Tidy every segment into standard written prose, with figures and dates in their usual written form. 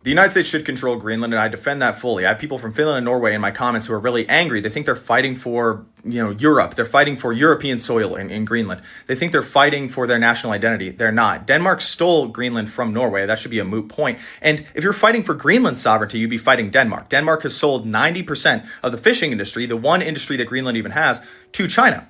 The United States should control Greenland, and I defend that fully. I have people from Finland and Norway in my comments who are really angry. They think they're fighting for, Europe. They're fighting for European soil in Greenland. They think they're fighting for their national identity. They're not. Denmark stole Greenland from Norway. That should be a moot point. And if you're fighting for Greenland's sovereignty, you'd be fighting Denmark. Denmark has sold 90% of the fishing industry, the one industry that Greenland even has, to China.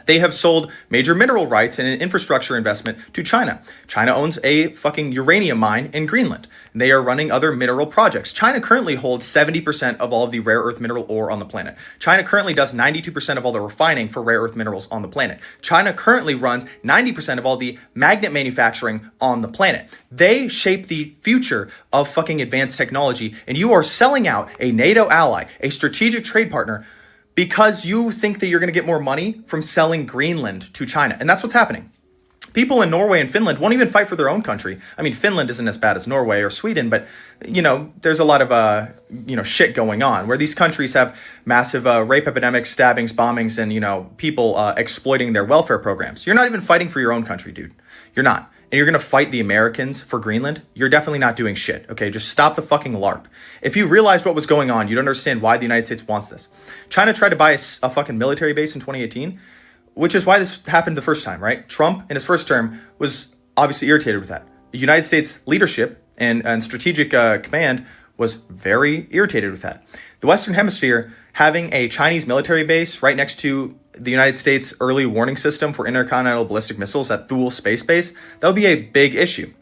They have sold major mineral rights and an infrastructure investment to China. China owns a fucking uranium mine in Greenland. They are running other mineral projects. China currently holds 70% of all of the rare earth mineral ore on the planet. China currently does 92% of all the refining for rare earth minerals on the planet. China currently runs 90% of all the magnet manufacturing on the planet. They shape the future of fucking advanced technology, and you are selling out a NATO ally, a strategic trade partner, because you think that you're going to get more money from selling Greenland to China. And that's what's happening. People in Norway and Finland won't even fight for their own country. I mean, Finland isn't as bad as Norway or Sweden, but, there's a lot of, shit going on where these countries have massive rape epidemics, stabbings, bombings, and, people exploiting their welfare programs. You're not even fighting for your own country, dude. You're not. And you're going to fight the Americans for Greenland, you're definitely not doing shit, okay? Just stop the fucking LARP. If you realized what was going on, you'd understand why the United States wants this. China tried to buy a fucking military base in 2018, which is why this happened the first time, right? Trump, in his first term, was obviously irritated with that. The United States leadership and strategic command was very irritated with that. The Western Hemisphere having a Chinese military base right next to the United States early warning system for intercontinental ballistic missiles at Thule Space Base, that would be a big issue.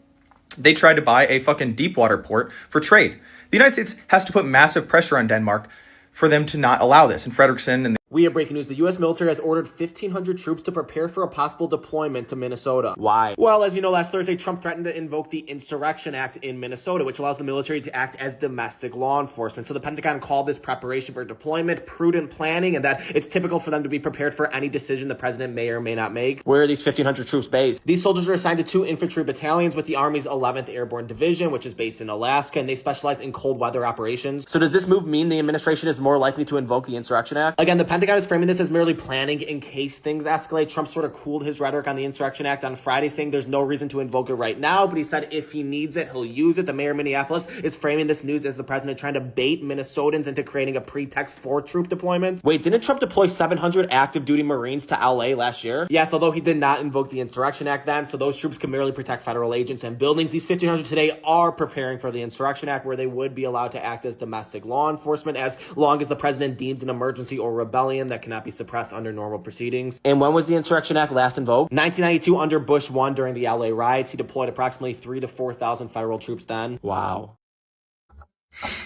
They tried to buy a fucking deep water port for trade. The United States has to put massive pressure on Denmark for them to not allow this. And Frederickson and We have breaking news. The U.S. military has ordered 1,500 troops to prepare for a possible deployment to Minnesota. Why? Well, as you know, last Thursday, Trump threatened to invoke the Insurrection Act in Minnesota, which allows the military to act as domestic law enforcement. So the Pentagon called this preparation for deployment, prudent planning, and that it's typical for them to be prepared for any decision the president may or may not make. Where are these 1,500 troops based? These soldiers are assigned to 2 infantry battalions with the Army's 11th Airborne Division, which is based in Alaska, and they specialize in cold weather operations. So does this move mean the administration is more likely to invoke the Insurrection Act? Again, the Pentagon is framing this as merely planning in case things escalate. Trump sort of cooled his rhetoric on the Insurrection Act on Friday, saying there's no reason to invoke it right now, but he said if he needs it, he'll use it. The mayor of Minneapolis is framing this news as the president trying to bait Minnesotans into creating a pretext for troop deployment. Wait, didn't Trump deploy 700 active duty Marines to LA last year? Yes, although he did not invoke the Insurrection Act then, so those troops can merely protect federal agents and buildings. These 1,500 today are preparing for the Insurrection Act, where they would be allowed to act as domestic law enforcement as long as the president deems an emergency or rebellion that cannot be suppressed under normal proceedings. And when was the Insurrection Act last invoked? 1992 under Bush 1 during the LA riots. He deployed approximately 3,000 to 4,000 federal troops then. Wow.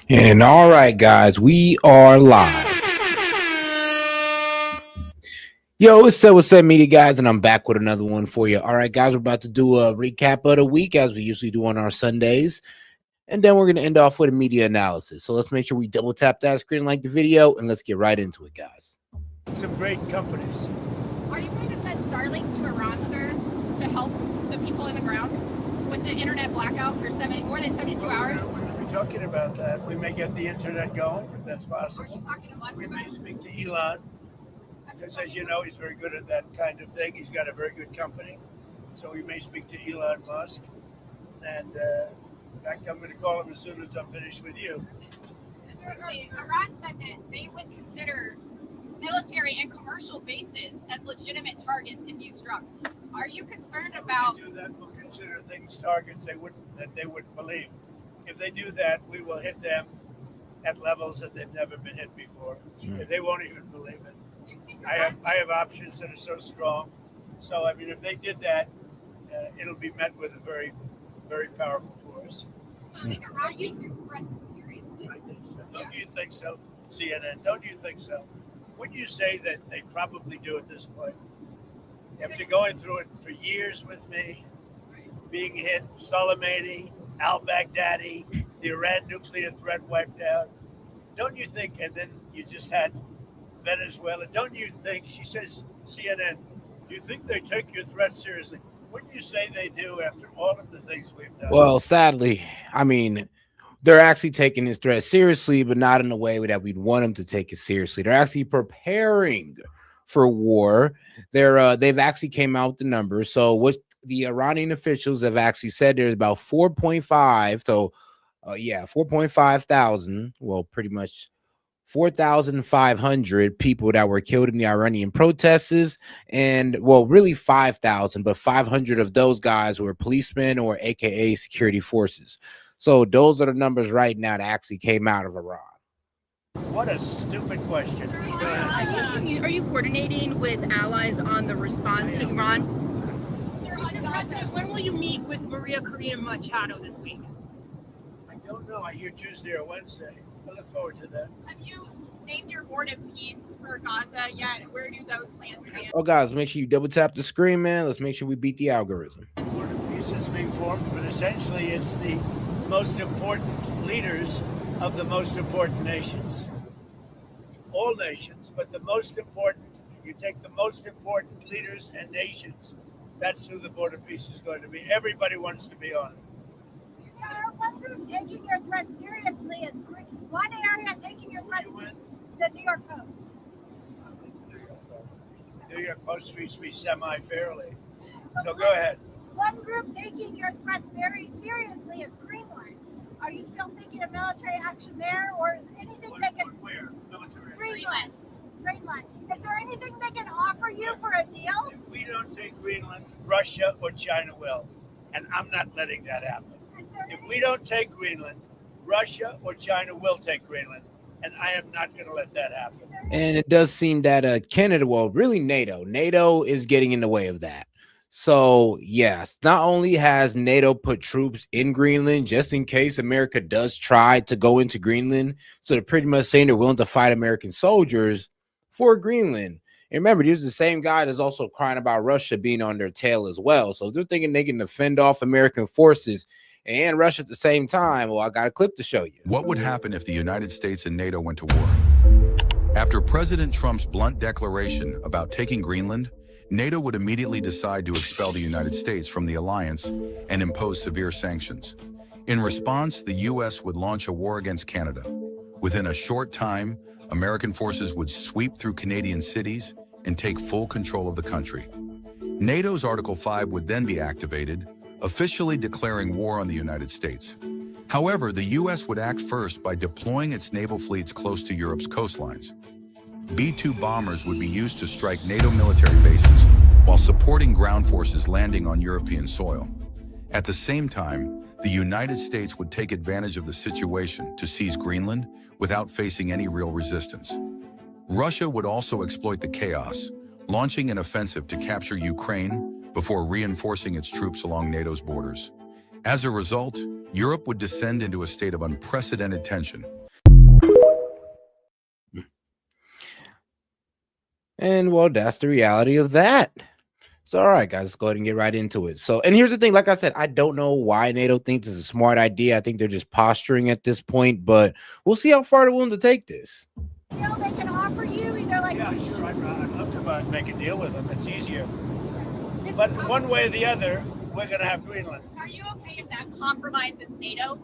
And all right, guys, we are live. Yo, what's up, media guys? And I'm back with another one for you. All right, guys, we're about to do a recap of the week as we usually do on our Sundays. And then we're going to end off with a media analysis. So let's make sure we double tap that screen, like the video, and let's get right into it, guys. Some great companies. Are you going to send Starlink to Iran, sir, to help the people in the ground with the internet blackout for more than 72 hours? We're talking about that. We may get the internet going, if that's possible. Are you talking to Musk? We may speak to Elon, because as you know, he's very good at that kind of thing. He's got a very good company. So we may speak to Elon Musk. And in fact, I'm going to call him as soon as I'm finished with you. Iran said that they would consider military and commercial bases as legitimate targets if you struck. Are you concerned about? If they do that, we'll consider things targets they wouldn't believe. If they do that, we will hit them at levels that they've never been hit before. They won't even believe it. I have options that are so strong. So I mean, if they did that, it'll be met with a very, very powerful force. I think Iran takes your threat seriously. I think so. Don't you think so, CNN? Don't you think so? Wouldn't you say that they probably do at this point? After going through it for years with me, being hit, Soleimani, al-Baghdadi, the Iran nuclear threat wiped out, don't you think, and then you just had Venezuela, don't you think, she says, CNN, do you think they take your threat seriously? Wouldn't you say they do after all of the things we've done? Well, sadly, I mean, they're actually taking this threat seriously, but not in a way that we'd want them to take it seriously. They're actually preparing for war. They've actually came out with the numbers. So what the Iranian officials have actually said, there's about 4.5, so Yeah, 4.5 thousand. Well, pretty much 4,500 people that were killed in the Iranian protests, and well, really 5,000, but 500 of those guys were policemen or AKA security forces. So those are the numbers right now that actually came out of Iran. What a stupid question. Go ahead. Are you coordinating with allies on the response to Iran? Mr. President, when will you meet with Maria Corina Machado this week? I don't know. I hear Tuesday or Wednesday. I look forward to that. Have you named your board of peace for Gaza yet? Where do those plans stand? Oh, guys, make sure you double tap the screen, man. Let's make sure we beat the algorithm. The board of peace is being formed, but essentially it's the most important leaders of the most important nations. All nations, but the most important, you take the most important leaders and nations, that's who the Board of Peace is going to be. Everybody wants to be on it. One group taking your threat seriously is one area taking your threat, the New York Post. New York Post treats me semi-fairly. So go ahead. One group taking your threats very seriously is Greenland. Are you still thinking of military action there, or is anything they can? Where? Military. Greenland. Greenland. Is there anything they can offer you for a deal? If we don't take Greenland, Russia or China will, and I'm not letting that happen. If we don't take Greenland, Russia or China will take Greenland, and I am not going to let that happen. And it does seem that Canada, well, really NATO is getting in the way of that. So, yes, not only has NATO put troops in Greenland just in case America does try to go into Greenland, so they're pretty much saying they're willing to fight American soldiers for Greenland. And remember, these are the same guy that's also crying about Russia being on their tail as well. So they're thinking they can defend off American forces and Russia at the same time. Well, I got a clip to show you. What would happen if the United States and NATO went to war? After President Trump's blunt declaration about taking Greenland, NATO would immediately decide to expel the United States from the alliance and impose severe sanctions. In response, the U.S. would launch a war against Canada. Within a short time, American forces would sweep through Canadian cities and take full control of the country. NATO's Article 5 would then be activated, officially declaring war on the United States. However, the U.S. would act first by deploying its naval fleets close to Europe's coastlines. B-2 bombers would be used to strike NATO military bases while supporting ground forces landing on European soil. At the same time, the United States would take advantage of the situation to seize Greenland without facing any real resistance. Russia would also exploit the chaos, launching an offensive to capture Ukraine before reinforcing its troops along NATO's borders. As a result, Europe would descend into a state of unprecedented tension. And well, that's the reality of that. So, all right, guys, let's go ahead and get right into it. So, and here's the thing, like I said, I don't know why NATO thinks it's a smart idea. I think they're just posturing at this point, but we'll see how far they're willing to take this. You know, they can offer you either like. Yeah, sure. I'd love to make a deal with them. It's easier. But one way or the other, we're going to have Greenland. Are you okay if that compromises NATO?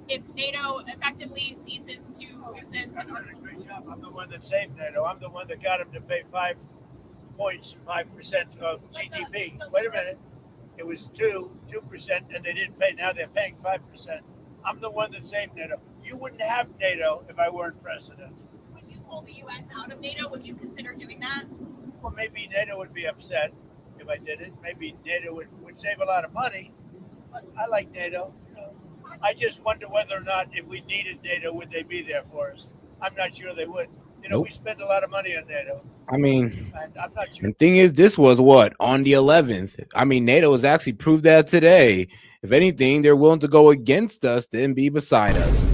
If NATO effectively ceases to exist? I'm doing a great job. I'm the one that saved NATO. I'm the one that got them to pay 5% of GDP. Wait a minute. It was 2%, and they didn't pay. Now they're paying 5%. I'm the one that saved NATO. You wouldn't have NATO if I weren't president. Would you pull the U.S. out of NATO? Would you consider doing that? Well, maybe NATO would be upset if I did it. Maybe NATO would save a lot of money. But I like NATO. I just wonder whether or not if we needed NATO, would they be there for us? I'm not sure they would. Nope. We spent a lot of money on NATO. I mean, And I'm not sure. the thing is, this was what, on the 11th? I mean, NATO has actually proved that today. If anything, they're willing to go against us than be beside us.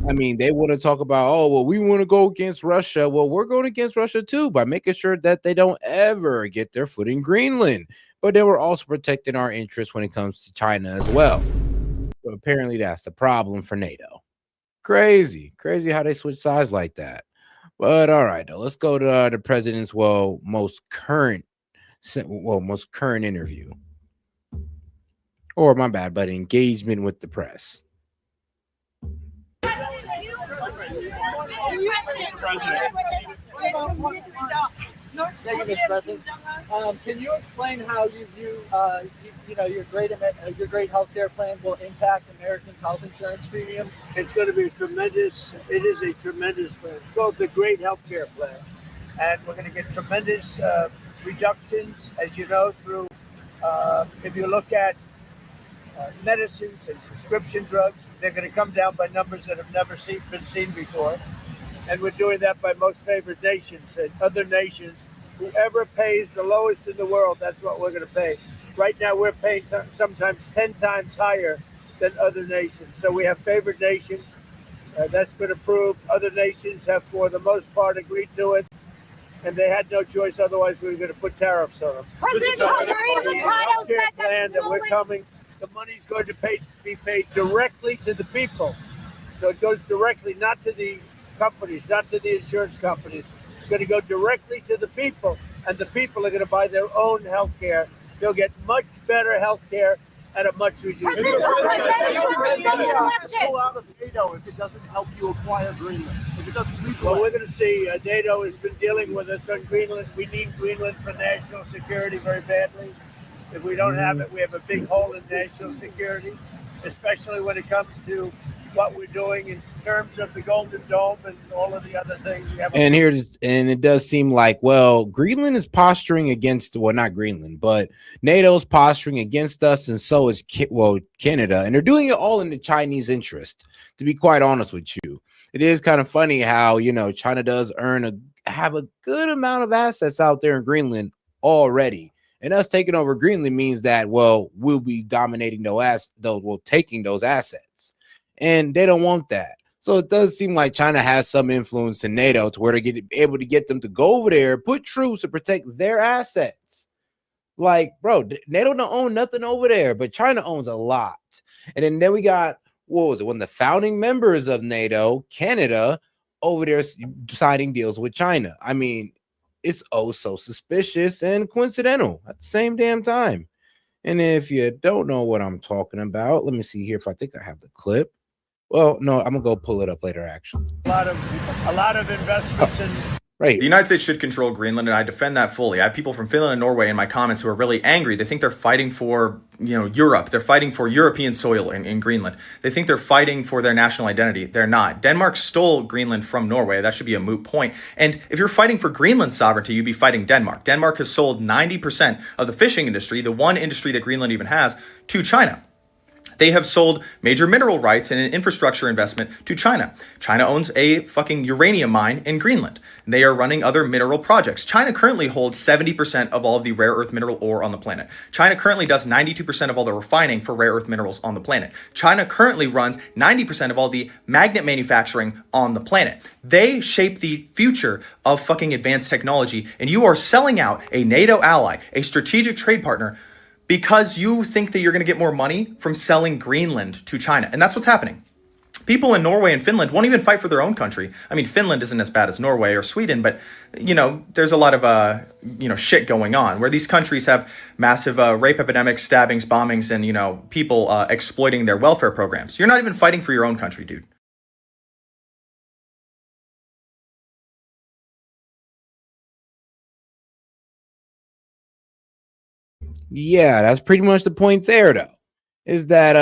I mean, they want to talk about, oh, well, we want to go against Russia. Well, we're going against Russia too by making sure that they don't ever get their foot in Greenland. But then we're also protecting our interests when it comes to China as well. So apparently that's a problem for NATO. Crazy how they switch sides like that. But all right, though, let's go to the president's most current interview, or my bad, but engagement with the press. Thank you, Mr. President. Can you explain how you view, your great healthcare plan will impact Americans' health insurance premiums? It's going to be tremendous. It is a tremendous plan. It's called the Great Healthcare Plan. And we're going to get tremendous reductions, as you know, through, if you look at medicines and prescription drugs, they're going to come down by numbers that have never been seen before. And we're doing that by most favored nations and other nations. Whoever pays the lowest in the world, that's what we're going to pay. Right now, we're paying sometimes 10 times higher than other nations. So we have favored nations. That's been approved. Other nations have, for the most part, agreed to it. And they had no choice. Otherwise, we were going to put tariffs on them. President Trump, healthcare plan that we're coming, the money's going to be paid directly to the people. So it goes directly, not to the companies, not to the insurance companies. It's going to go directly to the people, and the people are going to buy their own health care. They'll get much better health care at a much reduced Pull out of NATO if it doesn't help you acquire Greenland. If it doesn't Well, we're going to see. NATO has been dealing with us on Greenland. We need Greenland for national security very badly. If we don't have it, we have a big hole in national security, especially when it comes to what we're doing in terms of the Golden Dome and all of the other things. And it does seem like, well, Greenland is posturing against, well, not Greenland, but NATO's posturing against us, and so is Canada, and they're doing it all in the Chinese interest. To be quite honest with you, it is kind of funny how China does have a good amount of assets out there in Greenland already, and us taking over Greenland means that, well, we'll be dominating taking those assets. And they don't want that. So it does seem like China has some influence in NATO to where they able to get them to go over there, put troops to protect their assets. Like, bro, NATO don't own nothing over there, but China owns a lot. And then we got, what was it? One of the founding members of NATO, Canada, over there signing deals with China. I mean, it's oh so suspicious and coincidental at the same damn time. And if you don't know what I'm talking about, let me see here if I think I have the clip. Well, no, I'm gonna go pull it up later. Actually, a lot of investments in. Right. The United States should control Greenland, and I defend that fully. I have people from Finland and Norway in my comments who are really angry. They think they're fighting for, Europe. They're fighting for European soil in Greenland. They think they're fighting for their national identity. They're not. Denmark stole Greenland from Norway. That should be a moot point. And if you're fighting for Greenland's sovereignty, you'd be fighting Denmark. Denmark has sold 90% of the fishing industry, the one industry that Greenland even has, to China. They have sold major mineral rights and an infrastructure investment to China. China owns a fucking uranium mine in Greenland. They are running other mineral projects. China currently holds 70% of all of the rare earth mineral ore on the planet. China currently does 92% of all the refining for rare earth minerals on the planet. China currently runs 90% of all the magnet manufacturing on the planet. They shape the future of fucking advanced technology, and you are selling out a NATO ally, a strategic trade partner, because you think that you're going to get more money from selling Greenland to China. And that's what's happening. People in Norway and Finland won't even fight for their own country. I mean, Finland isn't as bad as Norway or Sweden, but, there's a lot of, shit going on where these countries have massive rape epidemics, stabbings, bombings, and, people exploiting their welfare programs. You're not even fighting for your own country, dude. Yeah, that's pretty much the point there, though, is that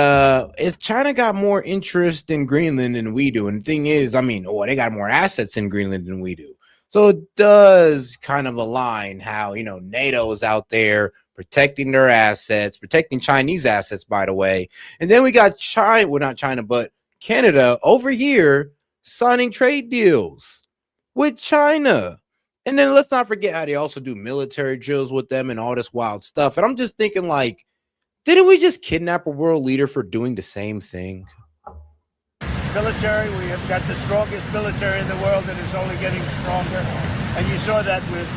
if China got more interest in Greenland than we do, and the thing is, they got more assets in Greenland than we do. So it does kind of align how, NATO is out there protecting their assets, protecting Chinese assets, by the way. And then we got China, well, not China, but Canada over here signing trade deals with China. And then let's not forget how they also do military drills with them and all this wild stuff. And I'm just thinking, like, didn't we just kidnap a world leader for doing the same thing? Military, we have got the strongest military in the world, and it's only getting stronger. And you saw that with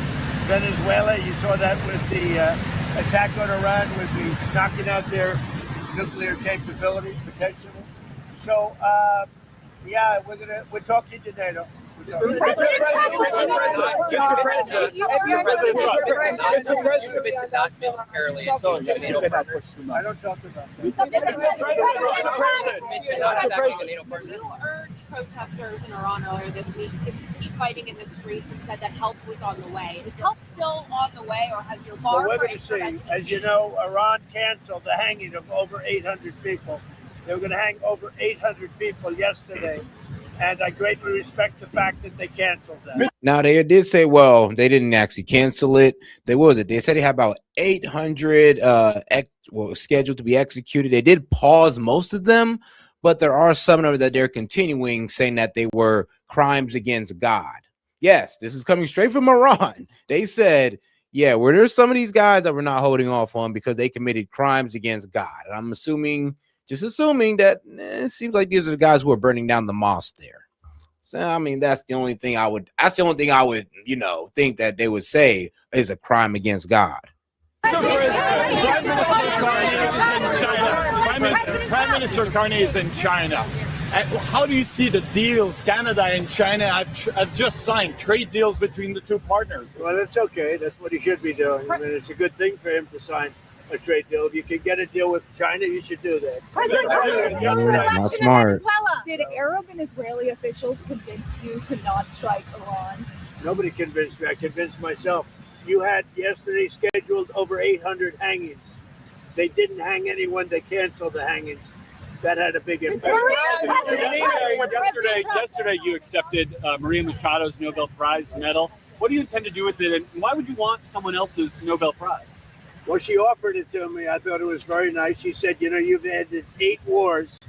Venezuela. You saw that with the attack on Iran, with the knocking out their nuclear capability potentially. So, we're talking to NATO. Mr. protesters in Iran earlier this week to keep fighting in the streets and said that help was on the way. Is help still on the way, or has your bar Well, we're for going to see. intervention As you changed? know, Iran canceled the hanging of over 800 people. They were going to hang over 800 people yesterday, and I greatly respect the fact that they canceled that. Now they did say, well, they didn't actually cancel it. They what was it? They said they had about 800 scheduled to be executed. They did pause most of them, but there are some of that they're continuing, saying that they were crimes against God. Yes, this is coming straight from Iran. They said, yeah, where there's some of these guys that we're not holding off on because they committed crimes against God. And I'm assuming, just assuming that it seems like these are the guys who are burning down the mosque there. So I mean, that's the only thing I would, think that they would say is a crime against God. Prime Minister Carney is in China. How do you see the deals, Canada and China? I've just signed trade deals between the two partners. Well, that's okay. That's what he should be doing. I mean, it's a good thing for him to sign a trade deal. If you can get a deal with China, you should do that. Not smart. Did Arab and Israeli officials convince you to not strike Iran? Nobody convinced me. I convinced myself. You had yesterday scheduled over 800 hangings. They didn't hang anyone. They canceled the hangings. That had a big impact. Yesterday you accepted Maria Machado's Nobel Prize medal. What do you intend to do with it, and why would you want someone else's Nobel Prize? Well, she offered it to me. I thought it was very nice. She said, you've ended 8 wars,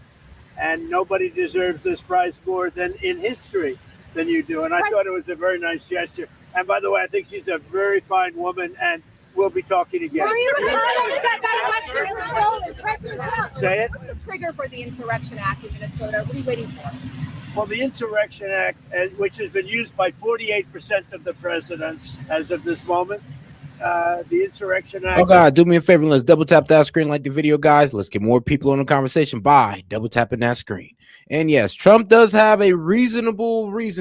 and nobody deserves this prize more than in history than you do. And I thought it was a very nice gesture. And by the way, I think she's a very fine woman, and we'll be talking again. Say it. The trigger for the Insurrection Act in Minnesota. What are you waiting for? Well, the Insurrection Act, which has been used by 48% of the presidents as of this moment, the Insurrection Act. Oh God, do me a favor and let's double tap that screen, like the video, guys. Let's get more people in the conversation by double tapping that screen. And yes, Trump does have a reasonable case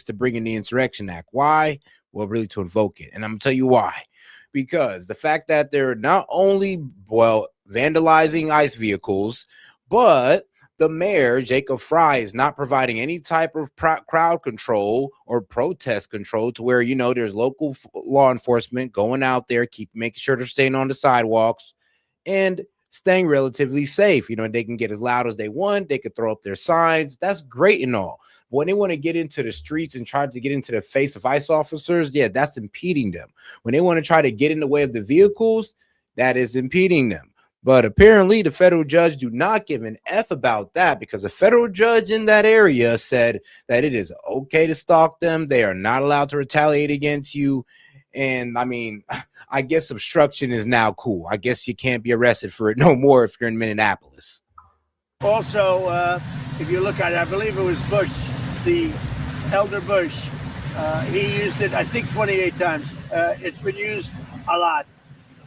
to bring in the Insurrection Act. Why? Well, really to invoke it. And I'm gonna tell you why. Because the fact that they're not only vandalizing ICE vehicles, but the mayor, Jacob Fry, is not providing any type of crowd control or protest control to where, there's local law enforcement going out there, making sure they're staying on the sidewalks and staying relatively safe. They can get as loud as they want. They could throw up their signs. That's great and all. But when they want to get into the streets and try to get into the face of ICE officers, that's impeding them. When they want to try to get in the way of the vehicles, that is impeding them. But apparently the federal judge do not give an F about that, because a federal judge in that area said that it is okay to stalk them. They are not allowed to retaliate against you. And I mean, I guess obstruction is now cool. I guess you can't be arrested for it no more if you're in Minneapolis. Also, if you look at it, I believe it was Bush, the elder Bush. He used it, I think, 28 times. It's been used a lot.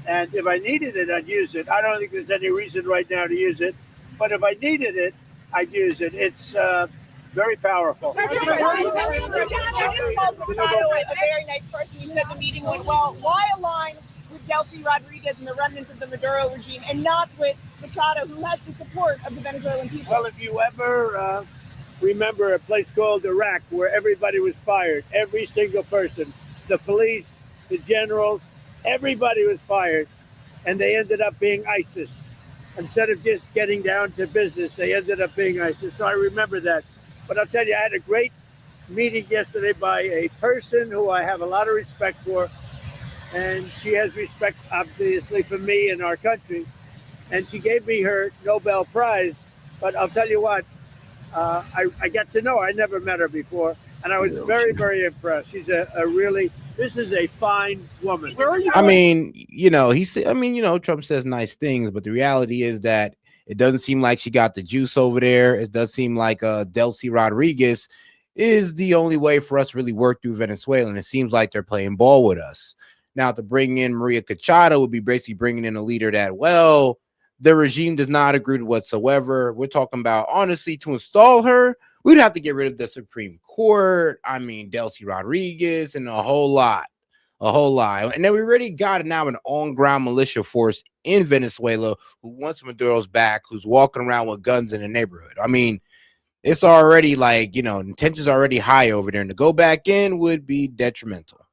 And if I needed it, I'd use it. I don't think there's any reason right now to use it. But if I needed it, I'd use it. It's very powerful. A very nice person. You said the meeting went well. Why align with Delcy Rodriguez and the remnants of the Maduro regime and not with Machado, who has the support of the Venezuelan people? Well, if you ever remember a place called Iraq where everybody was fired, every single person, the police, the generals, everybody was fired, and they ended up being ISIS. Instead of just getting down to business, they ended up being ISIS. So I remember that. But I'll tell you, I had a great meeting yesterday by a person who I have a lot of respect for, and she has respect, obviously, for me and our country. And she gave me her Nobel Prize. But I'll tell you what, I got to know her. I never met her before, and I was very, very impressed. She's this is a fine woman. I mean, Trump says nice things, but the reality is that it doesn't seem like she got the juice over there. It does seem like Delcy Rodriguez is the only way for us to really work through Venezuela, and it seems like they're playing ball with us. Now, to bring in Maria Machado would be basically bringing in a leader that, the regime does not agree with whatsoever. We're talking about, honestly, to install her, we'd have to get rid of the Supreme Court. I mean, Delcy Rodriguez and a whole lot. And then we already got now an on-ground militia force in Venezuela who wants Maduro's back, who's walking around with guns in the neighborhood. I mean, it's already like, tensions already high over there, and to go back in would be detrimental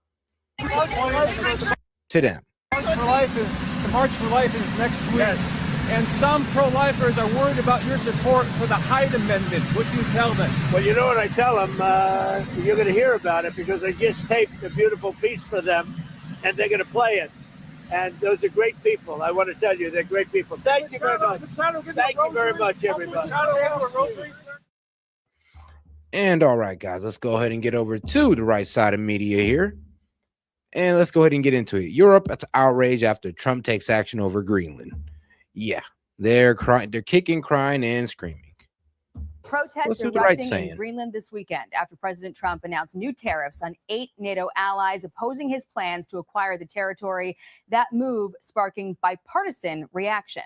to them. The March for Life is next week. Yes. And some pro-lifers are worried about your support for the Hyde Amendment. What do you tell them? Well, you know what I tell them? You're going to hear about it because I just taped a beautiful piece for them, and they're going to play it. And those are great people. I want to tell you, they're great people. Thank you very much. Thank you very much, everybody. And all right, guys, let's go ahead and get over to the right side of media here. And let's go ahead and get into it. Europe at outrage after Trump takes action over Greenland. Yeah, they're crying, they're kicking, crying, and screaming. Protests erupting in Greenland this weekend after President Trump announced new tariffs on 8 NATO allies opposing his plans to acquire the territory. That move sparking bipartisan reaction.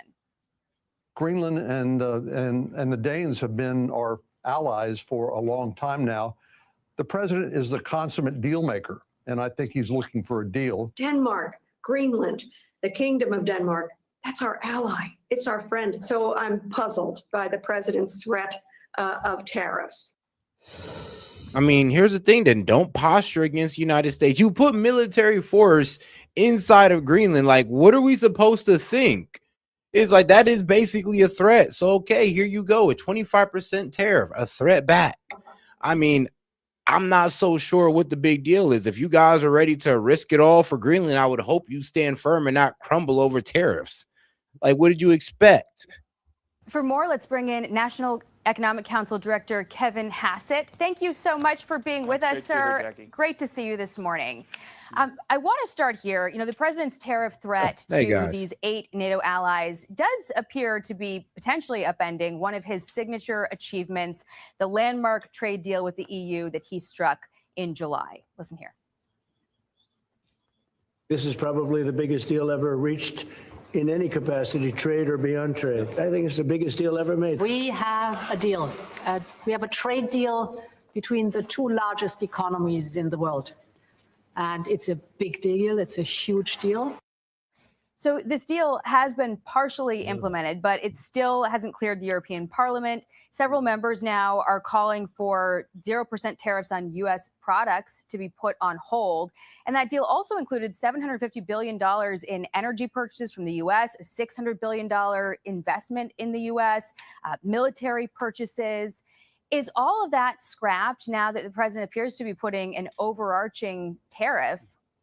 Greenland and the Danes have been our allies for a long time now. The president is the consummate deal maker, and I think he's looking for a deal. Denmark, Greenland, the Kingdom of Denmark, that's our ally. It's our friend. So I'm puzzled by the president's threat of tariffs. I mean, here's the thing, then don't posture against the United States. You put military force inside of Greenland. Like, what are we supposed to think? It's like, that is basically a threat. So, okay, here you go, a 25% tariff, a threat back. I mean, I'm not so sure what the big deal is. If you guys are ready to risk it all for Greenland, I would hope you stand firm and not crumble over tariffs. Like, what did you expect? For more, let's bring in National Economic Council Director Kevin Hassett. Thank you so much for being with us, sir. Great to see you this morning. I want to start here. The president's tariff threat to these 8 NATO allies does appear to be potentially upending one of his signature achievements, the landmark trade deal with the EU that he struck in July. Listen here. This is probably the biggest deal ever reached in any capacity, trade or beyond trade. I think it's the biggest deal ever made. We have a deal. We have a trade deal between the 2 largest economies in the world. And it's a big deal. It's a huge deal. So this deal has been partially implemented, but it still hasn't cleared the European Parliament. Several members now are calling for 0% tariffs on U.S. products to be put on hold. And that deal also included $750 billion in energy purchases from the U.S., a $600 billion investment in the U.S., military purchases. Is all of that scrapped now that the president appears to be putting an overarching tariff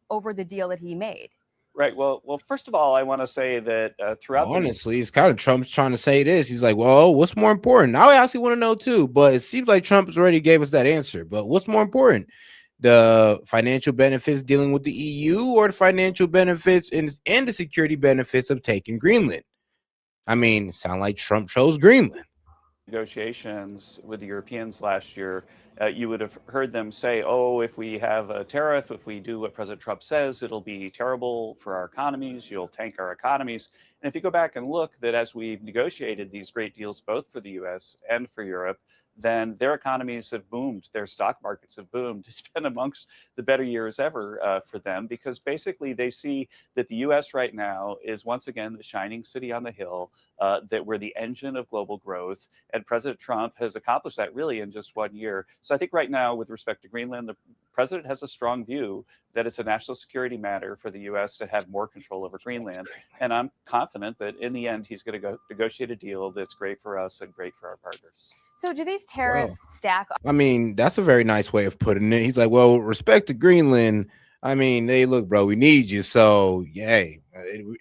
over the deal that he made? Right. Well, first of all, I want to say that throughout honestly, it's kind of Trump's trying to say this. He's like, well, what's more important? I actually want to know too, but it seems like Trump's already gave us that answer. But what's more important? The financial benefits dealing with the EU or the financial benefits and the security benefits of taking Greenland? I mean, sound like Trump chose Greenland. Negotiations with the Europeans last year, you would have heard them say, oh, if we have a tariff, if we do what President Trump says, it'll be terrible for our economies, you'll tank our economies. And if you go back and look that as we've negotiated these great deals, both for the US and for Europe, then their economies have boomed, their stock markets have boomed. It's been amongst the better years ever for them, because basically they see that the US right now is once again the shining city on the hill, that we're the engine of global growth. And President Trump has accomplished that really in just 1 year. So I think right now, with respect to Greenland, the president has a strong view that it's a national security matter for the US to have more control over Greenland. And I'm confident that in the end, he's going to go negotiate a deal that's great for us and great for our partners. So do these tariffs stack up? I mean, that's a very nice way of putting it. He's like, well, with respect to Greenland, I mean, hey, look, bro, we need you. So, yay.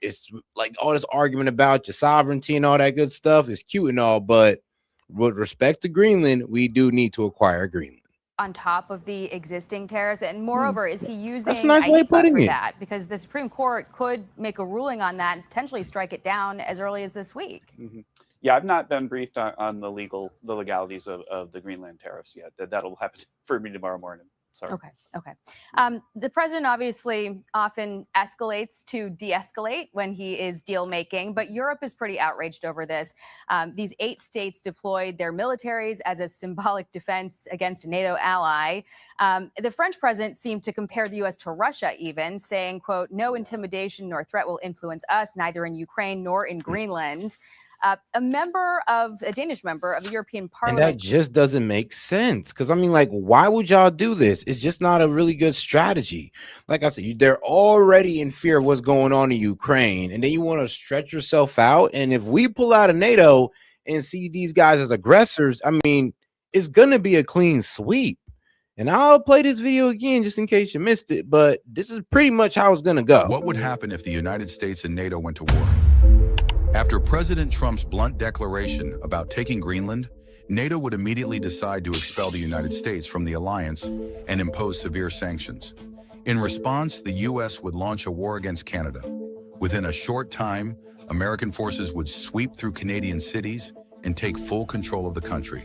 It's like all this argument about your sovereignty and all that good stuff is cute and all, but with respect to Greenland, we do need to acquire Greenland. On top of the existing tariffs, and moreover, is he using That's a nice way of putting it. that? Because the Supreme Court could make a ruling on that and potentially strike it down as early as this week. Mm-hmm. Yeah, I've not been briefed on the legalities of the Greenland tariffs yet. That'll happen for me tomorrow morning. Sorry. Okay. The president obviously often escalates to de-escalate when he is deal making, but Europe is pretty outraged over this. These 8 states deployed their militaries as a symbolic defense against a NATO ally. The French president seemed to compare the U.S. to Russia even, saying, quote, no intimidation nor threat will influence us, neither in Ukraine nor in Greenland. a Danish member of the European And Parliament. that just doesn't make sense. Because, I mean, like, why would y'all do this? It's just not a really good strategy. Like I said, they're already in fear of what's going on in Ukraine. And then you want to stretch yourself out. And if we pull out of NATO and see these guys as aggressors, I mean, it's going to be a clean sweep. And I'll play this video again just in case you missed it. But this is pretty much how it's going to go. What would happen if the United States and NATO went to war? After President Trump's blunt declaration about taking Greenland, NATO would immediately decide to expel the United States from the alliance and impose severe sanctions. In response, the U.S. would launch a war against Canada. Within a short time, American forces would sweep through Canadian cities and take full control of the country.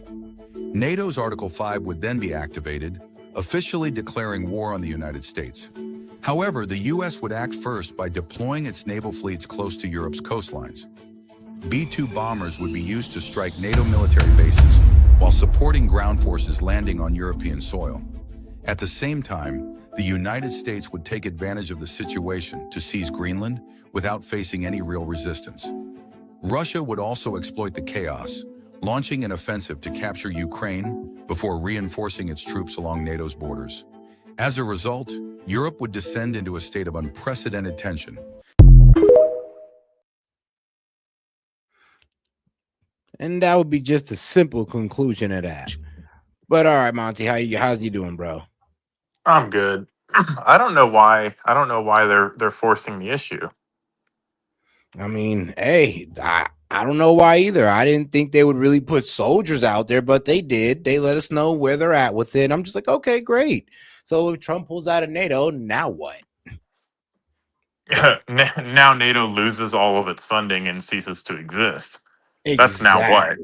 NATO's Article 5 would then be activated, officially declaring war on the United States. However, the U.S. would act first by deploying its naval fleets close to Europe's coastlines. B-2 bombers would be used to strike NATO military bases while supporting ground forces landing on European soil. At the same time, the United States would take advantage of the situation to seize Greenland without facing any real resistance. Russia would also exploit the chaos, launching an offensive to capture Ukraine before reinforcing its troops along NATO's borders. As a result, Europe would descend into a state of unprecedented tension. And that would be just a simple conclusion of that. But all right, Monty, how's you doing, bro? I'm good. I don't know why they're forcing the issue. I mean, hey, I don't know why either. I didn't think they would really put soldiers out there, but they did. They let us know where they're at with it. I'm just like, okay, great. So if Trump pulls out of NATO, now what? Now NATO loses all of its funding and ceases to exist. Exactly. That's now what?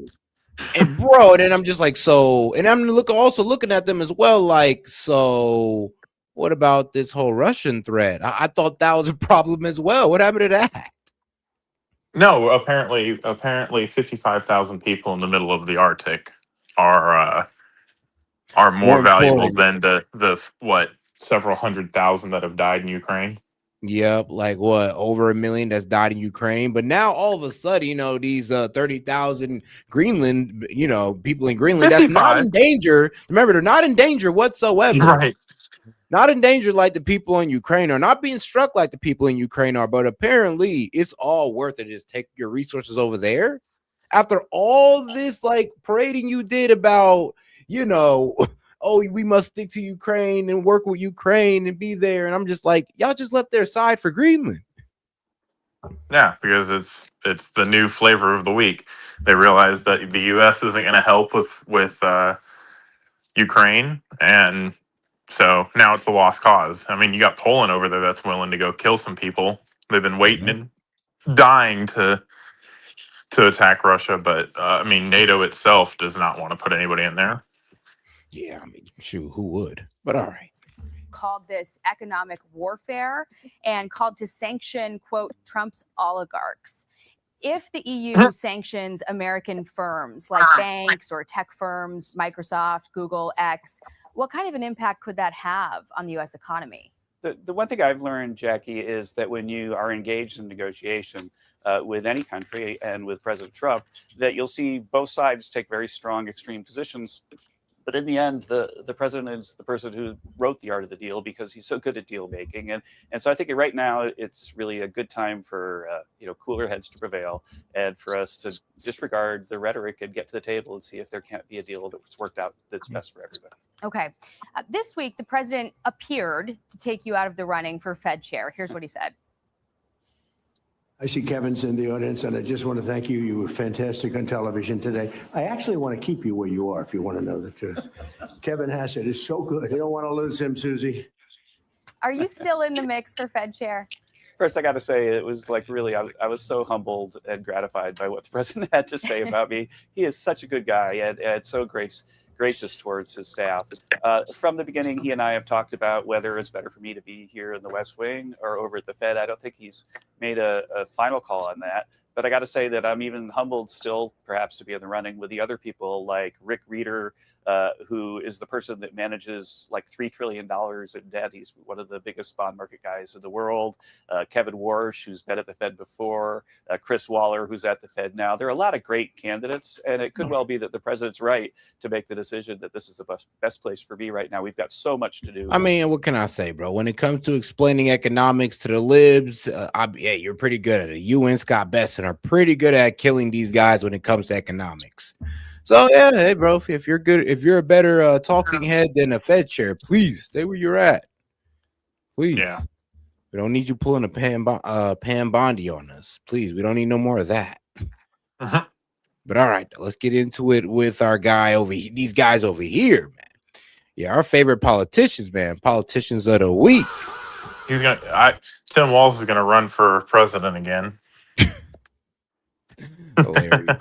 And bro, then I'm just like, so, and I'm also looking at them as well, like, so what about this whole Russian threat? I thought that was a problem as well. What happened to that? No, apparently 55,000 people in the middle of the Arctic are more valuable than the what, several 100,000 that have died in Ukraine. Yep, like what, over 1 million that's died in Ukraine. But now all of a sudden, these 30,000 Greenland, people in Greenland 55. That's not in danger. Remember, they're not in danger whatsoever. Right. Not in danger like the people in Ukraine are, not being struck like the people in Ukraine are, but apparently it's all worth it to just take your resources over there. After all this like parading you did about, oh, we must stick to Ukraine and work with Ukraine and be there. And I'm just like, y'all just left their side for Greenland. Yeah, because it's the new flavor of the week. They realize that the U.S. isn't going to help with Ukraine, and so now it's a lost cause. I mean, you got Poland over there that's willing to go kill some people. They've been waiting and dying to attack Russia, but I mean, NATO itself does not want to put anybody in there. Yeah, I mean, shoot, who would? But all right. Called this economic warfare and called to sanction, quote, Trump's oligarchs. If the EU sanctions American firms like banks or tech firms, Microsoft, Google, X, what kind of an impact could that have on the U.S. economy? The one thing I've learned, Jackie, is that when you are engaged in negotiation with any country and with President Trump, that you'll see both sides take very strong, extreme positions. But in the end, the president is the person who wrote the art of the deal because he's so good at deal making. And so I think right now it's really a good time for cooler heads to prevail and for us to disregard the rhetoric and get to the table and see if there can't be a deal that's worked out that's best for everybody. Okay. This week, the president appeared to take you out of the running for Fed chair. Here's what he said. I see Kevin's in the audience, and I just want to thank you. You were fantastic on television today. I actually want to keep you where you are, if you want to know the truth. Kevin Hassett is so good. You don't want to lose him, Susie. Are you still in the mix for Fed chair? First, I got to say, it was like really, I was so humbled and gratified by what the president had to say about me. He is such a good guy and so gracious towards his staff. From the beginning, he and I have talked about whether it's better for me to be here in the West Wing or over at the Fed. I don't think he's made a final call on that. But I got to say that I'm even humbled still, perhaps, to be in the running with the other people like Rick Reeder, who is the person that manages like $3 trillion in debt. He's one of the biggest bond market guys in the world. Kevin Warsh, who's been at the Fed before. Chris Waller, who's at the Fed now. There are a lot of great candidates, and it could well be that the president's right to make the decision that this is the best place for me right now. We've got so much to do. I mean, what can I say, bro? When it comes to explaining economics to the libs, yeah, you're pretty good at it. You and Scott Besson are pretty good at killing these guys when it comes to economics. So yeah, hey, bro, if you're good, if you're a better talking head than a Fed chair, please stay where you're at. Please. Yeah. We don't need you pulling a Pam Bondi on us. Please, we don't need no more of that. But all right, let's get into it with our guy over here. These guys over here, man. Yeah, our favorite politicians, man. Politicians of the week. He's gonna. Tim Walz is gonna run for president again. Hilarious.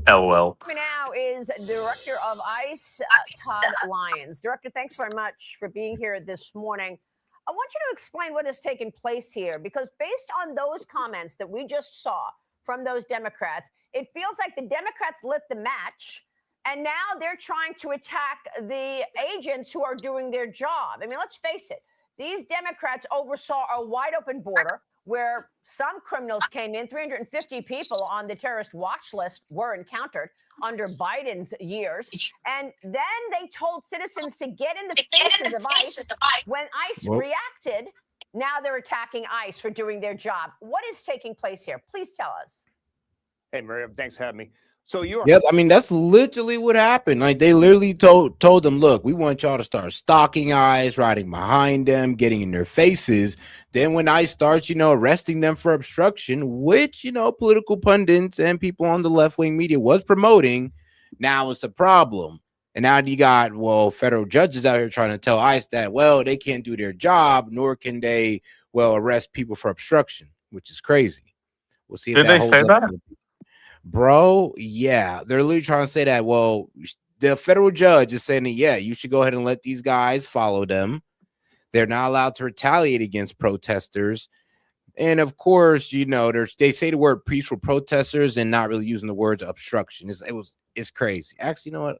LOL. Now is Director of ICE, Todd Lyons. Director, thanks very much for being here this morning. I want you to explain what has taken place here, because based on those comments that we just saw from those Democrats, it feels like the Democrats lit the match, and now they're trying to attack the agents who are doing their job. I mean, let's face it. These Democrats oversaw a wide open border where some criminals came in. 350 people on the terrorist watch list were encountered under Biden's years. And then they told citizens to get in the faces of ICE. When ICE reacted, now they're attacking ICE for doing their job. What is taking place here? Please tell us. Hey, Maria, thanks for having me. So you're Yep, I mean that's literally what happened. Like they literally told them, look, we want y'all to start stalking ICE, riding behind them, getting in their faces. Then when ICE starts, arresting them for obstruction, which political pundits and people on the left-wing media was promoting, now it's a problem. And now you got federal judges out here trying to tell ICE that they can't do their job, nor can they arrest people for obstruction, which is crazy. We'll see if Did they say that? Bro, yeah, they're literally trying to say that. The federal judge is saying that, yeah, you should go ahead and let these guys follow them. They're not allowed to retaliate against protesters. And of course, they say the word peaceful protesters and not really using the words obstruction. It's crazy. Actually, you know what?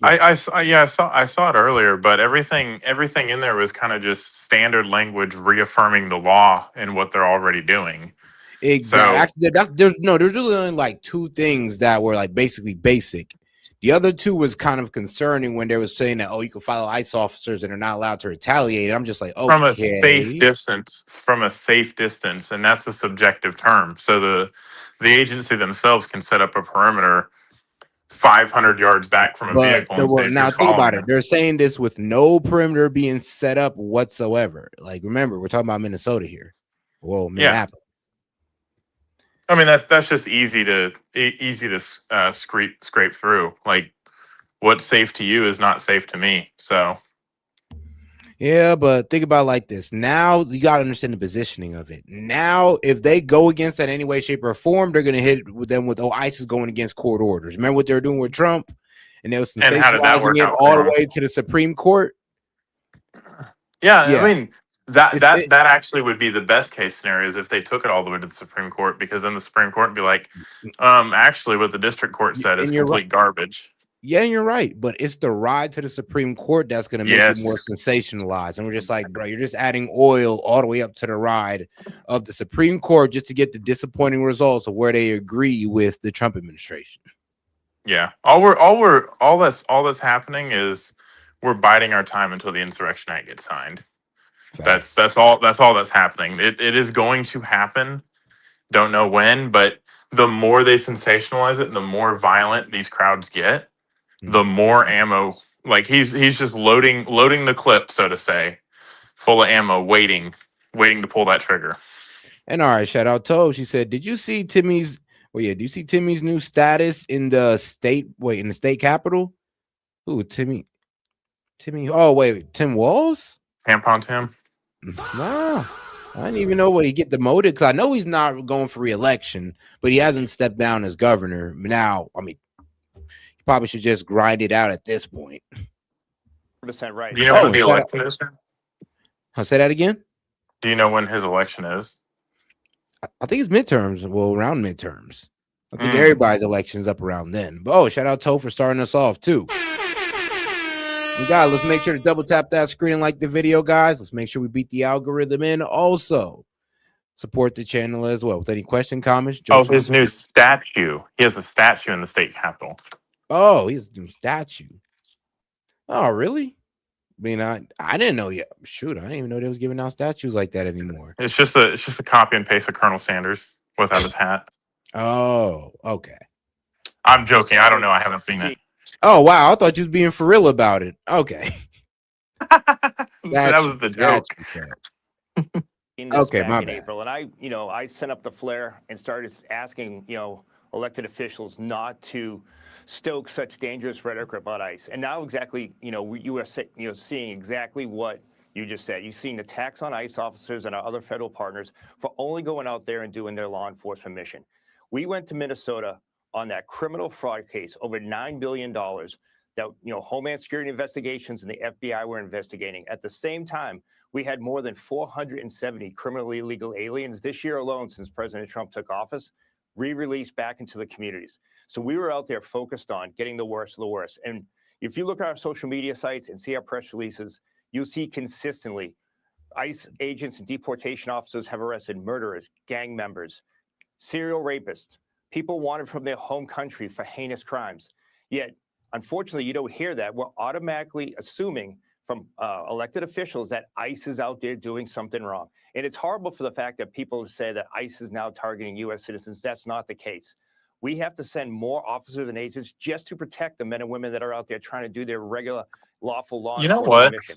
I saw it earlier, but everything in there was kind of just standard language reaffirming the law and what they're already doing. Exactly. So, there's really only like two things that were like basically basic. The other two was kind of concerning when they was saying that, you can follow ICE officers and they're not allowed to retaliate. I'm just like, okay. From a safe distance, and that's a subjective term. So the agency themselves can set up a perimeter 500 yards back from a vehicle. And say, now think about it. They're saying this with no perimeter being set up whatsoever. Like, remember, we're talking about Minnesota here. Minneapolis. I mean, that's just easy to scrape through. Like, what's safe to you is not safe to me. So, yeah, but think about it like this. Now you got to understand the positioning of it. Now, if they go against that in any way, shape, or form, they're going to hit them with ICE is going against court orders. Remember what they were doing with Trump, and they were sensationalizing it all the way to the Supreme Court. Yeah. I mean. That actually would be the best case scenario is if they took it all the way to the Supreme Court, because then the Supreme Court would be like, actually what the district court said is complete garbage. Yeah, and you're right. But it's the ride to the Supreme Court that's going to make it more sensationalized. And we're just like, bro, you're just adding oil all the way up to the ride of the Supreme Court just to get the disappointing results of where they agree with the Trump administration. Yeah. All that's happening is we're biding our time until the Insurrection Act gets signed. That's all that's happening. It is going to happen. Don't know when, but the more they sensationalize it, the more violent these crowds get, the more ammo. Like he's just loading the clip, so to say, full of ammo, waiting to pull that trigger. And all right, shout out to she said, did you see Timmy's new status in the state capitol? Ooh, Timmy. Oh, wait, Tim Walz? Tampon Tim? Nah, I didn't even know what he get demoted, because I know he's not going for re-election, but he hasn't stepped down as governor. Now, I mean, he probably should just grind it out at this point. 100% right. Do you know when the election is? I'll say that again. Do you know when his election is? I think it's midterms. Well, around midterms. I think everybody's election's up around then. But oh, shout out Toe for starting us off too. Let's make sure to double tap that screen and like the video, guys. Let's make sure we beat the algorithm in. Also, support the channel as well. With any question, comments, jokes. His new statue. He has a statue in the state capitol. Oh, he has a new statue. Oh, really? I mean, I didn't know yet. Shoot, I didn't even know they was giving out statues like that anymore. It's just a copy and paste of Colonel Sanders without his hat. Oh, okay. I'm joking. I don't know. I haven't seen it. Oh, wow. I thought you was being for real about it. Okay. That was the joke. Okay, my in bad. April, and I sent up the flare and started asking, elected officials not to stoke such dangerous rhetoric about ICE. And now exactly, you are seeing exactly what you just said. You've seen attacks on ICE officers and our other federal partners for only going out there and doing their law enforcement mission. We went to Minnesota on that criminal fraud case, over $9 billion that, Homeland Security investigations and the FBI were investigating. At the same time, we had more than 470 criminally illegal aliens this year alone since President Trump took office, re-released back into the communities. So we were out there focused on getting the worst of the worst. And if you look at our social media sites and see our press releases, you'll see consistently ICE agents and deportation officers have arrested murderers, gang members, serial rapists, people wanted from their home country for heinous crimes. Yet, unfortunately, you don't hear that. We're automatically assuming from elected officials that ICE is out there doing something wrong. And it's horrible for the fact that people say that ICE is now targeting U.S. citizens. That's not the case. We have to send more officers and agents just to protect the men and women that are out there trying to do their regular lawful law enforcement mission.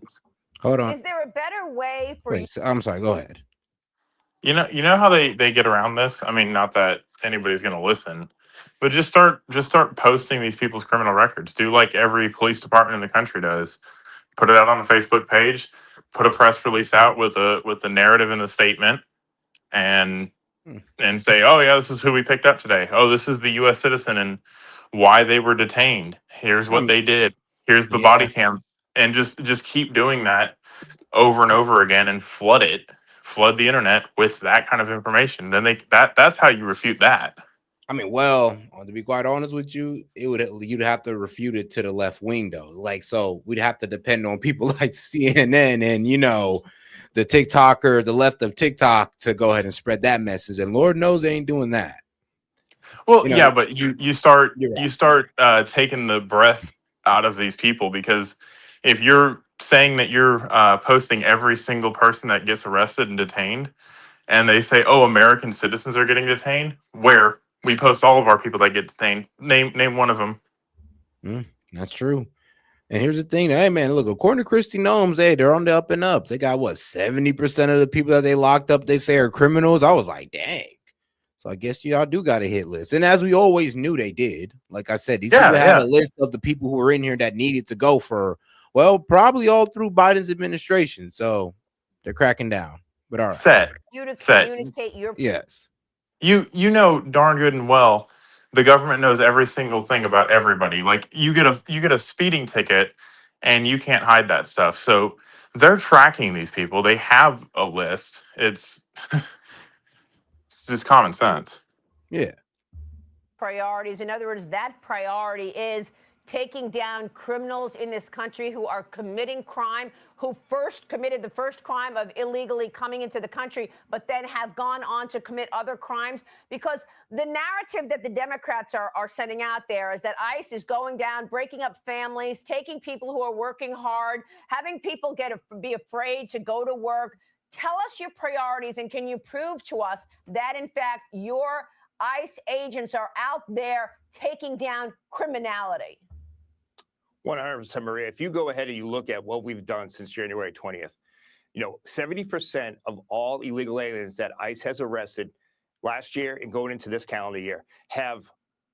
Hold on. Is there a better way for Wait, I'm sorry. Go ahead. You know how they get around this? I mean, not that anybody's going to listen, but just start posting these people's criminal records. Do like every police department in the country does. Put it out on the Facebook page. Put a press release out with the narrative and the statement, and say, oh yeah, this is who we picked up today. Oh, this is the U.S. citizen and why they were detained. Here's what they did. Here's the body cam, and just keep doing that over and over again and flood the internet with that kind of information. Then that's how you refute that. I mean, well, to be quite honest with you, you'd have to refute it to the left wing though. Like, so we'd have to depend on people like CNN and the TikToker, the left of TikTok to go ahead and spread that message. And Lord knows they ain't doing that. Well, yeah, but you start taking the breath out of these people, because if you're saying that you're posting every single person that gets arrested and detained, and they say, oh, American citizens are getting detained, where we post all of our people that get detained. Name one of them. That's true. And here's the thing. Hey, man, look, according to Kristi Noem, hey, they're on the up and up. They got, 70% of the people that they locked up, they say are criminals. I was like, dang. So I guess y'all do got a hit list. And as we always knew they did, like I said, these people had a list of the people who were in here that needed to go for, probably all through Biden's administration. So they're cracking down. But all right. Set. Communicate your yes. You know darn good and well the government knows every single thing about everybody. Like you get a speeding ticket and you can't hide that stuff. So they're tracking these people. They have a list. It's just common sense. Yeah. priorities. In other words, that priority is taking down criminals in this country who are committing crime, who first committed the first crime of illegally coming into the country, but then have gone on to commit other crimes. Because the narrative that the Democrats are sending out there is that ICE is going down, breaking up families, taking people who are working hard, having people be afraid to go to work. Tell us your priorities, and can you prove to us that, in fact, your ICE agents are out there taking down criminality? 100%, Maria. If you go ahead and you look at what we've done since January 20th, 70% of all illegal aliens that ICE has arrested last year and going into this calendar year have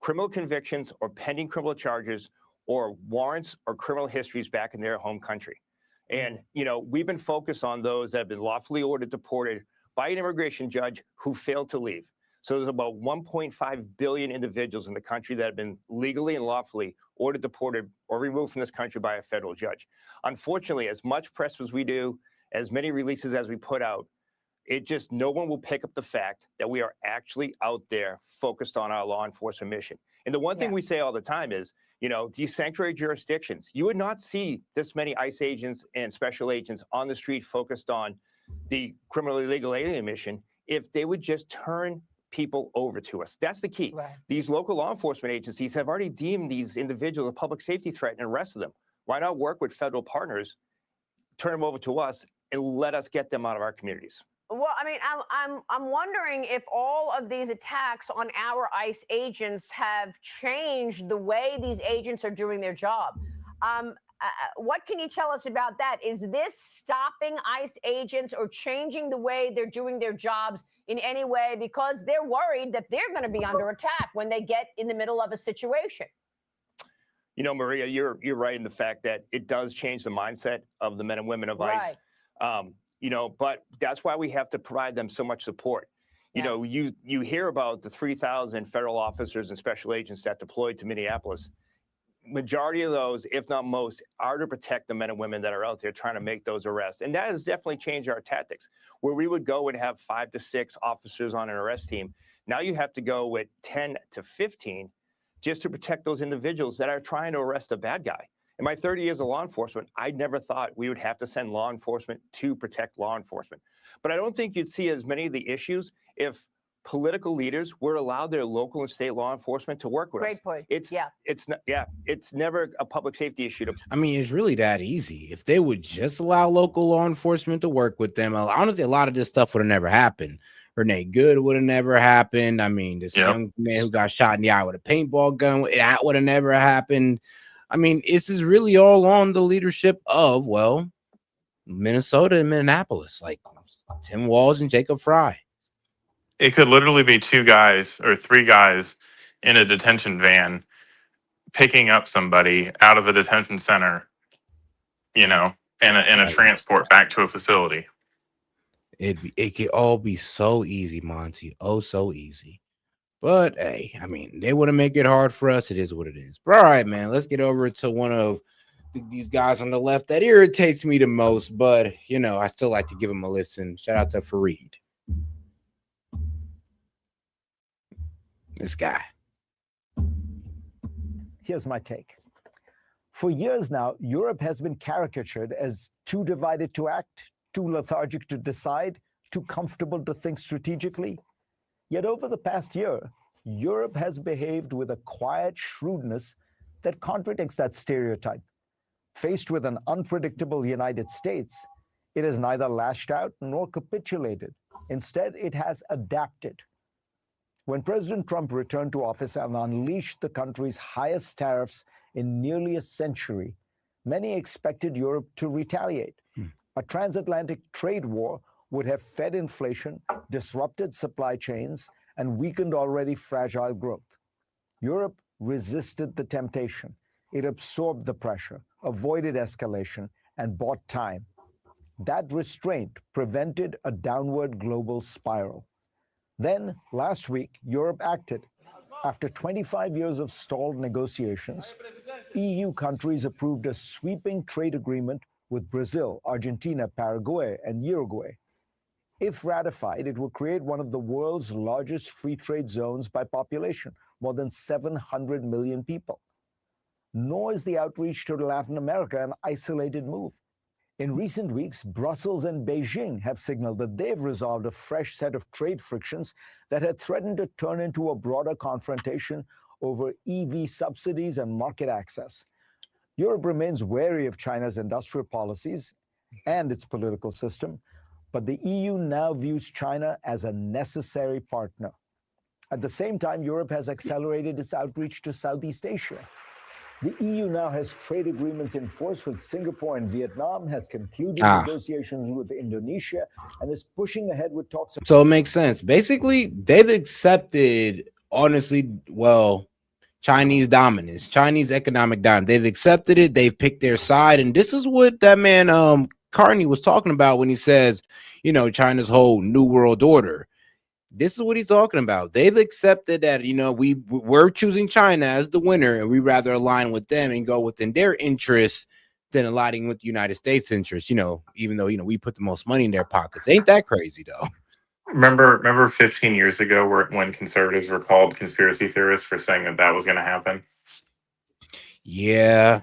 criminal convictions or pending criminal charges or warrants or criminal histories back in their home country. And, we've been focused on those that have been lawfully ordered deported by an immigration judge who failed to leave. So there's about 1.5 billion individuals in the country that have been legally and lawfully ordered deported or removed from this country by a federal judge. Unfortunately, as much press as we do, as many releases as we put out, It just, no one will pick up the fact that we are actually out there focused on our law enforcement mission. And the one thing we say all the time is, you know, these sanctuary jurisdictions, you would not see this many ICE agents and special agents on the street focused on the criminal illegal alien mission if they would just turn people over to us. That's the key. Right. These local law enforcement agencies have already deemed these individuals a public safety threat and arrested them. Why not work with federal partners, turn them over to us, and let us get them out of our communities? Well, I mean, I'm wondering if all of these attacks on our ICE agents have changed the way these agents are doing their job. What can you tell us about that? Is this stopping ICE agents or changing the way they're doing their jobs in any way because they're worried that they're going to be under attack when they get in the middle of a situation? You know, Maria, you're right in the fact that it does change the mindset of the men and women of ICE. You know, but that's why we have to provide them so much support. You know, you hear about the 3,000 federal officers and special agents that deployed to Minneapolis. Majority of those, if not most, are to protect the men and women that are out there trying to make those arrests. And that has definitely changed our tactics. Where we would go and have 5 to 6 officers on an arrest team, now you have to go with 10 to 15 just to protect those individuals that are trying to arrest a bad guy. In my 30 years of law enforcement, I never thought we would have to send law enforcement to protect law enforcement. But I don't think you'd see as many of the issues if political leaders were allowed their local and state law enforcement to work with us. Great point. It's never a public safety issue. I mean, it's really that easy. If they would just allow local law enforcement to work with them, honestly, a lot of this stuff would have never happened. Renee Good would have never happened. I mean, this young man who got shot in the eye with a paintball gun, that would have never happened. I mean, this is really all on the leadership of, well, Minnesota and Minneapolis, like Tim Walz and Jacob Fry. It could literally be 2 guys or 3 guys in a detention van picking up somebody out of a detention center, you know, in a transport back to a facility. It could all be so easy, Monty. Oh, so easy. But hey, I mean, they want to make it hard for us. It is what it is. But all right, man, let's get over to one of these guys on the left that irritates me the most. But, you know, I still like to give him a listen. Shout out to Fareed. This guy. Here's my take. For years now, Europe has been caricatured as too divided to act, too lethargic to decide, too comfortable to think strategically. Yet over the past year, Europe has behaved with a quiet shrewdness that contradicts that stereotype. Faced with an unpredictable United States, it has neither lashed out nor capitulated. Instead, it has adapted. When President Trump returned to office and unleashed the country's highest tariffs in nearly a century, many expected Europe to retaliate. A transatlantic trade war would have fed inflation, disrupted supply chains, and weakened already fragile growth. Europe resisted the temptation. It absorbed the pressure, avoided escalation, and bought time. That restraint prevented a downward global spiral. Then, last week, Europe acted. After 25 years of stalled negotiations, EU countries approved a sweeping trade agreement with Brazil, Argentina, Paraguay, and Uruguay. If ratified, it will create one of the world's largest free trade zones by population, more than 700 million people. Nor is the outreach to Latin America an isolated move. In recent weeks, Brussels and Beijing have signaled that they've resolved a fresh set of trade frictions that had threatened to turn into a broader confrontation over EV subsidies and market access. Europe remains wary of China's industrial policies and its political system, but the EU now views China as a necessary partner. At the same time, Europe has accelerated its outreach to Southeast Asia. The EU now has trade agreements in force with Singapore and Vietnam, has concluded negotiations with Indonesia, and is pushing ahead with talks. So it makes sense. Basically, they've accepted, honestly, well, Chinese dominance, Chinese economic dominance. They've accepted it. They've picked their side. And this is what that man Carney was talking about when he says, you know, China's whole new world order. This is what he's talking about. They've accepted that, you know, we're choosing China as the winner, and we rather align with them and go within their interests than aligning with the United States interests, even though, we put the most money in their pockets. Ain't that crazy, though? Remember 15 years ago when conservatives were called conspiracy theorists for saying that was going to happen? Yeah,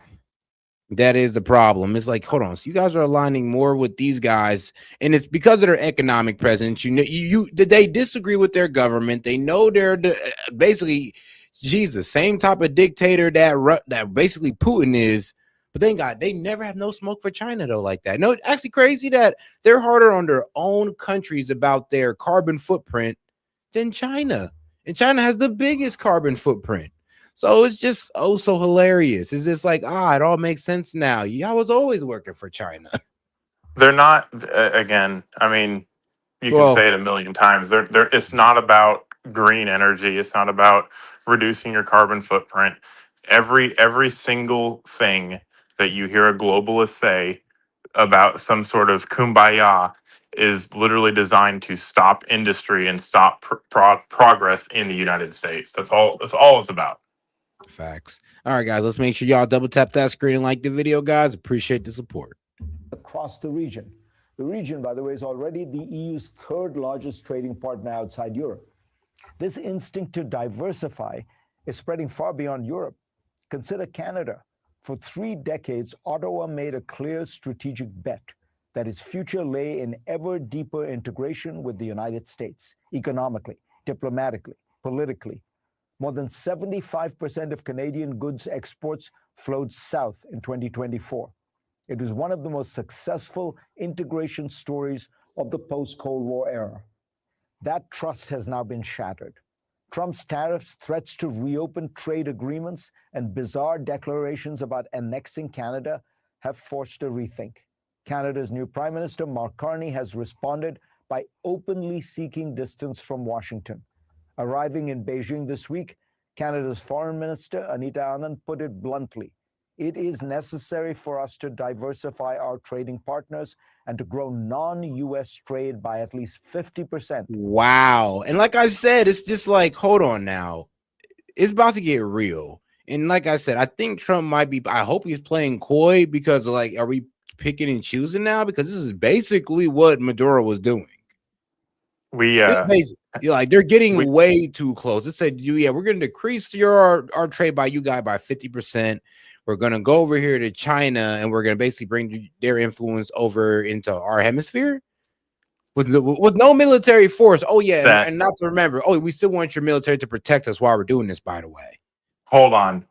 that is the problem. It's like, hold on, so you guys are aligning more with these guys, and it's because of their economic presence. They disagree with their government. They know they're basically, Jesus, same type of dictator that basically Putin is. But they never have no smoke for China though, like that. No, actually crazy that they're harder on their own countries about their carbon footprint than China, and China has the biggest carbon footprint. So it's just so hilarious. It's just like, it all makes sense now. Y'all was always working for China. They're not, again, I mean, you can say it a million times. It's not about green energy. It's not about reducing your carbon footprint. Every single thing that you hear a globalist say about some sort of kumbaya is literally designed to stop industry and stop progress in the United States. That's all it's about. Facts. All right, guys, let's make sure y'all double tap that screen and like the video, guys. Appreciate the support. Across the region. The region, by the way, is already the EU's third largest trading partner outside Europe. This instinct to diversify is spreading far beyond Europe. Consider Canada. For 3 decades, Ottawa made a clear strategic bet that its future lay in ever deeper integration with the United States, economically, diplomatically, politically. More than 75% of Canadian goods exports flowed south in 2024. It was one of the most successful integration stories of the post-Cold War era. That trust has now been shattered. Trump's tariffs, threats to reopen trade agreements, and bizarre declarations about annexing Canada have forced a rethink. Canada's new Prime Minister, Mark Carney, has responded by openly seeking distance from Washington. Arriving in Beijing this week, Canada's Foreign Minister, Anita Anand, put it bluntly. It is necessary for us to diversify our trading partners and to grow non-U.S. trade by at least 50%. Wow. And like I said, it's just like, hold on now. It's about to get real. And like I said, I think Trump might be, I hope he's playing coy because, like, are we picking and choosing now? Because this is basically what Maduro was doing. It's basically, like, they're getting way too close. It said, we're going to decrease our trade by you guys by 50%. We're going to go over here to China and we're going to basically bring their influence over into our hemisphere with no military force. Oh, yeah. And not to remember, we still want your military to protect us while we're doing this, by the way. Hold on.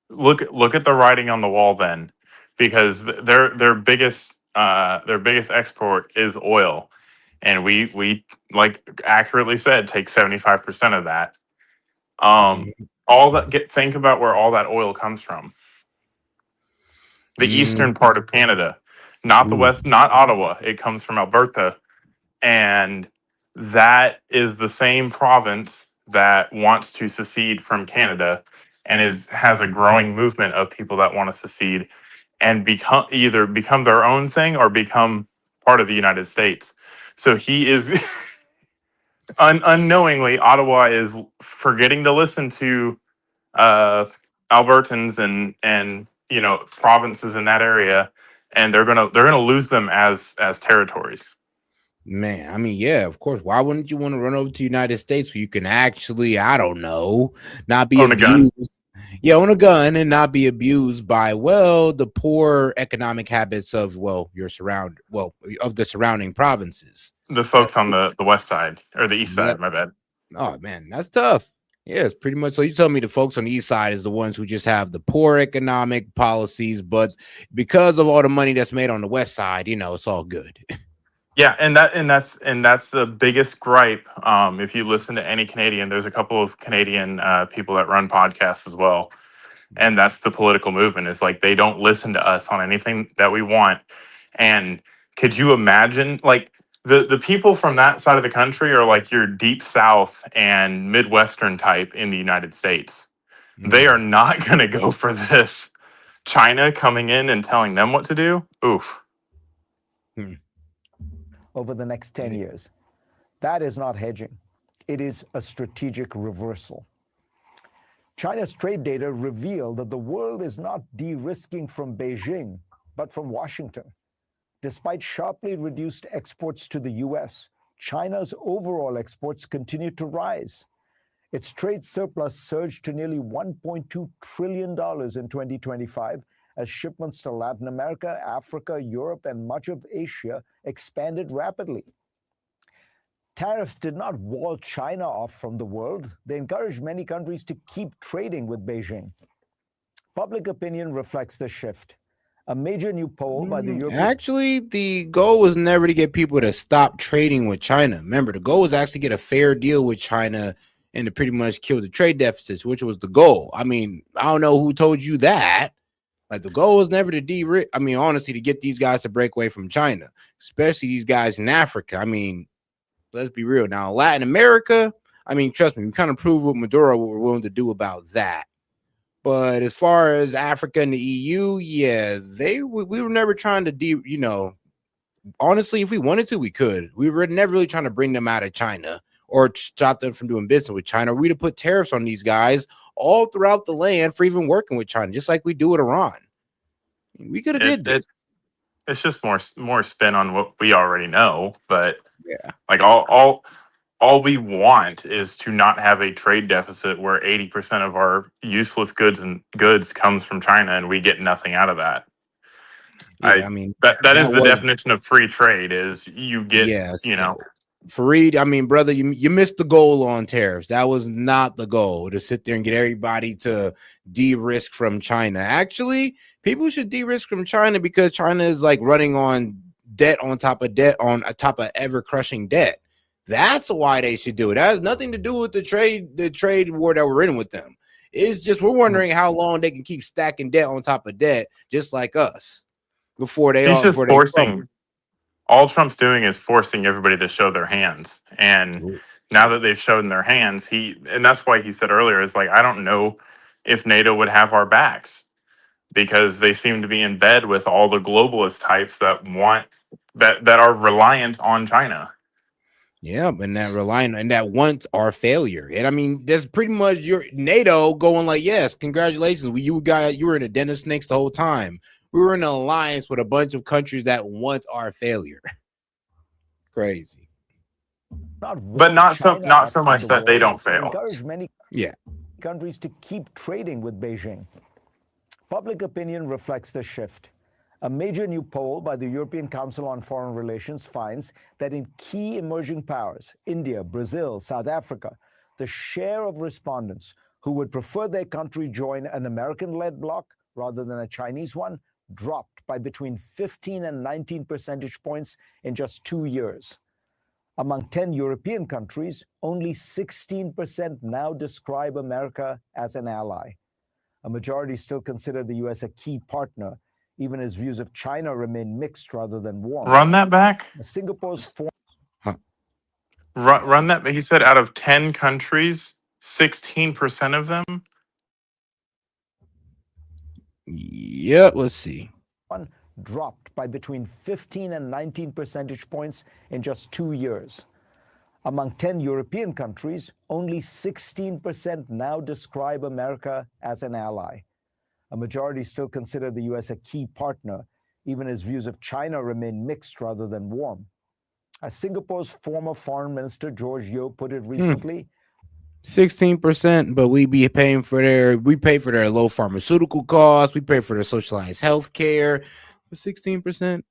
Look at the writing on the wall then, because their biggest export is oil. And we like accurately said, take 75% of that. Think about where all that oil comes from. The eastern part of Canada, not the west, not Ottawa. It comes from Alberta. And that is the same province that wants to secede from Canada and has a growing movement of people that want to secede and become their own thing or become part of the United States. So he is unknowingly, Ottawa is forgetting to listen to Albertans and provinces in that area, and they're gonna lose them as territories. Man, I mean, yeah, of course. Why wouldn't you want to run over to the United States where you can actually, I don't know, not be abused? Yeah, own a gun and not be abused by, the poor economic habits of, of the surrounding provinces. The folks on the west side or the east side, my bad. Oh, man, that's tough. Yeah, it's pretty much. So you tell me the folks on the east side is the ones who just have the poor economic policies, but because of all the money that's made on the west side, it's all good. Yeah, and that's the biggest gripe. If you listen to any Canadian, there's a couple of Canadian people that run podcasts as well, and that's the political movement. Is like they don't listen to us on anything that we want. And could you imagine, like the people from that side of the country are like your deep South and Midwestern type in the United States. They are not going to go for this. China coming in and telling them what to do. Oof. Over the next 10 years. That is not hedging. It is a strategic reversal. China's trade data reveal that the world is not de-risking from Beijing, but from Washington. Despite sharply reduced exports to the US, China's overall exports continue to rise. Its trade surplus surged to nearly $1.2 trillion in 2025 as shipments to Latin America, Africa, Europe, and much of Asia expanded rapidly. Tariffs did not wall China off from the world. They encouraged many countries to keep trading with Beijing. Public opinion reflects this shift. A major new poll by the European... Actually, the goal was never to get people to stop trading with China. Remember, the goal was actually get a fair deal with China and to pretty much kill the trade deficits, which was the goal. I mean, I don't know who told you that. Like, the goal was never to de-risk. I mean, honestly, to get these guys to break away from China, especially these guys in Africa. I mean, let's be real. Now, Latin America, I mean, trust me, we kind of proved with Maduro what we're willing to do about that. But as far as Africa and the EU, yeah, we were never trying to honestly, if we wanted to, we could. We were never really trying to bring them out of China or stop them from doing business with China. We'd have put tariffs on these guys all throughout the land for even working with China, just like we do with Iran. We could have did this. It's just more spin on what we already know, but yeah, like all we want is to not have a trade deficit where 80% of our useless goods comes from China and we get nothing out of that. Yeah, I mean that is the definition of free trade is you get, Fareed, I mean, brother, you missed the goal on tariffs. That was not the goal, to sit there and get everybody to de-risk from China. Actually, people should de-risk from China because China is like running on debt on top of debt on top of ever-crushing debt. That's why they should do it. That has nothing to do with the trade war that we're in with them. It's just we're wondering how long they can keep stacking debt on top of debt, just like us, before they forcing. All Trump's doing is forcing everybody to show their hands. And now that they've shown their hands, and that's why he said earlier, is like, I don't know if NATO would have our backs because they seem to be in bed with all the globalist types that are reliant on China. Yeah, and that wants our failure. And I mean, that's pretty much your NATO going like, yes, congratulations. You were in a den of snakes the whole time. We were in an alliance with a bunch of countries that want our failure. Crazy. But not so much that they don't fail. Encourage many countries to keep trading with Beijing. Public opinion reflects this shift. A major new poll by the European Council on Foreign Relations finds that in key emerging powers, India, Brazil, South Africa, the share of respondents who would prefer their country join an American-led bloc rather than a Chinese one dropped by between 15 and 19 percentage points in just 2 years. Among 10 European countries, only 16% now describe America as an ally. A majority still consider the U.S. a key partner, even as views of China remain mixed rather than warm. Run that back. Singapore's Run that. He said out of 10 countries, 16% of them. Yep, let's see. One dropped by between 15 and 19 percentage points in just 2 years. Among 10 European countries, only 16% now describe America as an ally. A majority still consider the U.S. a key partner, even as views of China remain mixed rather than warm. As Singapore's former foreign minister George Yeo put it recently, 16%, but we pay for their low pharmaceutical costs, we pay for their socialized health care. 16%.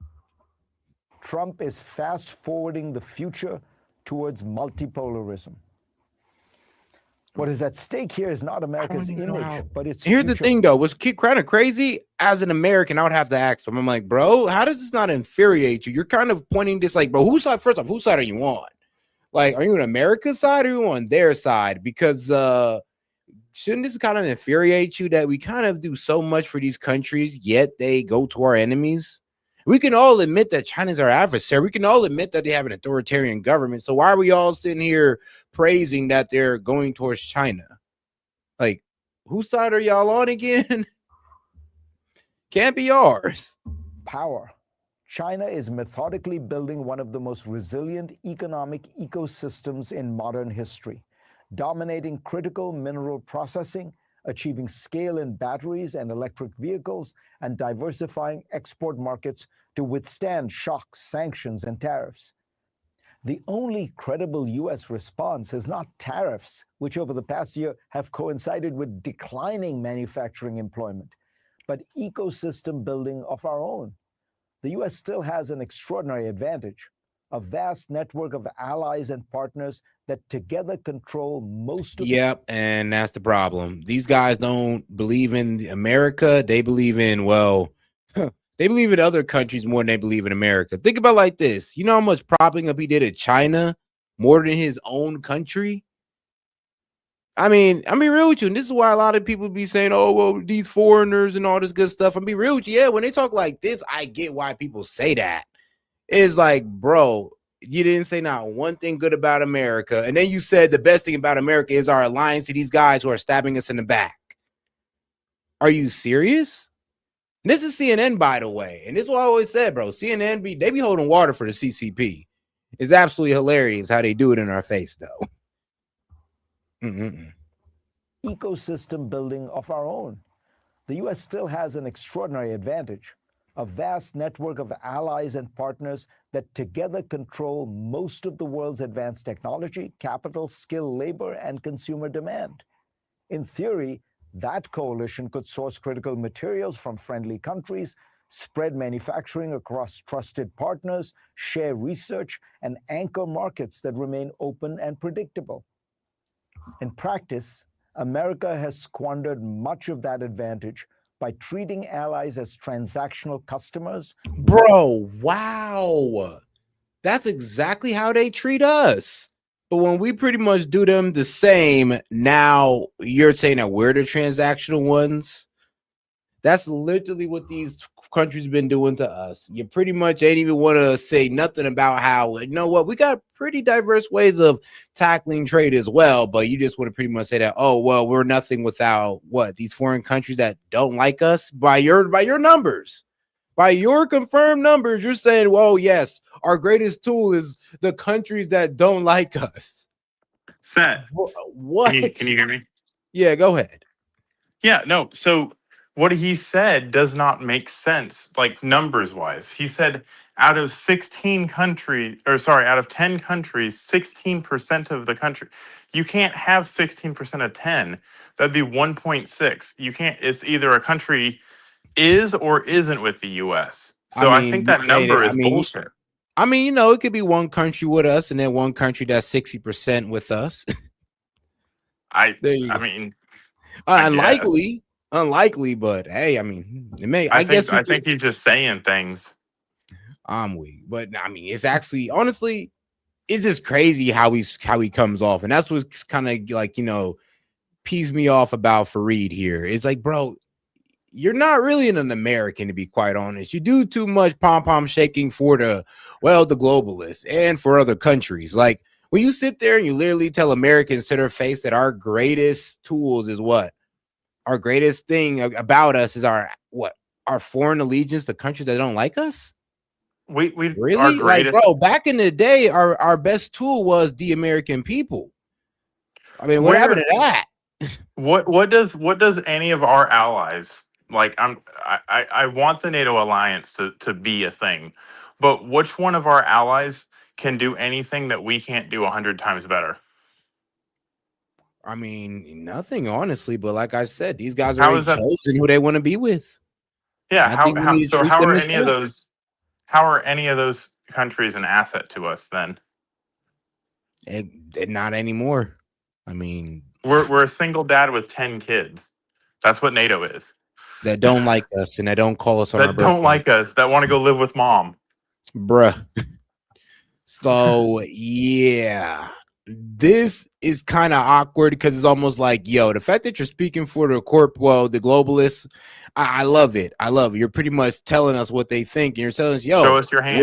Trump is fast forwarding the future towards multipolarism. What is at stake here is not America's image, but its Here's future. the thing, though. What's kind of crazy, as an American, I would have to ask him. I'm like, bro, how does this not infuriate you? You're kind of pointing this like, bro, whose side are you on? Like, are you on America's side or are you on their side? Because shouldn't this kind of infuriate you that we kind of do so much for these countries, yet they go to our enemies? We can all admit that China's our adversary. We can all admit that they have an authoritarian government. So why are we all sitting here praising that they're going towards China? Like, whose side are y'all on again? Can't be ours. Power. China is methodically building one of the most resilient economic ecosystems in modern history, dominating critical mineral processing, achieving scale in batteries and electric vehicles, and diversifying export markets to withstand shocks, sanctions, and tariffs. The only credible U.S. response is not tariffs, which over the past year have coincided with declining manufacturing employment, but ecosystem building of our own. The U.S. still has an extraordinary advantage, a vast network of allies and partners that together control most of. Yep, and that's the problem. These guys don't believe in America. They believe in, well, they believe in other countries more than they believe in America. Think about it like this. You know how much propping up he did at China more than his own country? I mean, I'm be real with you, and this is why a lot of people be saying, "Oh, well, these foreigners and all this good stuff." I'm be real with you. Yeah, when they talk like this, I get why people say that. It's like, bro, you didn't say not one thing good about America, and then you said the best thing about America is our alliance to these guys who are stabbing us in the back. Are you serious? And this is CNN, by the way, and this is what I always said, bro. CNN they be holding water for the CCP. It's absolutely hilarious how they do it in our face, though. Ecosystem building of our own. The U.S. still has an extraordinary advantage, a vast network of allies and partners that together control most of the world's advanced technology, capital, skilled labor, and consumer demand. In theory, that coalition could source critical materials from friendly countries, spread manufacturing across trusted partners, share research, and anchor markets that remain open and predictable. In practice, America has squandered much of that advantage by treating allies as transactional customers. Bro, wow. That's exactly how they treat us. But when we pretty much do them the same, now you're saying that we're the transactional ones. That's literally what these countries been doing to us. You pretty much ain't even want to say nothing about how, you know what, we got pretty diverse ways of tackling trade as well, but you just want to pretty much say that, oh, well, we're nothing without what, these foreign countries that don't like us by your numbers. By your confirmed numbers, you're saying, well, yes, our greatest tool is the countries that don't like us. Set. What? Can you hear me? Yeah, go ahead. Yeah, no. So what he said does not make sense, like numbers wise. He said out of 10 countries, 16% of the country. You can't have 16% of 10. That'd be 1.6. You can't, it's either a country is or isn't with the US. So I think that number is bullshit. I mean, you know, it could be one country with us and then one country that's 60% with us. Unlikely, but hey, I mean, it may. I think he's just saying things. I'm weak, but I mean, it's actually honestly, it's just crazy how he comes off, and that's what's kind of like, you know, pees me off about Fareed here. It's like, bro, you're not really an American, to be quite honest. You do too much pom-pom shaking for the globalists and for other countries. Like when you sit there and you literally tell Americans to their face that our greatest tools is what? Our greatest thing about us is our foreign allegiance to countries that don't like us? We really, like, bro, back in the day, our best tool was the American people. I mean, what happened to that? What does any of our allies, like, I want the NATO alliance to be a thing, but which one of our allies can do anything that we can't do 100 times better? I mean, nothing, honestly, but like I said, these guys are already chosen who they want to be with. Yeah, how are any of those countries an asset to us then? Not anymore. I mean, we're a single dad with 10 kids. That's what NATO is. That don't like us and that don't call us on our birthday. That don't like us, that want to go live with mom. Bruh. So, yeah. This is kind of awkward because it's almost like, yo, the fact that you're speaking for the the globalists, I love it. I love it. You're pretty much telling us what they think. And you're telling us, yo, show us your hand.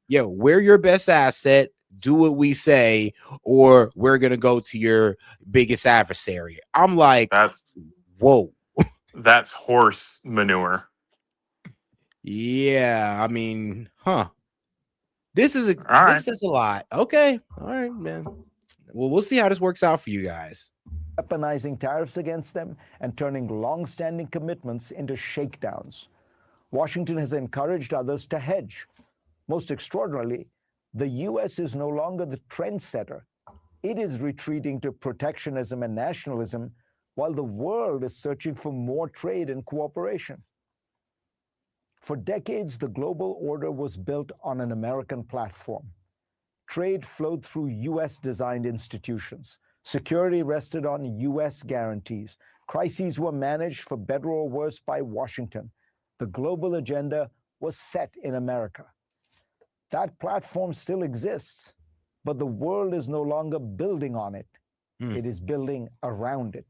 We're your best asset. Do what we say, or we're going to go to your biggest adversary. I'm like, whoa. That's horse manure. Yeah, I mean, This is a lot. Okay. All right, man. Well, we'll see how this works out for you guys. weaponizing tariffs against them and turning long-standing commitments into shakedowns. Washington has encouraged others to hedge. Most extraordinarily, the U.S. is no longer the trendsetter. It is retreating to protectionism and nationalism, while the world is searching for more trade and cooperation. For decades, the global order was built on an American platform. Trade flowed through U.S.-designed institutions. Security rested on U.S. guarantees. Crises were managed, for better or worse, by Washington. The global agenda was set in America. That platform still exists, but the world is no longer building on it. It is building around it.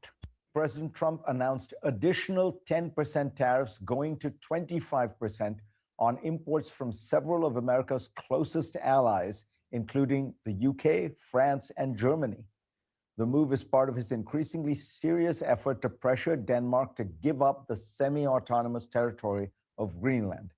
President Trump announced additional 10% tariffs going to 25% on imports from several of America's closest allies, including the UK, France, and Germany. The move is part of his increasingly serious effort to pressure Denmark to give up the semi-autonomous territory of Greenland.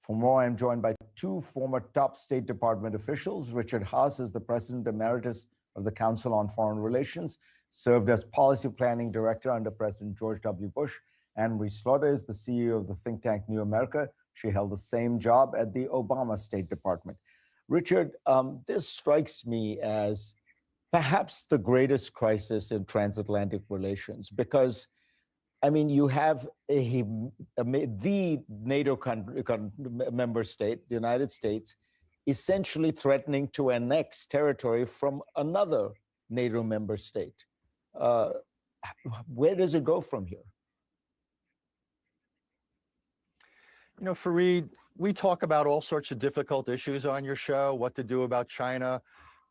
For more, I'm joined by two former top State Department officials. Richard Haass is the President Emeritus of the Council on Foreign Relations, served as Policy Planning Director under President George W. Bush. Anne Marie Slaughter is the CEO of the think tank New America. She held the same job at the Obama State Department. Richard, this strikes me as perhaps the greatest crisis in transatlantic relations, because, I mean, you have the NATO member state, the United States, essentially threatening to annex territory from another NATO member state. Where does it go from here? You know, Fareed, we talk about all sorts of difficult issues on your show, what to do about China,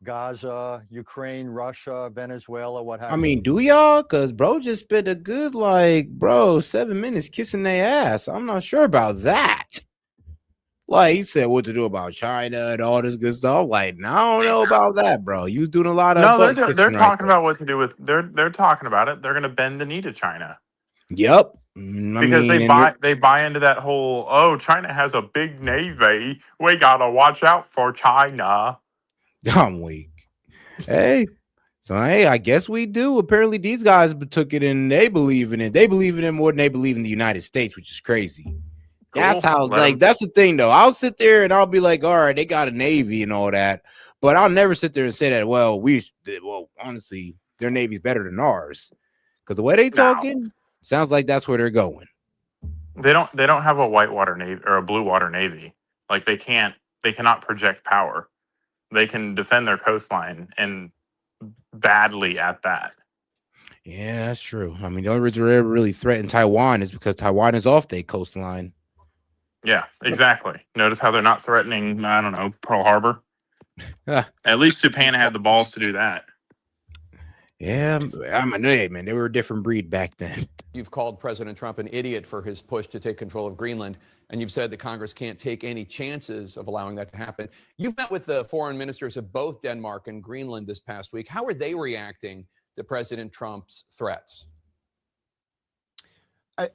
Gaza, Ukraine, Russia, Venezuela, what have you. I mean, do y'all? Because bro just spent a good, 7 minutes kissing their ass. I'm not sure about that. Like, he said what to do about China and all this good stuff. Like, no, I don't know about that, bro. You doing a lot of No, butt they're kissing right talking there. about what to do with. They're talking about it. They're going to bend the knee to China. Yep. Because they buy into that whole, oh, China has a big navy. We gotta watch out for China. I'm weak. Hey, I guess we do. Apparently, these guys took it and they believe in it. They believe in it more than they believe in the United States, which is crazy. Cool. That's how, that's the thing, though. I'll sit there and I'll be like, all right, they got a navy and all that, but I'll never sit there and say that. Well, honestly, their navy's better than ours, because the way they talking sounds like that's where they're going. They don't have a whitewater navy or a blue water navy. Like they cannot project power. They can defend their coastline, and badly at that. Yeah, that's true. I mean, the only reason they ever really threatened Taiwan is because Taiwan is off their coastline. Yeah, exactly. Notice how they're not threatening, I don't know, Pearl Harbor. At least Japan had the balls to do that. Yeah, hey, man, they were a different breed back then. You've called President Trump an idiot for his push to take control of Greenland, and you've said that Congress can't take any chances of allowing that to happen. You've met with the foreign ministers of both Denmark and Greenland this past week. How are they reacting to President Trump's threats?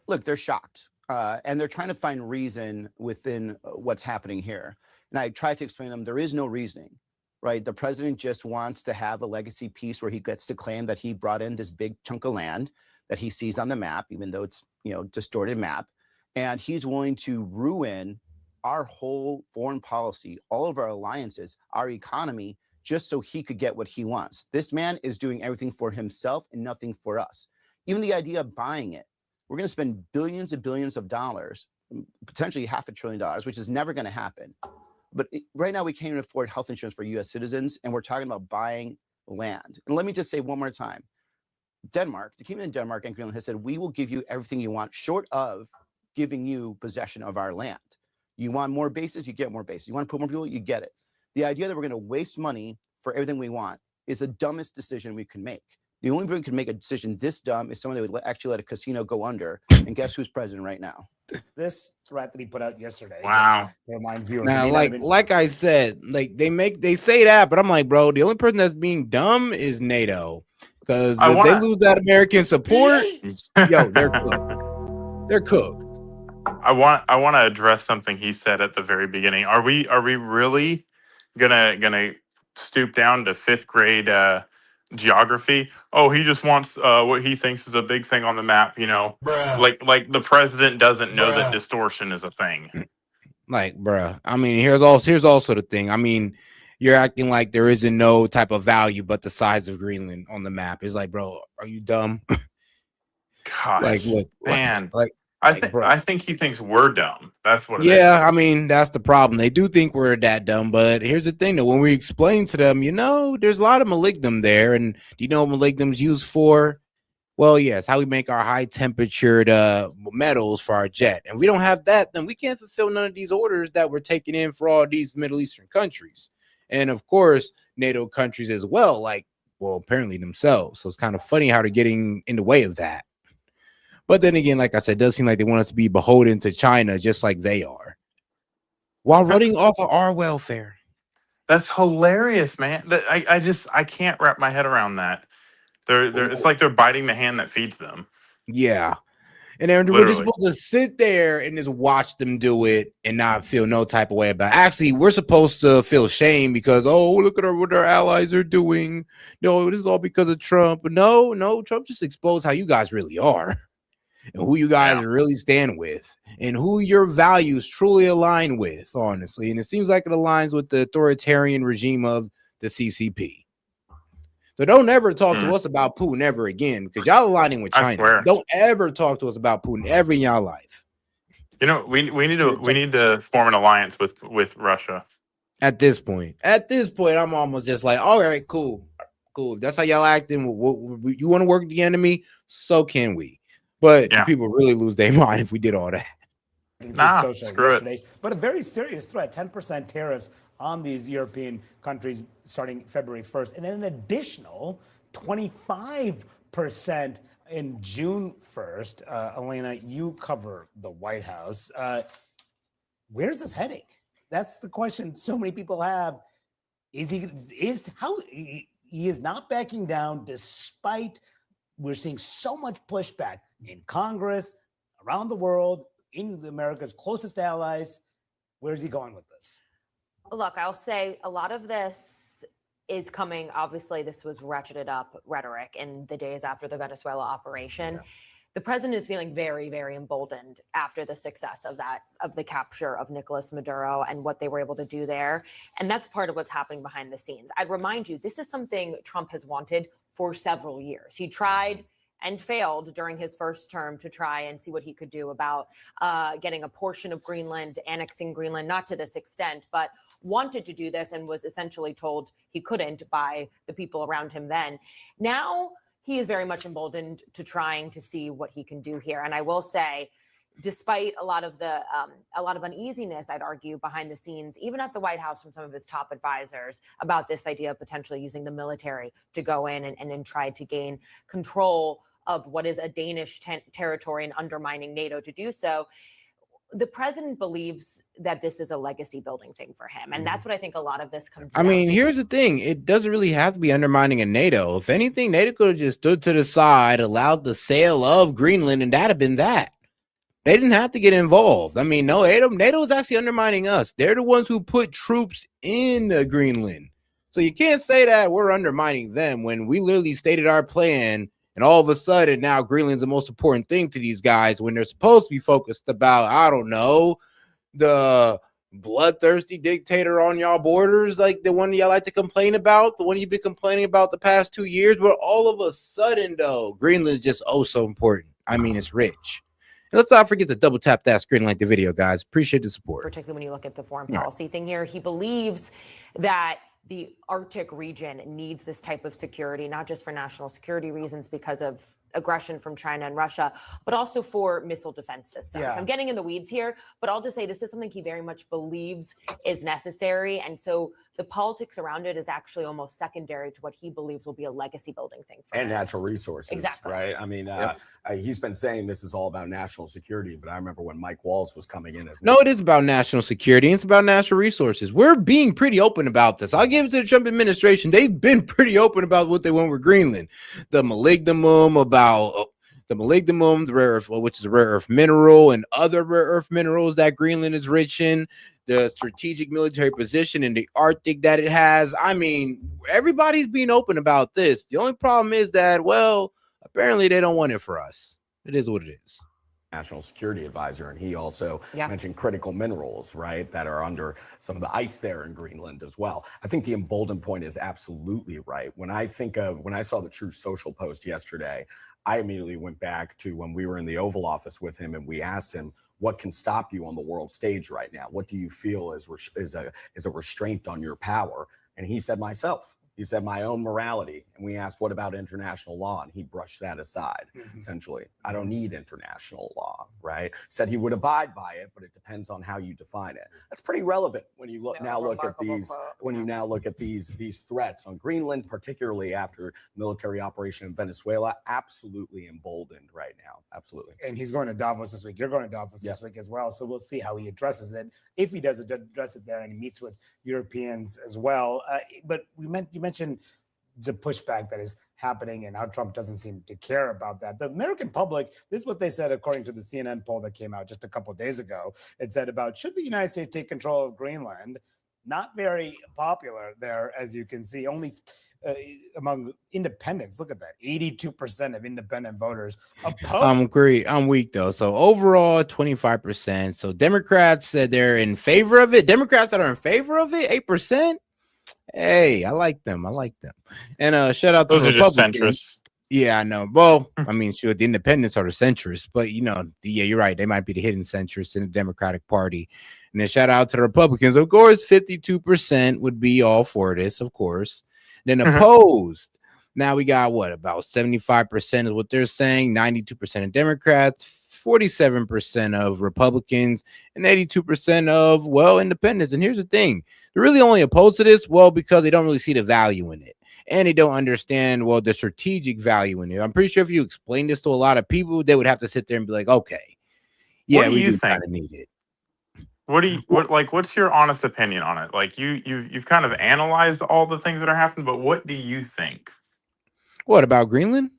Look, they're shocked, and they're trying to find reason within what's happening here. And I tried to explain to them there is no reasoning. Right, the president just wants to have a legacy piece where he gets to claim that he brought in this big chunk of land that he sees on the map, even though it's distorted map, and he's willing to ruin our whole foreign policy, all of our alliances, our economy, just so he could get what he wants. This man is doing everything for himself and nothing for us. Even the idea of buying it, we're going to spend billions and billions of dollars, potentially $500 billion, which is never going to happen. But right now, we can't even afford health insurance for U.S. citizens, and we're talking about buying land. And let me just say one more time, Denmark, the Kingdom of Denmark and Greenland has said, we will give you everything you want, short of giving you possession of our land. You want more bases, you get more bases. You want to put more people, you get it. The idea that we're going to waste money for everything we want is the dumbest decision we can make. The only person who can make a decision this dumb is someone that would actually let a casino go under. And guess who's president right now? This threat that he put out yesterday. Wow. Just to remind viewers. Now, like I said, they say that, but I'm like, bro, the only person that's being dumb is NATO, because if they lose that American support, yo, they're cooked. They're cooked. I want to address something he said at the very beginning. Are we really gonna stoop down to fifth grade geography. Oh, he just wants what he thinks is a big thing on the map. Like the president doesn't know that distortion is a thing. Like, bruh. I mean, here's also the thing. I mean, you're acting like there isn't no type of value but the size of Greenland on the map. It's like, bro, are you dumb? Gosh, Like, look, man. bro. I think he thinks we're dumb. That's what it is. Yeah, I mean, that's the problem. They do think we're that dumb, but here's the thing, though. When we explain to them, there's a lot of molybdenum there, and do you know what molybdenum's used for? Well, yes, how we make our high temperatured metals for our jet. And we don't have that, then we can't fulfill none of these orders that we're taking in for all these Middle Eastern countries. And of course, NATO countries as well, apparently themselves. So it's kind of funny how they're getting in the way of that. But then again, like I said, it does seem like they want us to be beholden to China just like they are, while running off of our welfare. That's hilarious, man. I can't wrap my head around that. It's like they're biting the hand that feeds them. Yeah. And then we're just supposed to sit there and just watch them do it and not feel no type of way about it. Actually, we're supposed to feel shame because, look at what our allies are doing. No, this is all because of Trump. No, Trump just exposed how you guys really are and who you guys really stand with and who your values truly align with, honestly. And it seems like it aligns with the authoritarian regime of the CCP. So don't ever talk to us about Putin ever again, because y'all aligning with China. Don't ever talk to us about Putin ever in y'all life. We need to form an alliance with Russia. At this point, I'm almost just like, all right, cool. If that's how y'all acting, you want to work with the enemy, so can we. But people really lose their mind if we did all that. Screw it. But a very serious threat, 10% tariffs on these European countries starting February 1st, and then an additional 25% in June 1st. Elena, you cover the White House. Where's this heading? That's the question so many people have. He is not backing down despite we're seeing so much pushback in Congress, around the world, in the America's closest allies. Where's he going with this? Look, I'll say a lot of this is coming. Obviously, this was ratcheted up rhetoric in the days after the Venezuela operation. Yeah. The president is feeling very, very emboldened after the success of the capture of Nicolas Maduro and what they were able to do there. And that's part of what's happening behind the scenes. I'd remind you, this is something Trump has wanted for several years. He tried and failed during his first term to try and see what he could do about getting a portion of Greenland, annexing Greenland, not to this extent, but wanted to do this and was essentially told he couldn't by the people around him then. Now he is very much emboldened to trying to see what he can do here. And I will say, despite a lot of uneasiness, I'd argue, behind the scenes, even at the White House from some of his top advisors about this idea of potentially using the military to go in and try to gain control of what is a Danish territory and undermining NATO to do so, the president believes that this is a legacy building thing for him. And that's what I think a lot of this comes down to. Here's the thing. It doesn't really have to be undermining a NATO. If anything, NATO could have just stood to the side, allowed the sale of Greenland, and that'd have been that. They didn't have to get involved. NATO is actually undermining us. They're the ones who put troops in Greenland. So you can't say that we're undermining them when we literally stated our plan, and all of a sudden now Greenland's the most important thing to these guys when they're supposed to be focused about, I don't know, the bloodthirsty dictator on y'all borders, like the one y'all like to complain about, the one you've been complaining about the past 2 years. But all of a sudden, though, Greenland's just so important. It's rich. And let's not forget to double tap that screen, like the video, guys. Appreciate the support. Particularly when you look at the foreign policy thing here, he believes that the Arctic region needs this type of security, not just for national security reasons because of aggression from China and Russia, but also for missile defense systems. I'm getting in the weeds here, but I'll just say this is something he very much believes is necessary. And so the politics around it is actually almost secondary to what he believes will be a legacy building thing for him. Natural resources, exactly. Right? He's been saying this is all about national security, but I remember when Mike Waltz was coming in as it is about national security. It's about natural resources. We're being pretty open about this. I'll give it to the Trump administration. They've been pretty open about what they want with Greenland. The molybdenum, the rare earth, which is a rare earth mineral, and other rare earth minerals that Greenland is rich in, the strategic military position in the Arctic that it has. everybody's being open about this. The only problem is that, well, apparently they don't want it for us. It is what it is. National Security Advisor, and he also mentioned critical minerals, right, that are under some of the ice there in Greenland as well. I think the emboldened point is absolutely right. When I saw the True Social post yesterday, I immediately went back to when we were in the Oval Office with him and we asked him, what can stop you on the world stage right now? What do you feel is a restraint on your power? And he said, myself. He said, my own morality. And we asked, what about international law? And he brushed that aside, essentially. I don't need international law, right? Said he would abide by it, but it depends on how you define it. That's pretty relevant when you look at these threats on Greenland, particularly after military operation in Venezuela. Absolutely emboldened right now. Absolutely. And he's going to Davos this week. You're going to Davos this week as well. So we'll see how he addresses it, if he does address it there, and he meets with Europeans as well. But you mentioned the pushback that is happening and how Trump doesn't seem to care about that. The American public, this is what they said according to the CNN poll that came out just a couple of days ago. It said about, should the United States take control of Greenland? Not very popular there, as you can see. Only among independents, look at that, 82% of independent voters oppose. I'm weak though. So overall, 25%. So Democrats said they're in favor of it. Democrats that are in favor of it, 8%. Hey, I like them. And shout out to those are just Republicans. centrists. Yeah, I know. Well, I mean, sure, the independents are the centrists, but you're right. They might be the hidden centrists in the Democratic Party. And then shout out to the Republicans. Of course, 52% would be all for this, of course. Then opposed. Now we got about 75% is what they're saying, 92% of Democrats, 47% of Republicans, and 82% of, independents. And here's the thing. They're really only opposed to this, because they don't really see the value in it. And they don't understand, the strategic value in it. I'm pretty sure if you explain this to a lot of people, they would have to sit there and be like, okay, yeah, we do kind of need it. What's your honest opinion on it? Like you've kind of analyzed all the things that are happening, but what do you think? What about Greenland?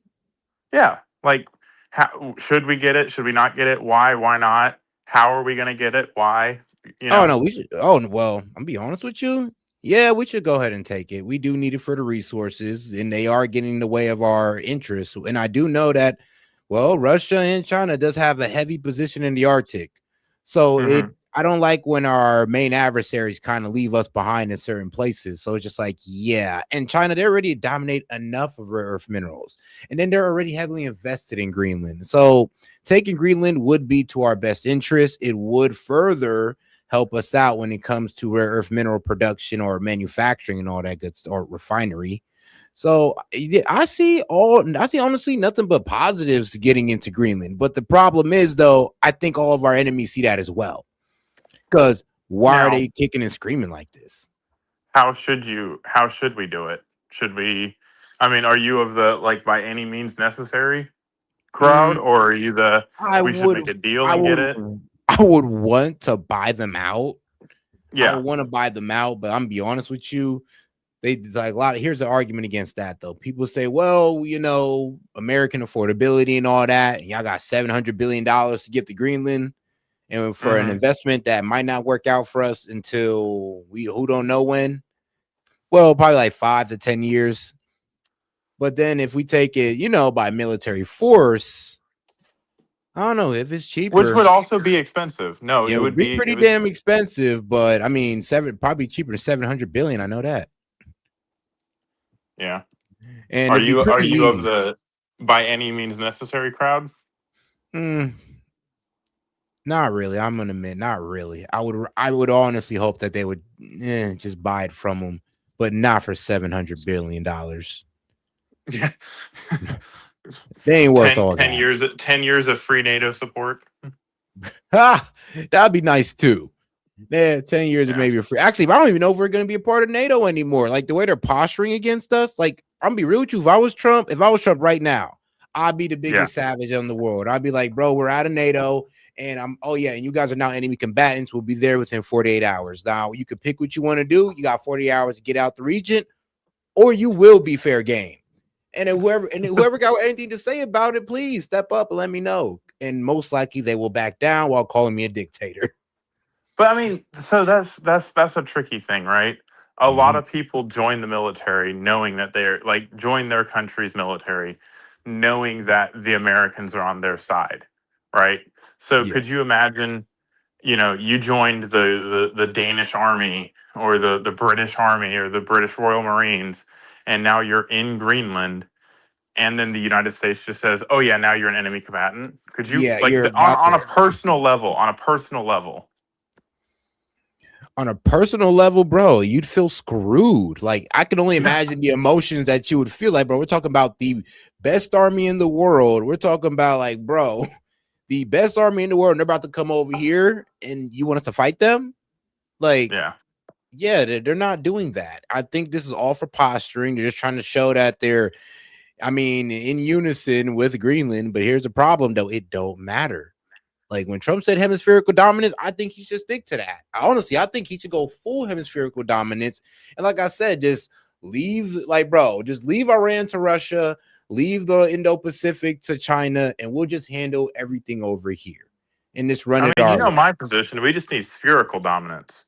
Yeah. Like, how should we get it? Should we not get it? Why? Why not? How are we going to get it? Why? Oh, no, we should. Oh, well, I'm be honest with you. Yeah, we should go ahead and take it. We do need it for the resources, and they are getting in the way of our interests. And I do know that, Russia and China does have a heavy position in the Arctic. So I don't like when our main adversaries kind of leave us behind in certain places. So it's just like, yeah. And China, they already dominate enough of rare earth minerals. And then they're already heavily invested in Greenland. So taking Greenland would be to our best interest. It would further help us out when it comes to rare earth mineral production or manufacturing and all that good stuff, or refinery. So I see honestly nothing but positives getting into Greenland. But the problem is, though, I think all of our enemies see that as well. Because why are they kicking and screaming like this? How should we do it? Should we, are you of the by any means necessary crowd, or are you should make a deal and get it? I would want to buy them out. Yeah. I would want to buy them out, but I'm gonna be honest with you. Here's the argument against that though. People say, American affordability and all that, and y'all got $700 billion to give to Greenland. And for an investment that might not work out for us until who don't know when, probably 5 to 10 years. But then if we take it, by military force, I don't know if it's cheaper. Which would also be expensive. No, it would be pretty damn expensive. But probably cheaper than $700 billion. I know that. Yeah. And are you of the by any means necessary crowd? Not really. I'm gonna admit, not really. I would honestly hope that they would just buy it from them, but not for $700 billion. Yeah, they ain't worth all 10 years. 10 years of free NATO support. That'd be nice too. Yeah, 10 years of maybe free. Actually, I don't even know if we're gonna be a part of NATO anymore. Like the way they're posturing against us. Like I'm gonna be real with you. If I was Trump right now, I'd be the biggest savage in the world. I'd be like, bro, we're out of NATO. And and you guys are now enemy combatants. We'll be there within 48 hours. Now, you can pick what you want to do. You got 40 hours to get out the region, or you will be fair game. And whoever got anything to say about it, please step up and let me know. And most likely they will back down while calling me a dictator. But so that's a tricky thing, right? a lot of people join the military knowing that they're like join their country's military, knowing that the Americans are on their side, right? So Yeah. could you imagine, you know, you joined the Danish army or the British army or the British Royal Marines, and now you're in Greenland, and then the United States just says, "Oh yeah, now you're an enemy combatant." Could you Yeah, like you're on about a to. personal level, on a personal level? On a personal level, bro, you'd feel screwed. Like, I can only imagine the emotions that you would feel like, bro. We're talking about the best army in the world. We're talking about, like, bro, the best army in the world, and they're about to come over here, and you want us to fight them? Like, yeah, they're not doing that. I think this is all for posturing. They're just trying to show that they're, I mean, in unison with Greenland. But here's the problem, though. It don't matter. Like when Trump said hemispherical dominance, I think he should stick to that. Honestly, I think he should go full hemispherical dominance. And like I said, just leave, like, bro, just leave Iran to Russia, leave the Indo-Pacific to China, and we'll just handle everything over here. And just run I it mean, our you know way. my position. We just need spherical dominance.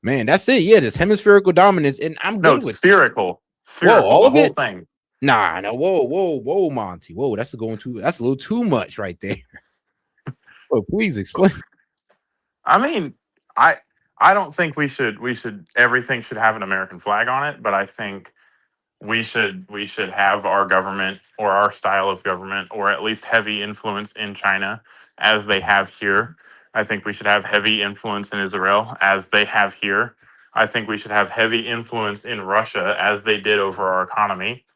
Man, that's it. Yeah, just hemispherical dominance. And I'm No, good with spherical. Whoa, Spherical, all the of whole it? thing. Nah, no, whoa, Monty. Whoa, that's a little too much right there. Oh, please explain. I mean, I don't think we should everything should have an American flag on it, but I think we should have our government or our style of government or at least heavy influence in China as they have here. I think we should have heavy influence in Israel as they have here. I think we should have heavy influence in Russia as they did over our economy,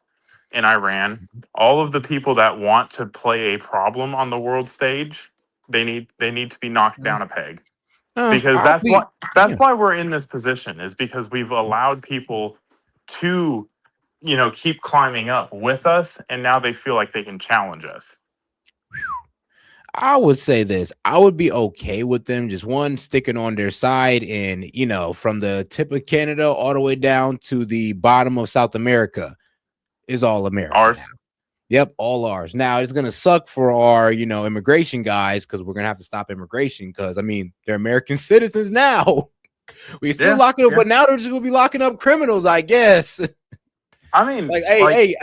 in Iran. All of the people that want to play a problem on the world stage, they need to be knocked down a peg. Because that's why we're in this position, is because we've allowed people to, you know, keep climbing up with us, and now they feel like they can challenge us. I would say this. I would be okay with them just sticking on their side, and you know, from the tip of Canada all the way down to the bottom of South America is all America. Ours. Now. Yep, all ours. Now it's gonna suck for our, you know, immigration guys, because we're gonna have to stop immigration, because I mean they're American citizens now. We still locking up, but now they're just gonna be locking up criminals, I guess. I mean, like, hey,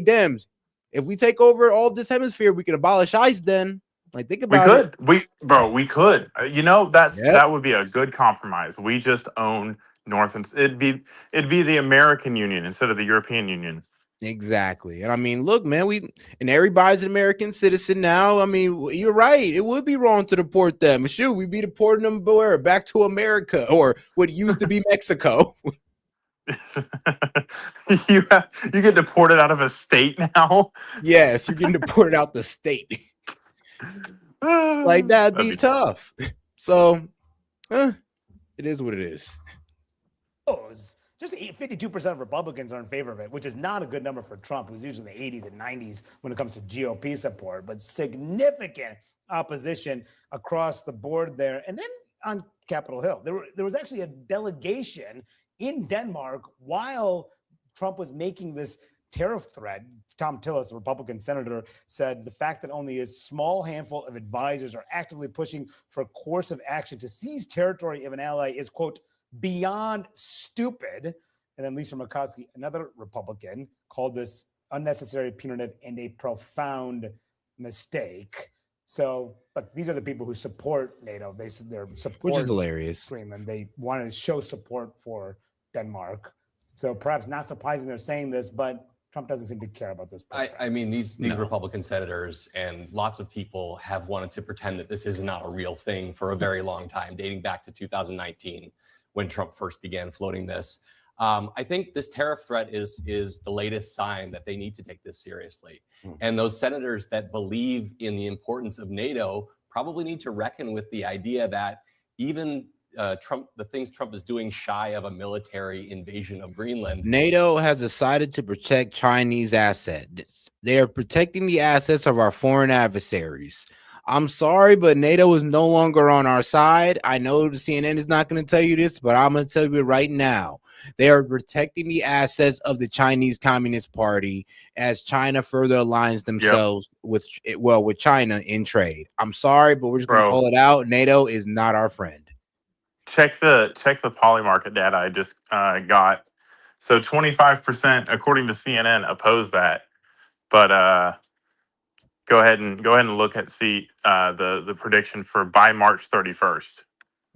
Dems, if we take over all this hemisphere, we can abolish ICE then. Like, think about We could. You know, that would be a good compromise. We just own North, and it'd be the American Union instead of the European Union. Exactly. And I mean, look, man, everybody's an American citizen now. I mean, you're right. It would be wrong to deport them. Shoot, we'd be deporting them back to America, or what used to be Mexico. You get deported out of a state now. Yes, you're getting deported out the state. Like, that'd be tough. So, it is what it is. Just 52% of Republicans are in favor of it, which is not a good number for Trump, who's usually in the 80s and 90s when it comes to GOP support, but significant opposition across the board there. And then on Capitol Hill, there was actually a delegation in Denmark while Trump was making this tariff threat. Tom Tillis, a Republican senator, said the fact that only a small handful of advisors are actively pushing for a course of action to seize territory of an ally is, quote, beyond stupid. And then Lisa Murkowski, another Republican, called this unnecessary, punitive, and a profound mistake. So, but these are the people who support NATO. They're support, which is hilarious. Greenland. They wanted to show support for Denmark. So perhaps not surprising they're saying this, but Trump doesn't seem to care about this. I mean, these Republican senators and lots of people have wanted to pretend that this is not a real thing for a very long time, dating back to 2019 when Trump first began floating this. I think this tariff threat is the latest sign that they need to take this seriously. And those senators that believe in the importance of NATO probably need to reckon with the idea that even the things Trump is doing shy of a military invasion of Greenland. NATO has decided to protect Chinese assets. They are protecting the assets of our foreign adversaries. I'm sorry, but NATO is no longer on our side. I know the CNN is not going to tell you this, but I'm going to tell you it right now. They are protecting the assets of the Chinese Communist Party as China further aligns themselves with China in trade. I'm sorry, but we're just going to call it out. NATO is not our friend. check the poly market data I just got. So 25%, according to CNN, oppose that. But go ahead and look at the prediction for by March 31st.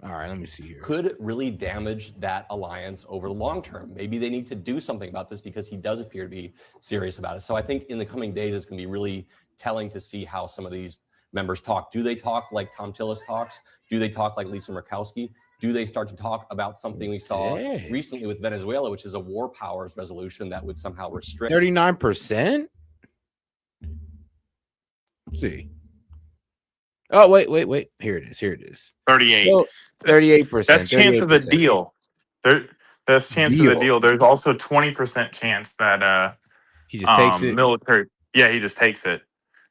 All right, let me see here. Could really damage that alliance over the long term. Maybe they need to do something about this because he does appear to be serious about it. So I think in the coming days, it's going to be really telling to see how some of these members talk. Do they talk like Tom Tillis talks? Do they talk like Lisa Murkowski? Do they start to talk about something we saw recently with Venezuela, which is a war powers resolution that would somehow restrict 39%? Let's see. Oh, wait. Here it is. 38. So, 38%. That's chance of a deal. That's chance of a deal. There's also 20% chance that he just takes it. Military. Yeah, he just takes it.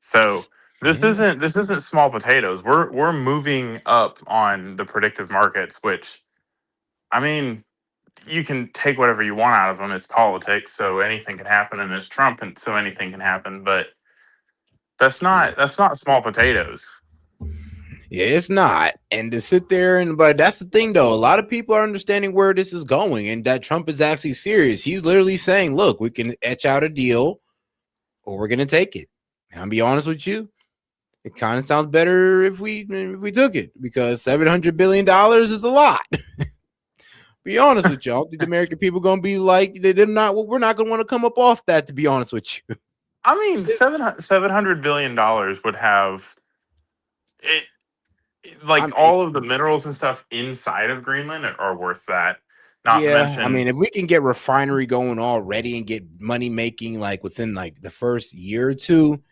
So this isn't small potatoes. We're moving up on the predictive markets, which, I mean, you can take whatever you want out of them. It's politics, so anything can happen, and it's Trump, and so anything can happen. But that's not small potatoes. Yeah, it's not. And to sit there but that's the thing though. A lot of people are understanding where this is going and that Trump is actually serious. He's literally saying, look, we can etch out a deal or we're going to take it. And I'll be honest with you. It kind of sounds better if we took it because $700 billion is a lot. Be honest with you. I don't think the American people going to be like, we're not going to want to come up off that, to be honest with you. I mean, $700 billion would have it. Like all of the minerals and stuff inside of Greenland are worth that. Not to mention, I mean, if we can get refinery going already and get money making like within like the first year or two,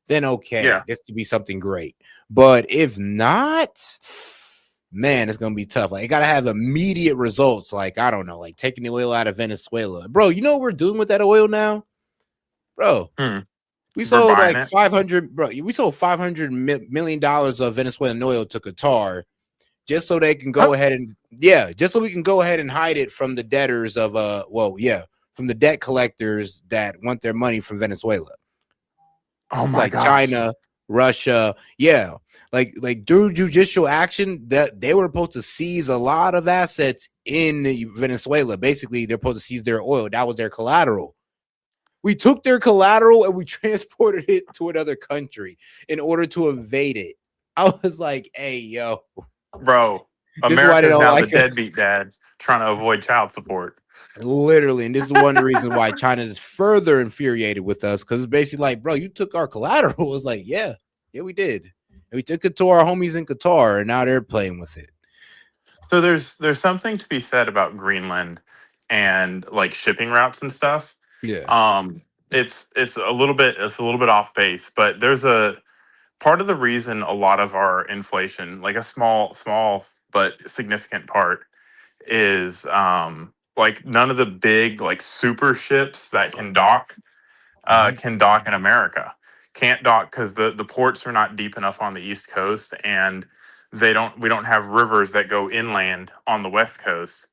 then okay, this could be something great. But if not, man, it's gonna be tough. Like, it gotta have immediate results. Like, I don't know, like taking the oil out of Venezuela, bro. You know what we're doing with that oil now, bro? We sold like 500, bro. We sold $500 million of Venezuelan oil to Qatar, just so they can go ahead and just so we can go ahead and hide it from the debtors of from the debt collectors that want their money from Venezuela. Oh my like gosh. China, Russia, like through judicial action that they were supposed to seize a lot of assets in Venezuela. Basically, they're supposed to seize their oil. That was their collateral. We took their collateral and we transported it to another country in order to evade it. I was like, hey, yo. Bro, America's now the deadbeat dads trying to avoid child support. Literally. And this is one of the reasons why China is further infuriated with us, because it's basically like, bro, you took our collateral. It's like, yeah, we did. And we took it to our homies in Qatar, and now they're playing with it. So there's something to be said about Greenland and like shipping routes and stuff. Yeah. It's a little bit off base, but there's a part of the reason a lot of our inflation, like a small but significant part, is like none of the big like super ships that can dock in America. Can't dock because the ports are not deep enough on the East Coast, and we don't have rivers that go inland on the West Coast.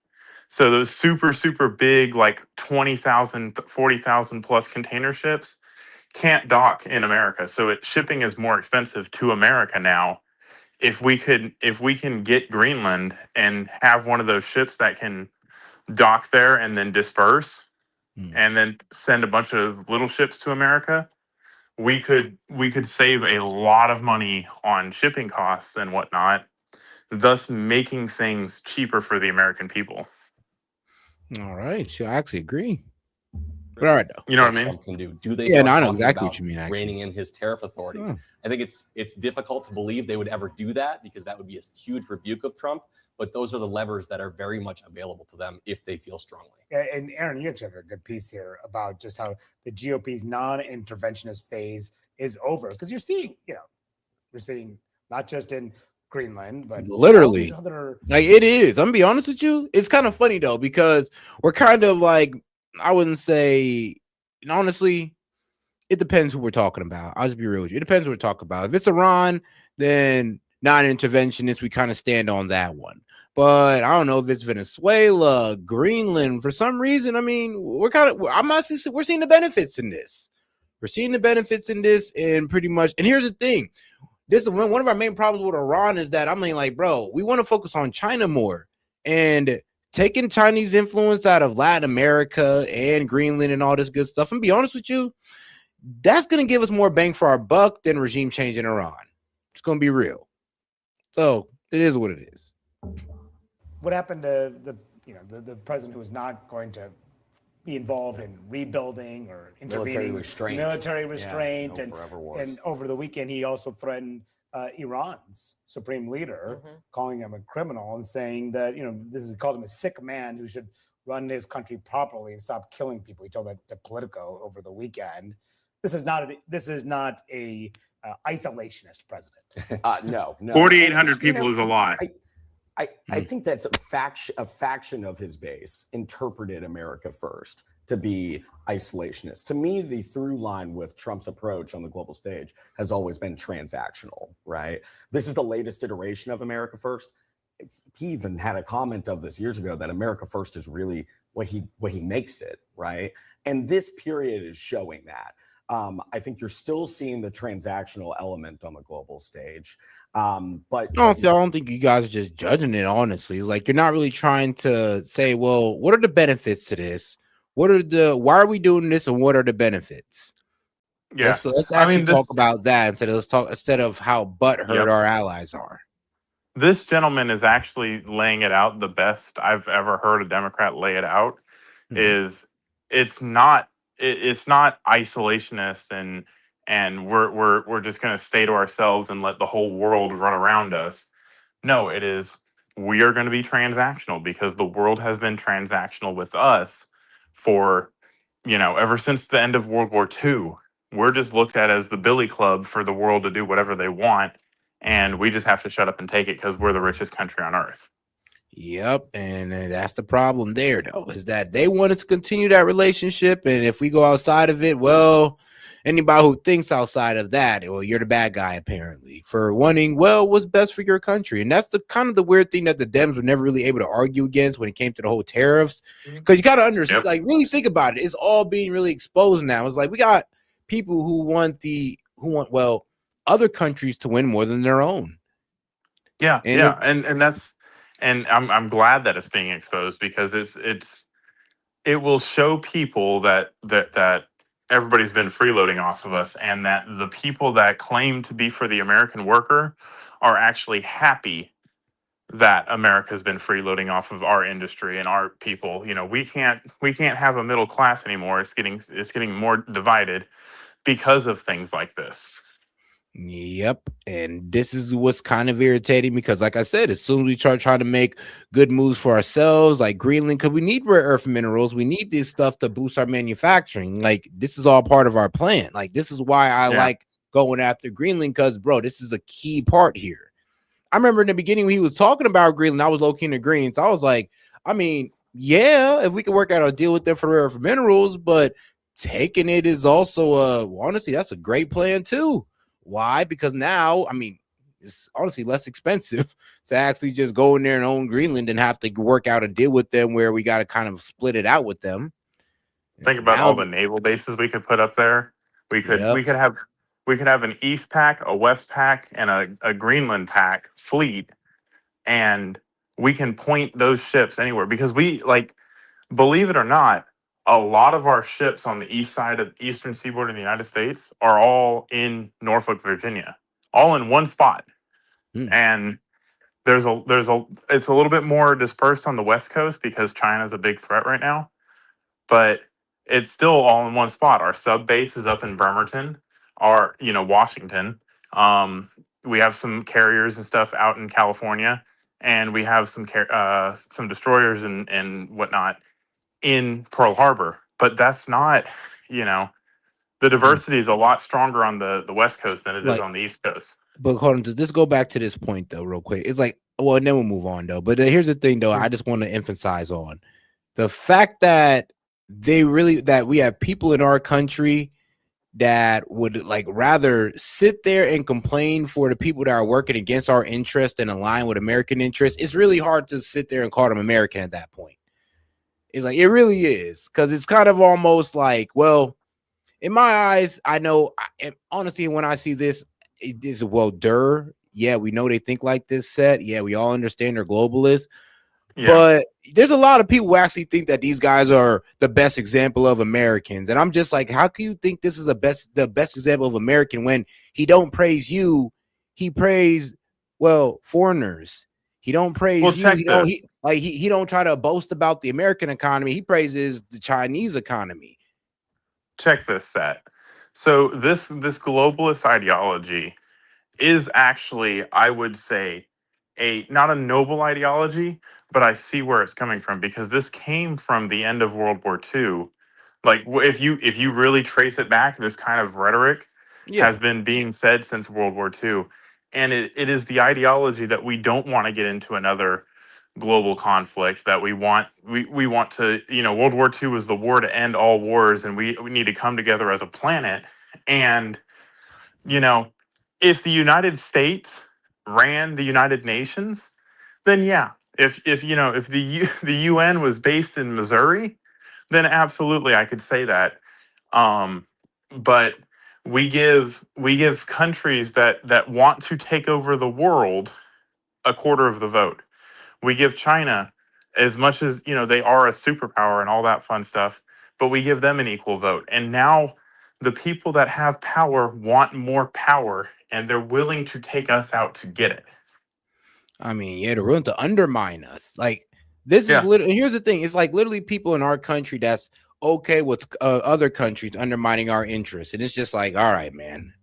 So those super big, like 20,000, 40,000 plus container ships can't dock in America. So shipping is more expensive to America now. If we can get Greenland and have one of those ships that can dock there and then disperse and then send a bunch of little ships to America, we could save a lot of money on shipping costs and whatnot, thus making things cheaper for the American people. All right, I actually agree. But all right, though. You know what I mean? Trump can do they? Yeah, start no, I know talking exactly about what you mean, actually. reining in his tariff authorities. I think it's difficult to believe they would ever do that because that would be a huge rebuke of Trump. But those are the levers that are very much available to them if they feel strongly. And Aaron, you actually have a good piece here about just how the GOP's non-interventionist phase is over, because you're seeing not just in Greenland, but literally other... like it is. I'm gonna be honest with you. It's kind of funny though, because we're kind of like, I wouldn't say, honestly, it depends who we're talking about. I'll just be real with you. It depends who we're talking about. If it's Iran, then non-interventionist, we kind of stand on that one. But I don't know if it's Venezuela, Greenland, for some reason. I mean, we're seeing the benefits in this. We're seeing the benefits in this, and pretty much. And here's the thing. This is one of our main problems with Iran is that, I mean, like, bro, we want to focus on China more. and taking Chinese influence out of Latin America and Greenland and all this good stuff. And be honest with you, that's going to give us more bang for our buck than regime change in Iran. It's going to be real. So it is what it is. What happened to the president who was not going to be involved in rebuilding or intervening? Military restraint. And over the weekend, he also threatened Iran's supreme leader, calling him a criminal and saying that, this is called him a sick man who should run his country properly and stop killing people. He told that to Politico over the weekend. This is not a isolationist president. No. 4,800 people is a lot. I think that's a faction of his base interpreted America first to be isolationist. To me, the through line with Trump's approach on the global stage has always been transactional, right? This is the latest iteration of America first. He even had a comment of this years ago that America first is really what he makes it, right? And this period is showing that. I think you're still seeing the transactional element on the global stage. But honestly, I don't think you guys are just judging it. Honestly, it's like you're not really trying to say, well, what are the benefits to this? Why are we doing this, and what are the benefits? Yeah, let's actually talk about that instead of how butthurt our allies are. This gentleman is actually laying it out the best I've ever heard a Democrat lay it out. Is it's not isolationist and we're just going to stay to ourselves and let the whole world run around us. No, it is we are going to be transactional because the world has been transactional with us for, ever since the end of World War II. We're just looked at as the billy club for the world to do whatever they want. And we just have to shut up and take it because we're the richest country on earth. Yep, and that's the problem there, though, is that they wanted to continue that relationship, and if we go outside of it, well, anybody who thinks outside of that, well, you're the bad guy, apparently, for wanting, well, what's best for your country. And that's the kind of the weird thing that the Dems were never really able to argue against when it came to the whole tariffs, because you got to understand, like, really think about it. It's all being really exposed now. It's like we got people who want other countries to win more than their own. Yeah, and that's. And I'm glad that it's being exposed because it will show people that everybody's been freeloading off of us, and that the people that claim to be for the American worker are actually happy that America's been freeloading off of our industry and our people. We can't have a middle class anymore. It's getting more divided because of things like this. Yep, and this is what's kind of irritating because, like I said, as soon as we start trying to make good moves for ourselves, like Greenland, because we need rare earth minerals, we need this stuff to boost our manufacturing. Like, this is all part of our plan. Like, this is why I like going after Greenland, because, bro, this is a key part here. I remember in the beginning when he was talking about Greenland, I was low-key in the green, so I was like, I mean, yeah, if we could work out a deal with them for rare earth minerals, but taking it is also, honestly, that's a great plan too. Why? Because now, I mean, it's honestly less expensive to actually just go in there and own Greenland and have to work out a deal with them where we got to kind of split it out with them. Think about all the naval bases we could put up there. We could have an East Pack, a West Pack, and a Greenland Pack fleet, and we can point those ships anywhere because believe it or not, a lot of our ships on the east side of the eastern seaboard of the United States are all in Norfolk, Virginia, all in one spot. And it's a little bit more dispersed on the West Coast because China's a big threat right now, but it's still all in one spot. Our sub base is up in Bremerton, Washington. We have some carriers and stuff out in California, and we have some destroyers and whatnot in Pearl Harbor, but that's not, the diversity is a lot stronger on the West Coast than it is on the East Coast. But hold on, just go back to this point though, real quick. It's like, well, and then we'll move on though. But here's the thing though, I just want to emphasize on the fact that that we have people in our country that would rather sit there and complain for the people that are working against our interest and align with American interests. It's really hard to sit there and call them American at that point. It's like, it really is, because it's kind of almost like, well, in my eyes, I know, honestly, when I see this, it is, well, yeah, we know they think like this, S.E.T. Yeah, we all understand they're globalists, But there's a lot of people who actually think that these guys are the best example of Americans. And I'm just like, how can you think this is the best example of American when he don't praise you? He praise, well, foreigners. He don't praise Well, you. check He don't try to boast about the American economy. He praises the Chinese economy. Check this, Set. So this globalist ideology is actually, I would say, not a noble ideology, but I see where it's coming from because this came from the end of World War II. Like if you really trace it back, this kind of rhetoric has been being said since World War II. And it is the ideology that we don't want to get into another global conflict, that we want to, World War II was the war to end all wars, and we need to come together as a planet. And if the United States ran the United Nations, then yeah. If the UN was based in Missouri, then absolutely I could say that. But we give countries that want to take over the world a quarter of the vote. We give China, as much as they are a superpower and all that fun stuff, but we give them an equal vote. And now the people that have power want more power, and they're willing to take us out to get it. I mean, they're willing to undermine us. Like, this is literally, here's the thing. It's like literally people in our country that's okay with other countries undermining our interests. And it's just like, all right, man.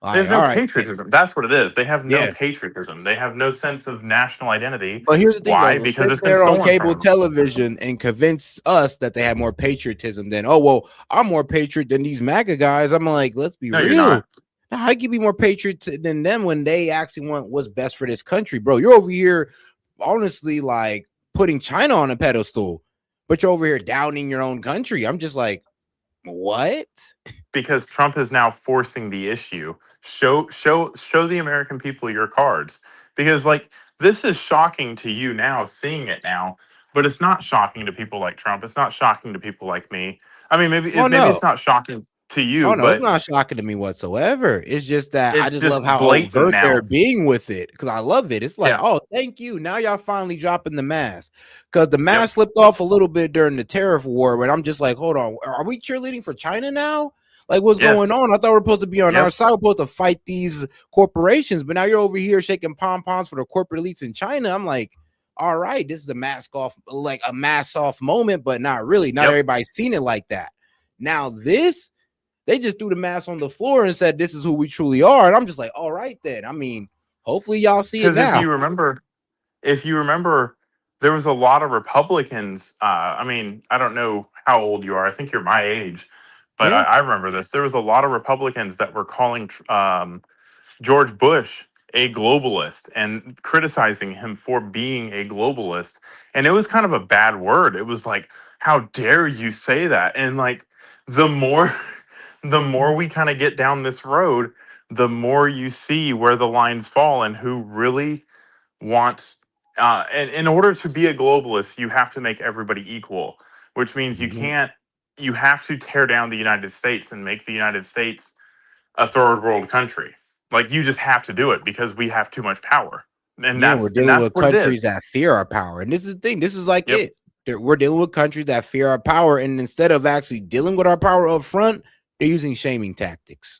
They have no patriotism. That's what it is. They have no patriotism. They have no sense of national identity. But here's the thing, why? though. Because Sit it's been there on stolen cable from them. television and convince us that they have more patriotism than, oh, well, I'm more patriot than these MAGA guys. I'm like, let's be No, you're real. not. How can you be more patriot than them when they actually want what's best for this country, bro? You're over here, honestly, like putting China on a pedestal, but you're over here downing your own country. I'm just like, what? Because Trump is now forcing the issue. Show the American people your cards. Because this is shocking to you now, seeing it now, but it's not shocking to people like Trump. It's not shocking to people like me. I mean, maybe it's not shocking to you, Oh no, but it's not shocking to me whatsoever. It's just that I it's just just love how blatant overt now. they're being with it because I love it. It's like, Yeah. oh, thank you. Now y'all finally dropping the mask because the mask slipped off a little bit during the tariff war. But I'm just like, hold on, are we cheerleading for China now? Like, what's going on? I thought we are supposed to be on our side. We're supposed to fight these corporations, but now you're over here shaking pom poms for the corporate elites in China. I'm like, all right, this is a mask off, like a mask off moment, but not really. Not everybody's seen it like that. Now this. They just threw the mask on the floor and said, this is who we truly are. And I'm just like, all right, then. I mean, hopefully y'all see it now. If you remember, there was a lot of Republicans. I mean, I don't know how old you are. I think you're my age, but I remember this. There was a lot of Republicans that were calling George Bush a globalist and criticizing him for being a globalist. And it was kind of a bad word. It was like, how dare you say that? And like, the more we kind of get down this road, the more you see where the lines fall and who really wants. And in order to be a globalist, you have to make everybody equal, which means you have to tear down the United States and make the United States a third world country. Like, you just have to do it because we have too much power. And we're dealing with countries that fear our power. And this is the thing. This is like it. We're dealing with countries that fear our power. And instead of actually dealing with our power up front, they're using shaming tactics.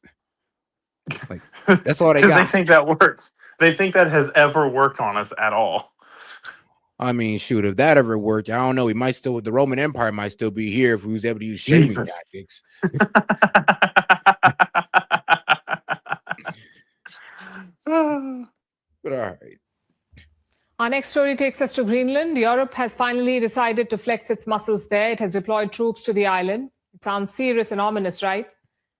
Like, that's all they got. They think that works. They think that has ever worked on us at all. I mean, shoot, if that ever worked, I don't know. The Roman Empire might still be here if we was able to use shaming tactics. But all right. Our next story takes us to Greenland. Europe has finally decided to flex its muscles there. It has deployed troops to the island. It sounds serious and ominous, right?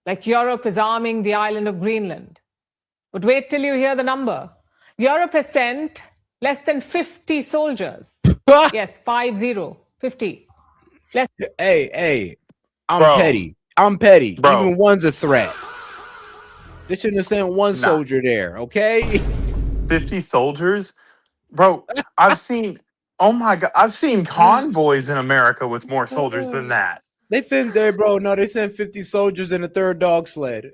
Like Europe is arming the island of Greenland. But wait till you hear the number. Europe has sent less than 50 soldiers. Yes, 50. Hey, I'm petty. I'm petty. Bro. Even one's a threat. They shouldn't have sent one soldier there, okay? 50 soldiers? Bro, I've seen convoys in America with more soldiers than that. They sent there, bro. No, they sent 50 soldiers in a third dog sled.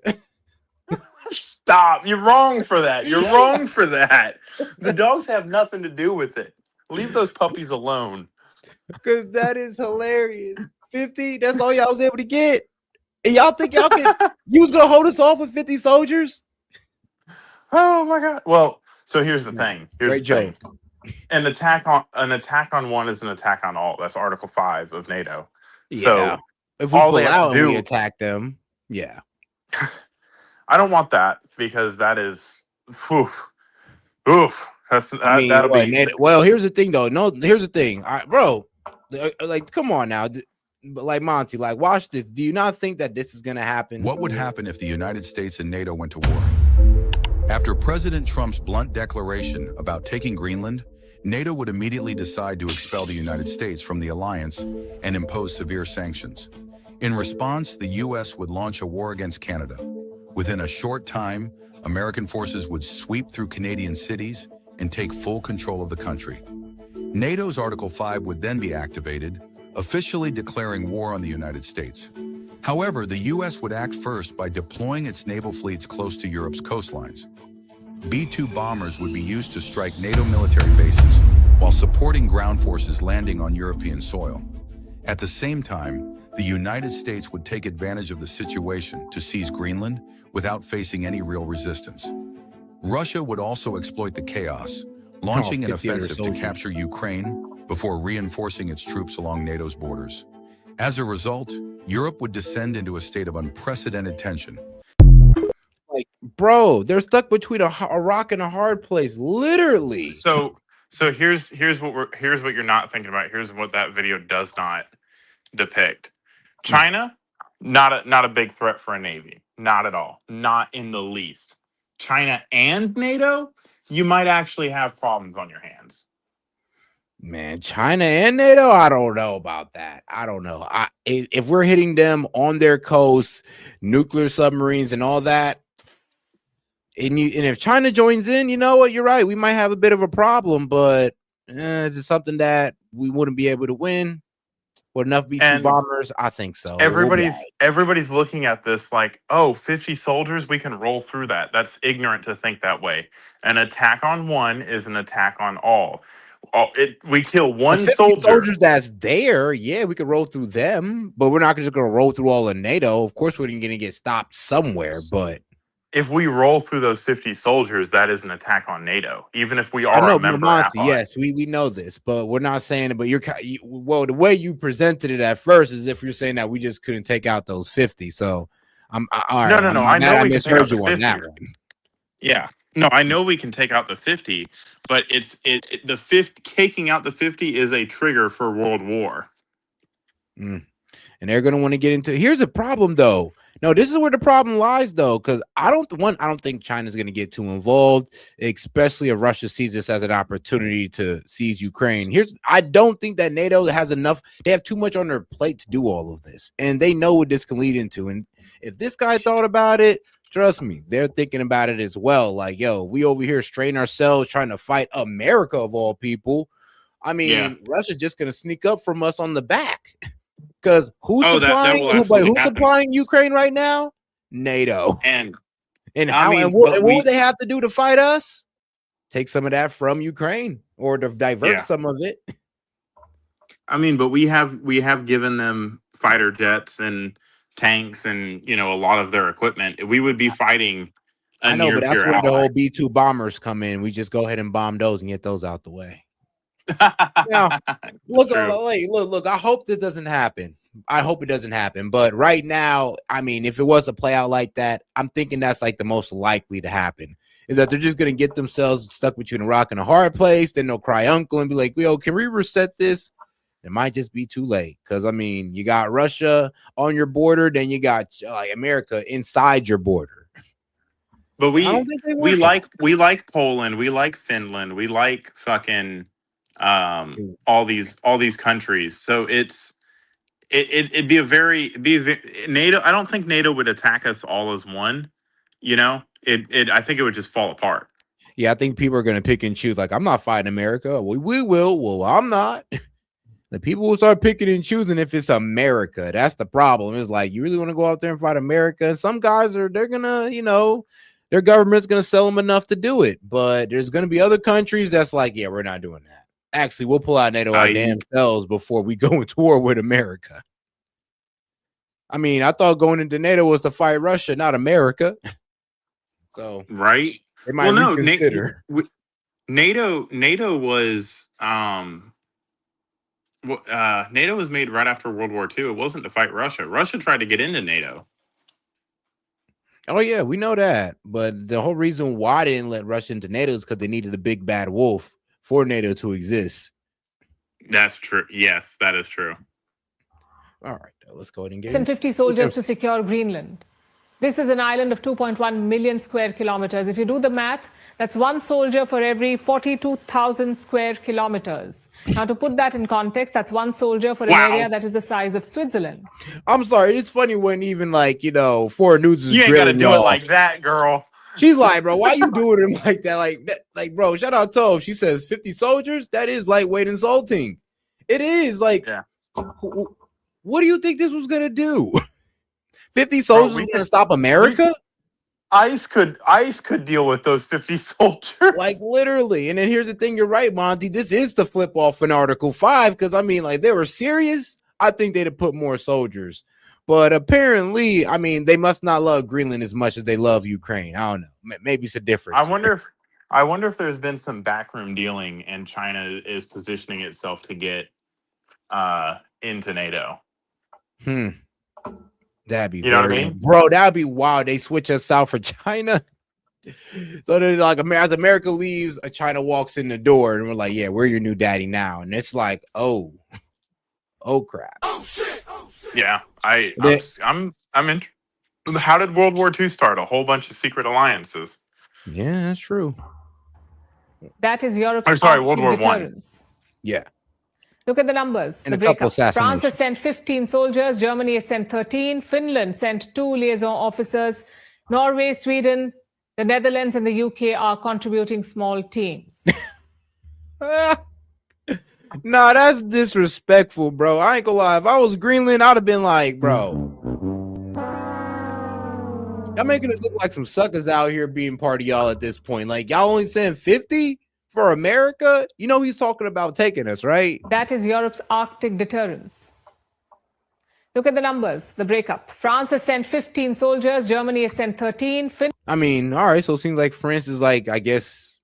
Stop. You're wrong for that. You're wrong for that. The dogs have nothing to do with it. Leave those puppies alone. Because that is hilarious. 50, that's all y'all was able to get. And y'all think y'all could, you was going to hold us off with 50 soldiers? Oh my God. Well, so here's the thing. Great joke. An attack on one is an attack on all. That's Article 5 of NATO. Yeah. So If we all they pull have out to and we do, attack them, yeah. I don't want that because that is oof. I mean, That'll what, be NATO, well, here's the thing though. No, here's the thing. Bro, like, come on now. But like Monty, like, watch this. Do you not think that this is gonna happen? What would happen if the United States and NATO went to war? After President Trump's blunt declaration about taking Greenland, NATO would immediately decide to expel the United States from the alliance and impose severe sanctions. In response, the U.S. would launch a war against Canada. Within a short time, American forces would sweep through Canadian cities and take full control of the country. NATO's Article 5 would then be activated, officially declaring war on the United States. However, the U.S. would act first by deploying its naval fleets close to Europe's coastlines. B-2 bombers would be used to strike NATO military bases while supporting ground forces landing on European soil. At the same time, the United States would take advantage of the situation to seize Greenland without facing any real resistance. Russia would also exploit the chaos, launching an offensive to capture Ukraine before reinforcing its troops along NATO's borders. As a result, Europe would descend into a state of unprecedented tension. Like, bro, they're stuck between a rock and a hard place, literally. So here's what you're not thinking about. Here's what that video does not depict. China, not a big threat for a navy, not at all, not in the least. China and NATO, you might actually have problems on your hands. Man, China and NATO, I don't know about that. I don't know. If we're hitting them on their coast, nuclear submarines and all that, and if China joins in, you know what? You're right. We might have a bit of a problem, but is it something that we wouldn't be able to win with enough B-2 bombers? I think so. Everybody's looking at this like, oh, 50 soldiers, we can roll through that. That's ignorant to think that way. An attack on one is an attack on all. We kill one soldiers that's there. Yeah, we could roll through them, but we're not just going to roll through all of NATO. Of course, we're going to get stopped somewhere, but if we roll through those 50 soldiers, that is an attack on NATO, even if we are a member. Yes, we know this, but we're not saying it. But well, the way you presented it at first is if you're saying that we just couldn't take out those 50. So all right. No. I know we can take out the 50. That one. Yeah. No, I know we can take out the 50, but the 50 taking out the 50 is a trigger for World War. And they're going to want to get into. Here's the problem, though. No, this is where the problem lies, though, because I don't think China's going to get too involved, especially if Russia sees this as an opportunity to seize Ukraine. I don't think that NATO has enough. They have too much on their plate to do all of this, and they know what this can lead into. And if this guy thought about it, trust me, they're thinking about it as well. Like, yo, we over here strain ourselves trying to fight America of all people. I mean, Russia's just going to sneak up from us on the back. Because who's supplying Ukraine right now? NATO. And what would they have to do to fight us? Take some of that from Ukraine or to divert some of it. I mean, but we have given them fighter jets and tanks and a lot of their equipment. We would be fighting. I know, but that's where the whole B-2 bombers come in. We just go ahead and bomb those and get those out the way. Now, look, I hope this doesn't happen. I hope it doesn't happen. But right now, I mean, if it was to play out like that, I'm thinking that's like the most likely to happen is that they're just going to get themselves stuck between a rock and a hard place. Then they'll cry uncle and be like, yo, can we reset this? It might just be too late. Because, I mean, you got Russia on your border. Then you got America inside your border. But we like Poland. We like Finland. We like fucking all these countries. So it'd be a very NATO. I don't think NATO would attack us all as one. I think it would just fall apart. Yeah, I think people are going to pick and choose. Like, I'm not fighting America. We will. Well, I'm not. The people will start picking and choosing if it's America. That's the problem. It's like, you really want to go out there and fight America? And some guys they're going to, their government's going to sell them enough to do it. But there's going to be other countries that's like, yeah, we're not doing that. Actually, we'll pull out NATO our damn selves before we go into war with America. I mean, I thought going into NATO was to fight Russia, not America. So right. they might reconsider. NATO was NATO was made right after World War II. It wasn't to fight Russia. Russia tried to get into NATO. Oh yeah, we know that. But the whole reason why they didn't let Russia into NATO is because they needed a big bad wolf for NATO to exist. That's true. Yes, that is true. All right, let's go ahead and get 150 soldiers to secure Greenland. This is an island of 2.1 million square kilometers. If you do the math, that's one soldier for every 42,000 square kilometers. Now, to put that in context, that's one soldier for an area that is the size of Switzerland. I'm sorry, it's funny when even like, foreign news is you ain't gotta do it like that, girl. She's like, bro, why you doing him like that? Like, bro, shout out Tove. She says 50 soldiers. That is lightweight insulting. It is like, what do you think this was gonna do? 50 soldiers was gonna stop America? ICE could deal with those 50 soldiers. Like literally. And then here's the thing, you're right, Monty. This is to flip off an Article 5 because I mean, like they were serious. I think they'd have put more soldiers. But apparently, I mean, they must not love Greenland as much as they love Ukraine. I don't know. Maybe it's a difference. I wonder if there's been some backroom dealing and China is positioning itself to get into NATO. That'd be you know what I mean? Bro, that'd be wild. They switch us out for China. So then like as America leaves, China walks in the door and we're like, yeah, we're your new daddy now. And it's like, oh crap. Oh shit. Yeah, I'm in. How did World War II start? A whole bunch of secret alliances. Yeah, that's true. That is Europe's World War deterrence. Yeah. Look at the numbers. And the breakup. France has sent 15 soldiers. Germany has sent 13. Finland sent 2 liaison officers. Norway, Sweden, the Netherlands, and the UK are contributing small teams. Nah, that's disrespectful, bro. I ain't gonna lie. If I was Greenland, I'd have been like, bro, y'all making us look like some suckers out here being part of y'all at this point. Like, y'all only send 50 for America? You know he's talking about taking us, right? That is Europe's Arctic deterrence. Look at the numbers, the breakup. France has sent 15 soldiers. Germany has sent 13. I mean, all right, so it seems like France is like, I guess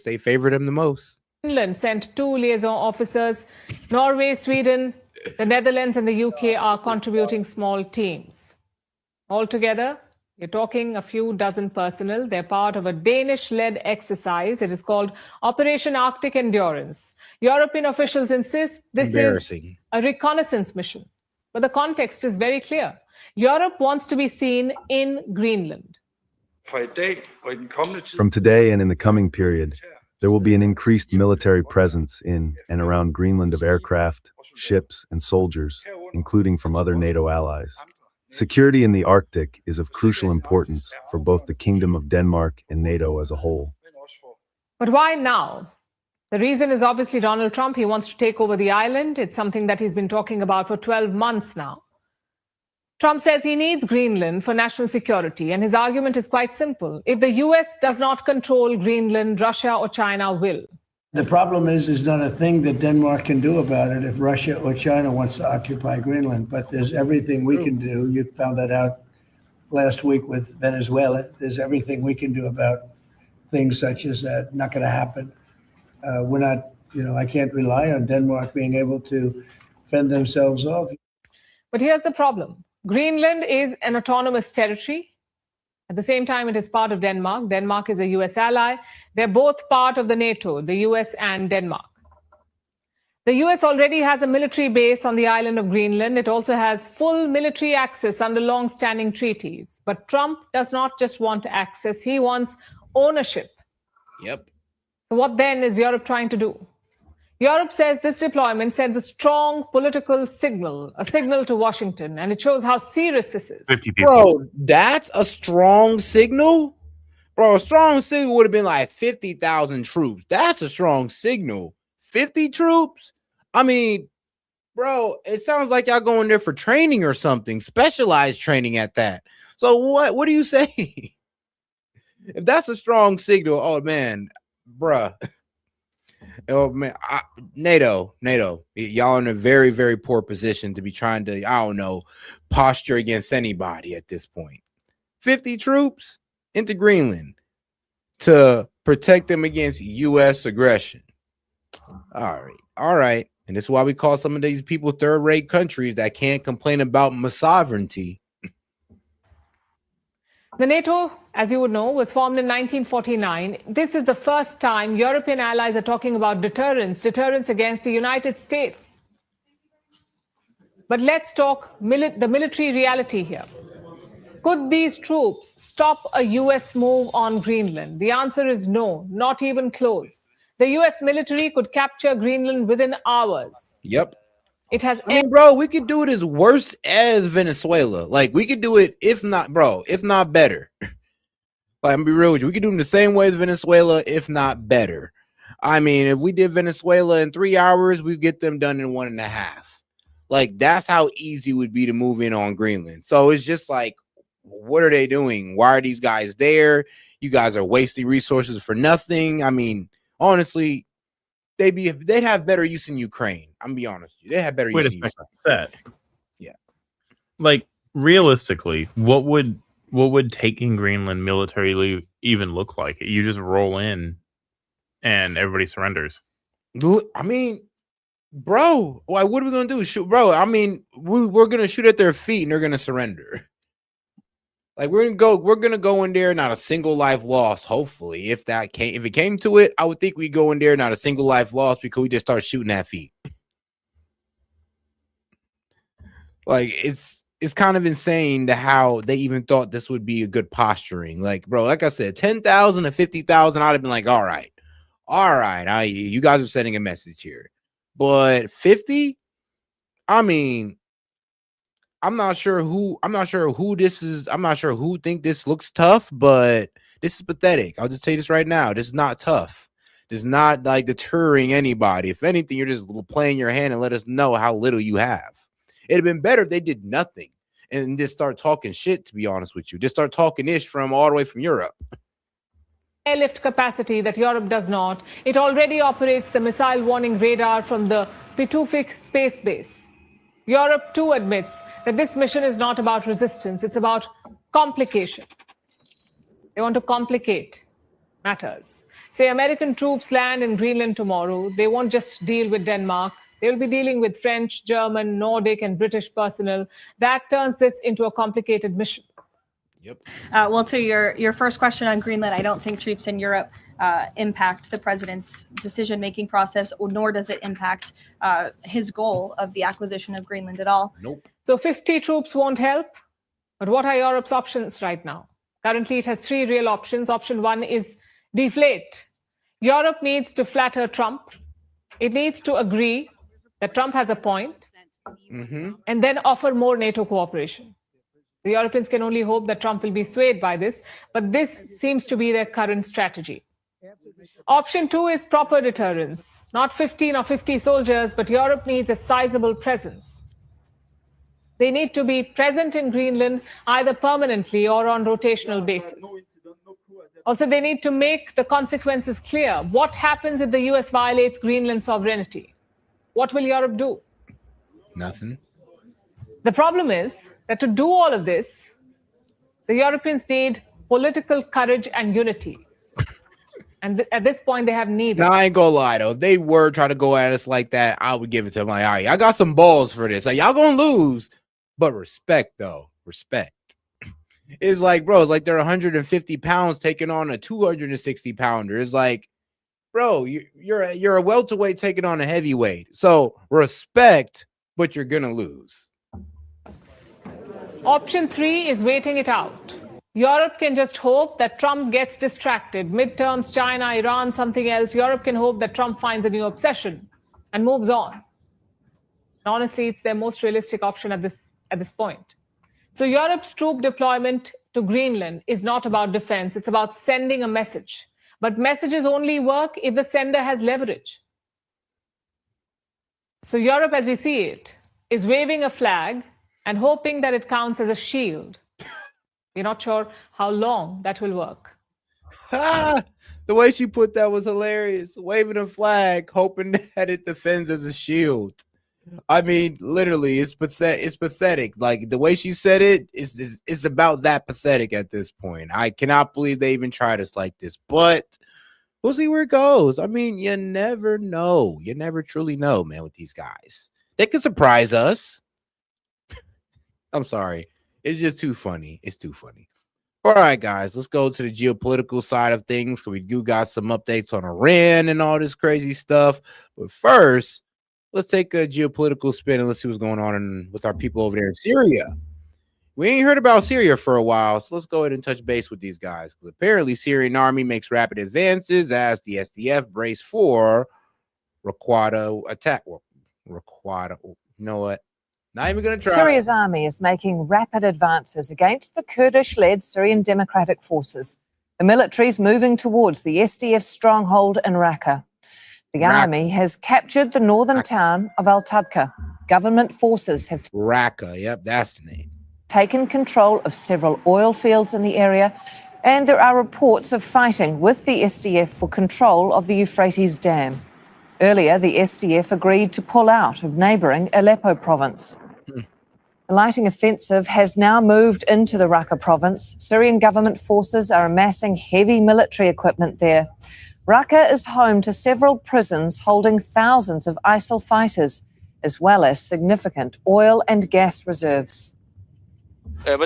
they favored him the most. Finland sent 2 liaison officers. Norway, Sweden, the Netherlands, and the UK are contributing small teams. Altogether, you're talking a few dozen personnel. They're part of a Danish-led exercise. It is called Operation Arctic Endurance. European officials insist this is a reconnaissance mission. But the context is very clear. Europe wants to be seen in Greenland. From today and in the coming period, there will be an increased military presence in and around Greenland of aircraft, ships, and soldiers, including from other NATO allies. Security in the Arctic is of crucial importance for both the Kingdom of Denmark and NATO as a whole. But why now? The reason is obviously Donald Trump. He wants to take over the island. It's something that he's been talking about for 12 months now. Trump says he needs Greenland for national security, and his argument is quite simple. If the US does not control Greenland, Russia or China will. The problem is there's not a thing that Denmark can do about it if Russia or China wants to occupy Greenland. But there's everything we can do. You found that out last week with Venezuela. There's everything we can do about things such as that. Not going to happen. We're not, I can't rely on Denmark being able to fend themselves off. But here's the problem. Greenland is an autonomous territory. At the same time, it is part of Denmark. Denmark is a US ally. They're both part of the NATO, the US and Denmark. The US already has a military base on the island of Greenland. It also has full military access under long-standing treaties. But Trump does not just want access, he wants ownership. Yep. So what then is Europe trying to do? Europe says this deployment sends a strong political signal, a signal to Washington, and it shows how serious this is. Bro, that's a strong signal? Bro, a strong signal would have been like 50,000 troops. That's a strong signal. 50 troops? I mean, bro, it sounds like y'all going there for training or something, specialized training at that. So what do you say? If that's a strong signal, oh man, bruh. Oh man, NATO, y'all in a very, very poor position to be trying to, I don't know, posture against anybody at this point. 50 troops into Greenland to protect them against U.S. aggression. All right. And this is why we call some of these people third-rate countries that can't complain about sovereignty. The NATO, as you would know, was formed in 1949. This is the first time European allies are talking about deterrence against the United States. But let's talk the military reality here. Could these troops stop a U.S. move on Greenland? The answer is no, not even close. The U.S. military could capture Greenland within hours. Yep. It has. I mean, bro, we could do it as worse as Venezuela. Like, we could do it, if not better. Like, I'm gonna be real with you. We could do them the same way as Venezuela, if not better. I mean, if we did Venezuela in 3 hours, we get them done in 1.5. Like, that's how easy it would be to move in on Greenland. So it's just like, what are they doing? Why are these guys there? You guys are wasting resources for nothing. I mean, honestly, they'd have better use in Ukraine. I'm gonna be honest with you. They have better use in Ukraine. Set. Yeah. Like, realistically, what would taking Greenland militarily even look like? You just roll in and everybody surrenders. I mean, bro, what are we gonna do? Shoot, bro. I mean, we're gonna shoot at their feet and they're gonna surrender. Like, we're gonna go in there, not a single life lost. Hopefully, if it came to it, I would think we'd go in there, not a single life lost, because we just start shooting at feet. Like, it's kind of insane to how they even thought this would be a good posturing. Like, bro, like I said, 10,000 to 50,000, I'd have been like, all right, you guys are sending a message here. But 50, I mean, I'm not sure who this is. I'm not sure who think this looks tough, but this is pathetic. I'll just tell you this right now. This is not tough. This is not like deterring anybody. If anything, you're just playing your hand and let us know how little you have. It'd have been better if they did nothing and just start talking shit, to be honest with you. Just start talking ish from all the way from Europe. Airlift capacity that Europe does not. It already operates the missile warning radar from the Pitufik space base. Europe too admits that this mission is not about resistance, it's about complication. They want to complicate matters. Say American troops land in Greenland tomorrow, they won't just deal with Denmark, they will be dealing with French, German, Nordic, and British personnel. That turns this into a complicated mission. Yep. Well, to your first question on Greenland, I don't think troops in Europe impact the president's decision-making process, nor does it impact his goal of the acquisition of Greenland at all. Nope. So 50 troops won't help, but what are Europe's options right now? Currently, it has 3 real options. Option 1 is deflate. Europe needs to flatter Trump. It needs to agree that Trump has a point, and then offer more NATO cooperation. The Europeans can only hope that Trump will be swayed by this, but this seems to be their current strategy. Option 2 is proper deterrence. Not 15 or 50 soldiers, but Europe needs a sizable presence. They need to be present in Greenland either permanently or on rotational basis. Also, they need to make the consequences clear. What happens if the US violates Greenland sovereignty? What will Europe do? Nothing. The problem is that to do all of this, the Europeans need political courage and unity. And at this point, they have neither. Now, I ain't gonna lie, though. If they were trying to go at us like that, I would give it to them. Like, all right, I got some balls for this. Like, y'all gonna lose, but respect, though. Respect. It's like, bro, it's like they're 150 pounds taking on a 260 pounder. It's like, bro, you're a welterweight taking on a heavyweight. So respect, but you're gonna lose. Option 3 is waiting it out. Europe can just hope that Trump gets distracted. Midterms, China, Iran, something else. Europe can hope that Trump finds a new obsession and moves on. And honestly, it's their most realistic option at this point. So Europe's troop deployment to Greenland is not about defense. It's about sending a message. But messages only work if the sender has leverage. So Europe, as we see it, is waving a flag and hoping that it counts as a shield. We're not sure how long that will work. The way she put that was hilarious. Waving a flag, hoping that it defends as a shield. I mean, literally, it's pathetic. It's pathetic. Like the way she said it is about that pathetic at this point. I cannot believe they even tried us like this. But we'll see where it goes. I mean, you never know. You never truly know, man, with these guys. They could surprise us. I'm sorry. It's just too funny. It's too funny. All right, guys, let's go to the geopolitical side of things. We do got some updates on Iran and all this crazy stuff. But first, let's take a geopolitical spin and let's see what's going on with our people over there in Syria. We ain't heard about Syria for a while, so let's go ahead and touch base with these guys. Because apparently, Syrian army makes rapid advances as the SDF brace for Raqqa attack. Well, Raqqa, you know what? Not even going to try. Syria's army is making rapid advances against the Kurdish-led Syrian Democratic Forces. The military is moving towards the SDF stronghold in Raqqa. The army has captured the northern town of Al-Tabqa. Government forces have Raqqa, yep, that's the name. Taken control of several oil fields in the area, and there are reports of fighting with the SDF for control of the Euphrates Dam. Earlier, the SDF agreed to pull out of neighbouring Aleppo province. The lighting offensive has now moved into the Raqqa province. Syrian government forces are amassing heavy military equipment there. Raqqa is home to several prisons holding thousands of ISIL fighters, as well as significant oil and gas reserves. The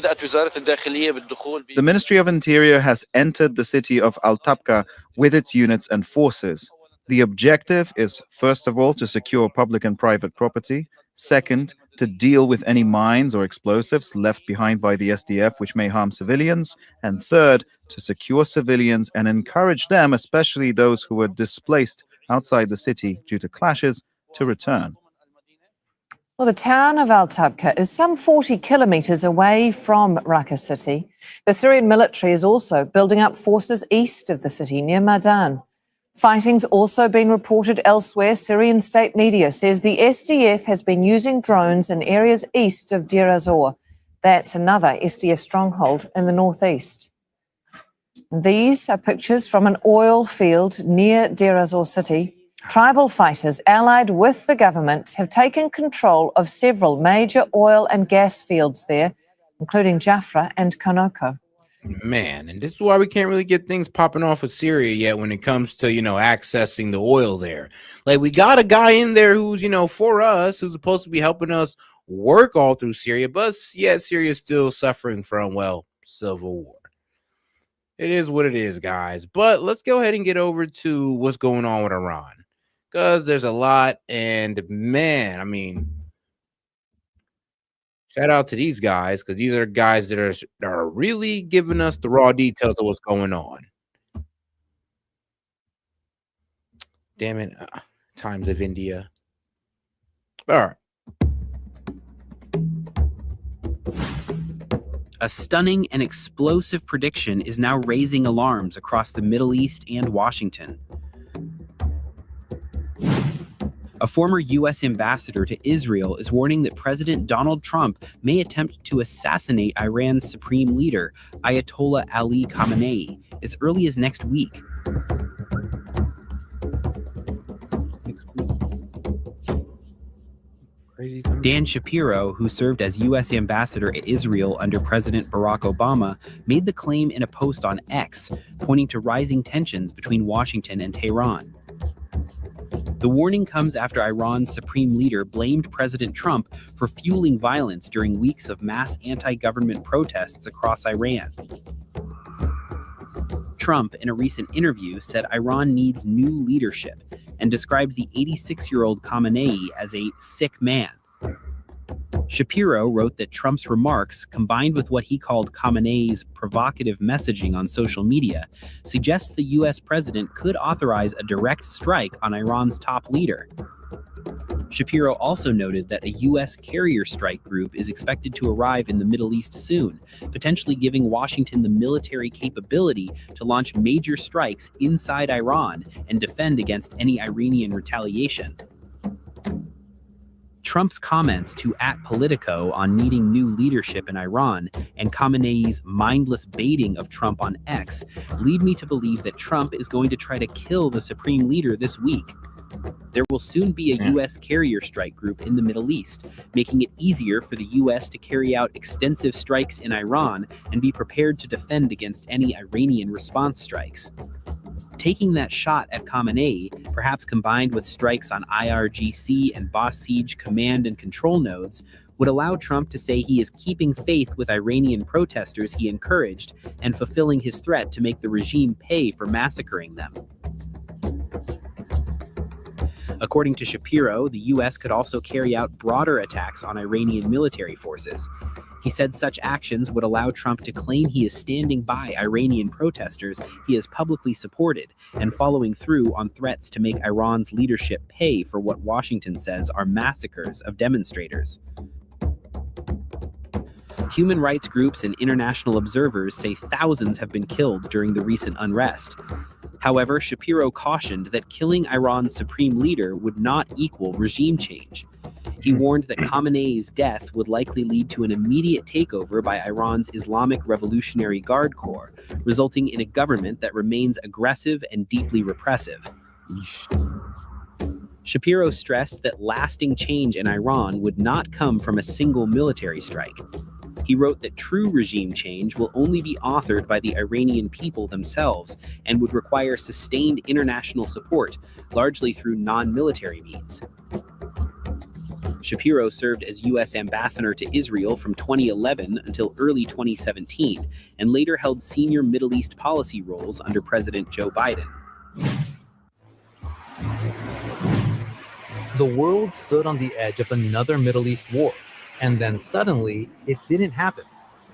Ministry of Interior has entered the city of Al-Tabqa with its units and forces. The objective is, first of all, to secure public and private property. Second, to deal with any mines or explosives left behind by the SDF which may harm civilians. And third, to secure civilians and encourage them, especially those who were displaced outside the city due to clashes, to return. Well, the town of Al-Tabqa is some 40 kilometres away from Raqqa city. The Syrian military is also building up forces east of the city, near Madan. Fighting's also been reported elsewhere. Syrian state media says the SDF has been using drones in areas east of Deir ez-Zor. That's another SDF stronghold in the northeast. These are pictures from an oil field near Deir ez-Zor city. Tribal fighters allied with the government have taken control of several major oil and gas fields there, including Jafra and Konoko. Man, and this is why we can't really get things popping off with Syria yet when it comes to, accessing the oil there. Like, we got a guy in there who's, for us, who's supposed to be helping us work all through Syria, but yet Syria's still suffering from, civil war. It is what it is, guys. But let's go ahead and get over to what's going on with Iran, because there's a lot, and man, shout out to these guys, because these are guys that are really giving us the raw details of what's going on. Damn it. Times of India. All right. A stunning and explosive prediction is now raising alarms across the Middle East and Washington. A former U.S. ambassador to Israel is warning that President Donald Trump may attempt to assassinate Iran's supreme leader, Ayatollah Ali Khamenei, as early as next week. Dan Shapiro, who served as U.S. ambassador to Israel under President Barack Obama, made the claim in a post on X, pointing to rising tensions between Washington and Tehran. The warning comes after Iran's supreme leader blamed President Trump for fueling violence during weeks of mass anti-government protests across Iran. Trump, in a recent interview, said Iran needs new leadership and described the 86-year-old Khamenei as a sick man. Shapiro wrote that Trump's remarks, combined with what he called Khamenei's provocative messaging on social media, suggests the U.S. president could authorize a direct strike on Iran's top leader. Shapiro also noted that a U.S. carrier strike group is expected to arrive in the Middle East soon, potentially giving Washington the military capability to launch major strikes inside Iran and defend against any Iranian retaliation. Trump's comments to @Politico on needing new leadership in Iran and Khamenei's mindless baiting of Trump on X lead me to believe that Trump is going to try to kill the supreme leader this week. There will soon be a U.S. carrier strike group in the Middle East, making it easier for the U.S. to carry out extensive strikes in Iran and be prepared to defend against any Iranian response strikes. Taking that shot at Khamenei, perhaps combined with strikes on IRGC and Basij command and control nodes, would allow Trump to say he is keeping faith with Iranian protesters he encouraged and fulfilling his threat to make the regime pay for massacring them. According to Shapiro, the U.S. could also carry out broader attacks on Iranian military forces. He said such actions would allow Trump to claim he is standing by Iranian protesters he has publicly supported and following through on threats to make Iran's leadership pay for what Washington says are massacres of demonstrators. Human rights groups and international observers say thousands have been killed during the recent unrest. However, Shapiro cautioned that killing Iran's supreme leader would not equal regime change. He warned that Khamenei's death would likely lead to an immediate takeover by Iran's Islamic Revolutionary Guard Corps, resulting in a government that remains aggressive and deeply repressive. Shapiro stressed that lasting change in Iran would not come from a single military strike. He wrote that true regime change will only be authored by the Iranian people themselves and would require sustained international support, largely through non-military means. Shapiro served as U.S. ambassador to Israel from 2011 until early 2017, and later held senior Middle East policy roles under President Joe Biden. The world stood on the edge of another Middle East war, and then suddenly, it didn't happen.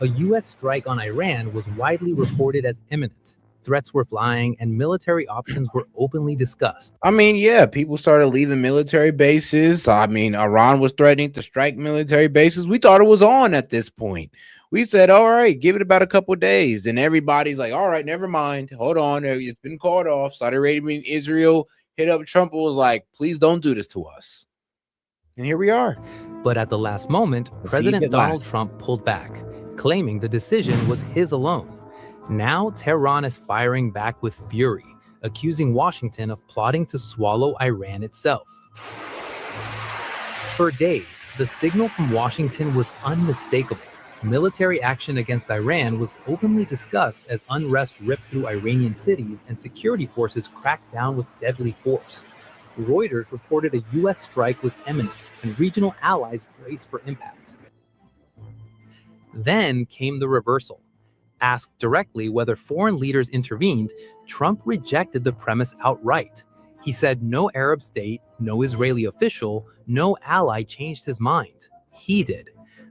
A U.S. strike on Iran was widely reported as imminent. Threats were flying, and military options were openly discussed. I mean, yeah, people started leaving military bases. I mean, Iran was threatening to strike military bases. We thought it was on at this point. We said, all right, give it about a couple of days. And everybody's like, all right, never mind. Hold on. It's been called off. Saudi Arabia and Israel hit up Trump and was like, please don't do this to us. And here we are. But at the last moment, President Donald Trump pulled back, claiming the decision was his alone. Now, Tehran is firing back with fury, accusing Washington of plotting to swallow Iran itself. For days, the signal from Washington was unmistakable. Military action against Iran was openly discussed as unrest ripped through Iranian cities and security forces cracked down with deadly force. Reuters reported a U.S. strike was imminent, and regional allies braced for impact. Then came the reversal. Asked directly whether foreign leaders intervened, Trump rejected the premise outright. He said no Arab state, no Israeli official, no ally changed his mind. He did.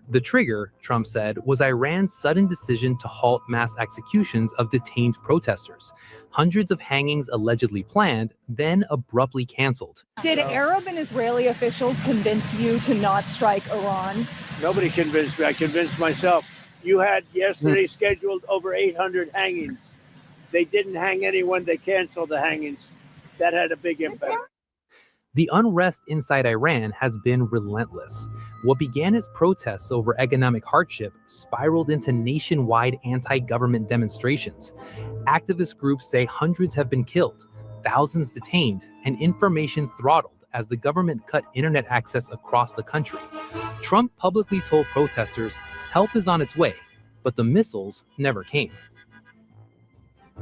The trigger, Trump said, was Iran's sudden decision to halt mass executions of detained protesters. Hundreds of hangings allegedly planned, then abruptly canceled. Did Arab and Israeli officials convince you to not strike Iran? Nobody convinced me. I convinced myself. You had yesterday scheduled over 800 hangings. They didn't hang anyone. They canceled the hangings. That had a big impact. The unrest inside Iran has been relentless. What began as protests over economic hardship spiraled into nationwide anti-government demonstrations. Activist groups say hundreds have been killed, thousands detained, and information throttled as the government cut internet access across the country. Trump publicly told protesters help is on its way, but the missiles never came.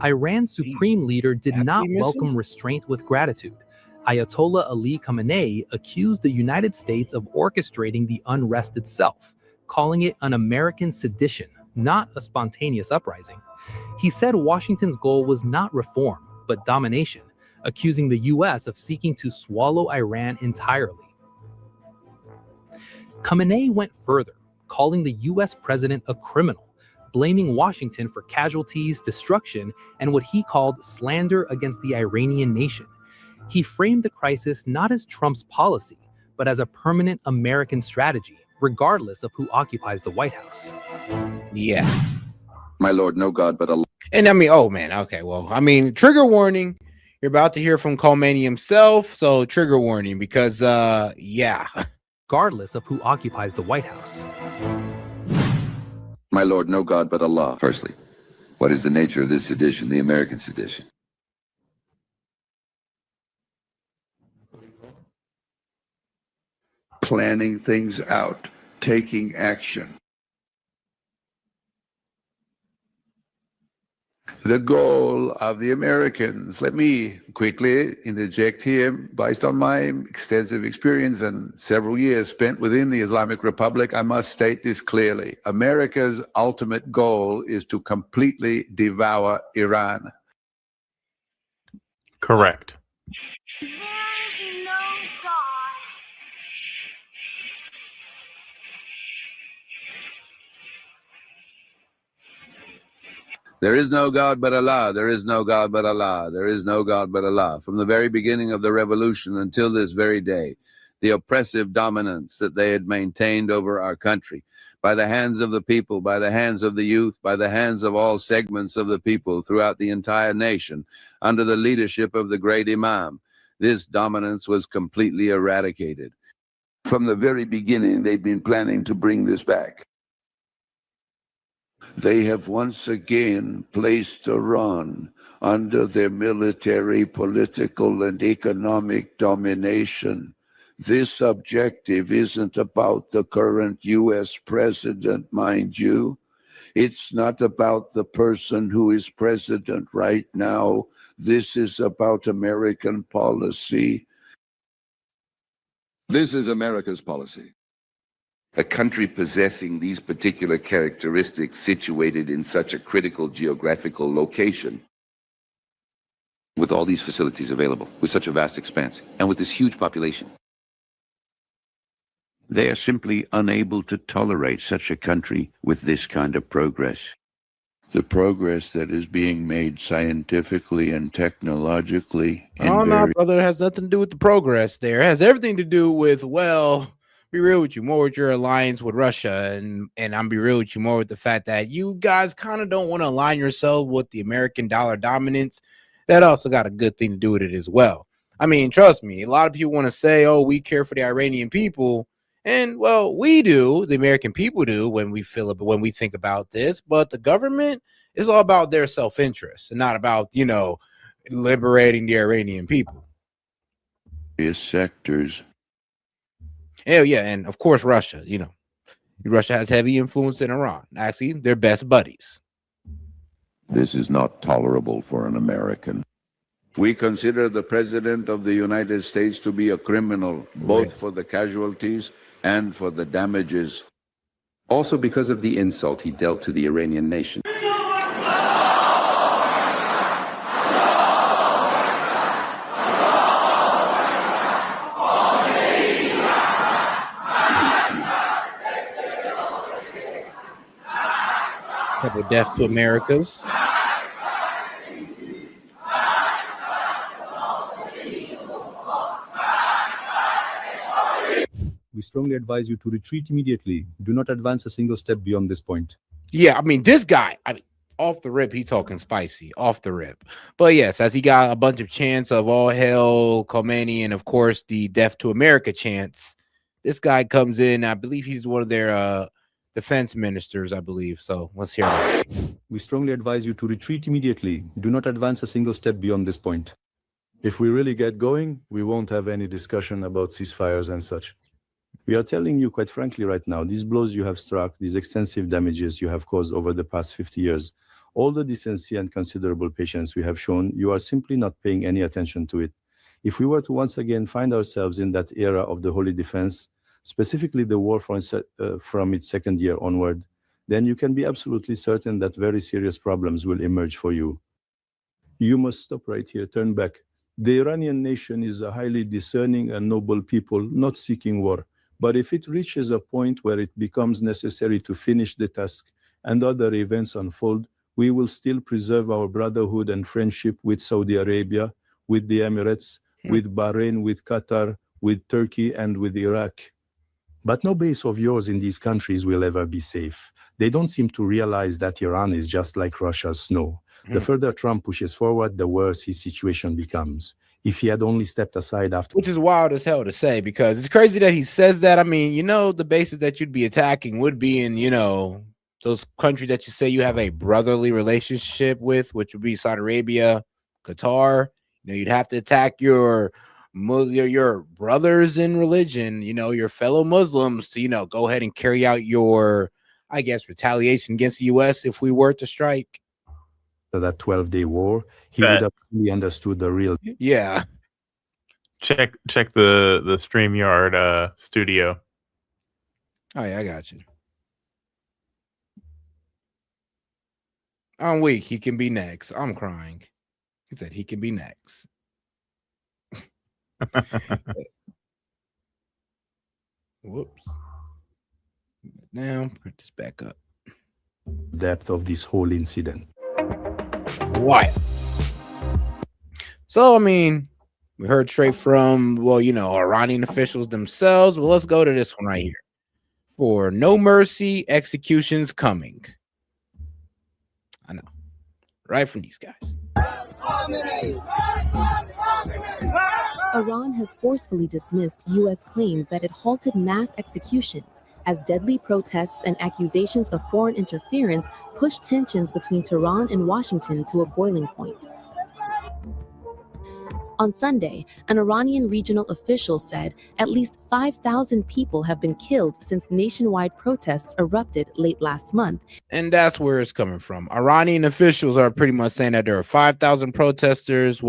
Iran's supreme leader did not welcome restraint with gratitude. Ayatollah Ali Khamenei accused the United States of orchestrating the unrest itself, calling it an American sedition, not a spontaneous uprising. He said Washington's goal was not reform, but domination, accusing the U.S. of seeking to swallow Iran entirely. Khamenei went further, calling the U.S. president a criminal, blaming Washington for casualties, destruction, and what he called slander against the Iranian nation. He framed the crisis not as Trump's policy, but as a permanent American strategy, regardless of who occupies the White House. Yeah. My Lord, no God but Allah. And I mean, oh man, okay, well, I mean, trigger warning. You're about to hear from Khomeini himself, so trigger warning because, yeah. regardless of who occupies the White House. My lord, no God but Allah. Firstly, what is the nature of this sedition, the American sedition? Planning things out, taking action. The goal of the Americans, let me quickly interject here, based on my extensive experience and several years spent within the Islamic Republic, I must state this clearly. America's ultimate goal is to completely devour Iran. Correct. There is no God but Allah. There is no God but Allah. There is no God but Allah. From the very beginning of the revolution until this very day, the oppressive dominance that they had maintained over our country, by the hands of the people, by the hands of the youth, by the hands of all segments of the people throughout the entire nation, under the leadership of the great Imam, this dominance was completely eradicated. From the very beginning, they've been planning to bring this back. They have once again placed Iran under their military, political, and economic domination. This objective isn't about the current U.S. president, mind you. It's not about the person who is president right now. This is about American policy. This is America's policy. A country possessing these particular characteristics situated in such a critical geographical location, with all these facilities available, with such a vast expanse, and with this huge population. They are simply unable to tolerate such a country with this kind of progress. The progress that is being made scientifically and technologically. Oh, no, brother. It has nothing to do with the progress there. It has everything to do with, well, be real with you, more with your alliance with Russia. And I'm be real with you more with the fact that you guys kind of don't want to align yourself with the American dollar dominance. That also got a good thing to do with it as well. I mean, trust me, a lot of people want to say, oh, we care for the Iranian people. And well, we do, the American people do when we think about this, but the government is all about their self-interest and not about, liberating the Iranian people. Sectors. Hell yeah, and of course Russia, Russia has heavy influence in Iran. Actually, they're best buddies. This is not tolerable for an American. We consider the President of the United States to be a criminal, both for the casualties and for the damages. Also because of the insult he dealt to the Iranian nation. Couple death to Americas. We strongly advise you to retreat immediately. Do not advance a single step beyond this point. Yeah, I mean, this guy, off the rip, he talking spicy, off the rip. But yes, as he got a bunch of chants of all hail Khomeini and, of course, the death to America chants, this guy comes in. I believe he's one of their defense ministers, I believe. So let's hear him. We strongly advise you to retreat immediately. Do not advance a single step beyond this point. If we really get going, we won't have any discussion about ceasefires and such. We are telling you quite frankly right now, these blows you have struck, these extensive damages you have caused over the past 50 years, all the decency and considerable patience we have shown, you are simply not paying any attention to it. If we were to once again find ourselves in that era of the holy defense, specifically the war from its second year onward, then you can be absolutely certain that very serious problems will emerge for you. You must stop right here, turn back. The Iranian nation is a highly discerning and noble people, not seeking war. But if it reaches a point where it becomes necessary to finish the task and other events unfold, we will still preserve our brotherhood and friendship with Saudi Arabia, with the Emirates, with Bahrain, with Qatar, with Turkey, and with Iraq. But no base of yours in these countries will ever be safe. They don't seem to realize that Iran is just like Russia's snow. The further Trump pushes forward, the worse his situation becomes. if he had only stepped aside after. Which is wild as hell to say, because it's crazy that he says that. I mean, the bases that you'd be attacking would be in, those countries that you say you have a brotherly relationship with, which would be Saudi Arabia, Qatar. You'd have to attack your brothers in religion, your fellow Muslims to, go ahead and carry out your, I guess, retaliation against the U.S. if we were to strike. That 12-day war, he would have really understood the real. Yeah. Check the StreamYard studio. Oh yeah, I got you. I'm weak. He can be next. I'm crying. He said he can be next. Whoops. Now put this back up. Depth of this whole incident. What? So, I mean, we heard straight from, Iranian officials themselves. Well, let's go to this one right here. For no mercy, executions coming. I know. Right from these guys. Iran has forcefully dismissed U.S. claims that it halted mass executions as deadly protests and accusations of foreign interference pushed tensions between Tehran and Washington to a boiling point. On Sunday, an Iranian regional official said at least 5,000 people have been killed since nationwide protests erupted late last month. And that's where it's coming from. Iranian officials are pretty much saying that there are 5,000 protesters,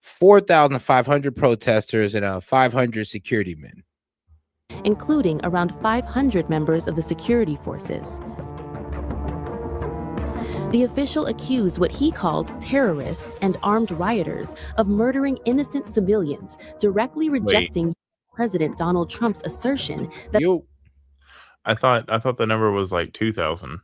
4,500 protesters and 500 security men, including around 500 members of the security forces. The official accused what he called terrorists and armed rioters of murdering innocent civilians, directly rejecting President Donald Trump's assertion that I thought the number was like 2,000.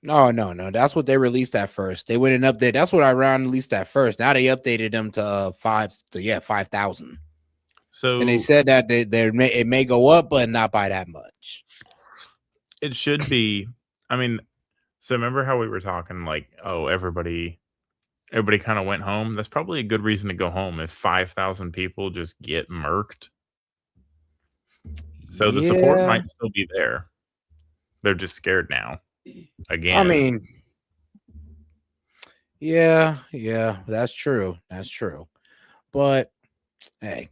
No. That's what they released at first. They went and updated. That's what Iran released at first. Now they updated them to 5,000. So and they said that it may go up, but not by that much. It should be. I mean, so remember how we were talking like, oh, everybody kind of went home. That's probably a good reason to go home if 5,000 people just get murked. So the support might still be there. They're just scared now. Again. I mean, yeah, that's true. But hey,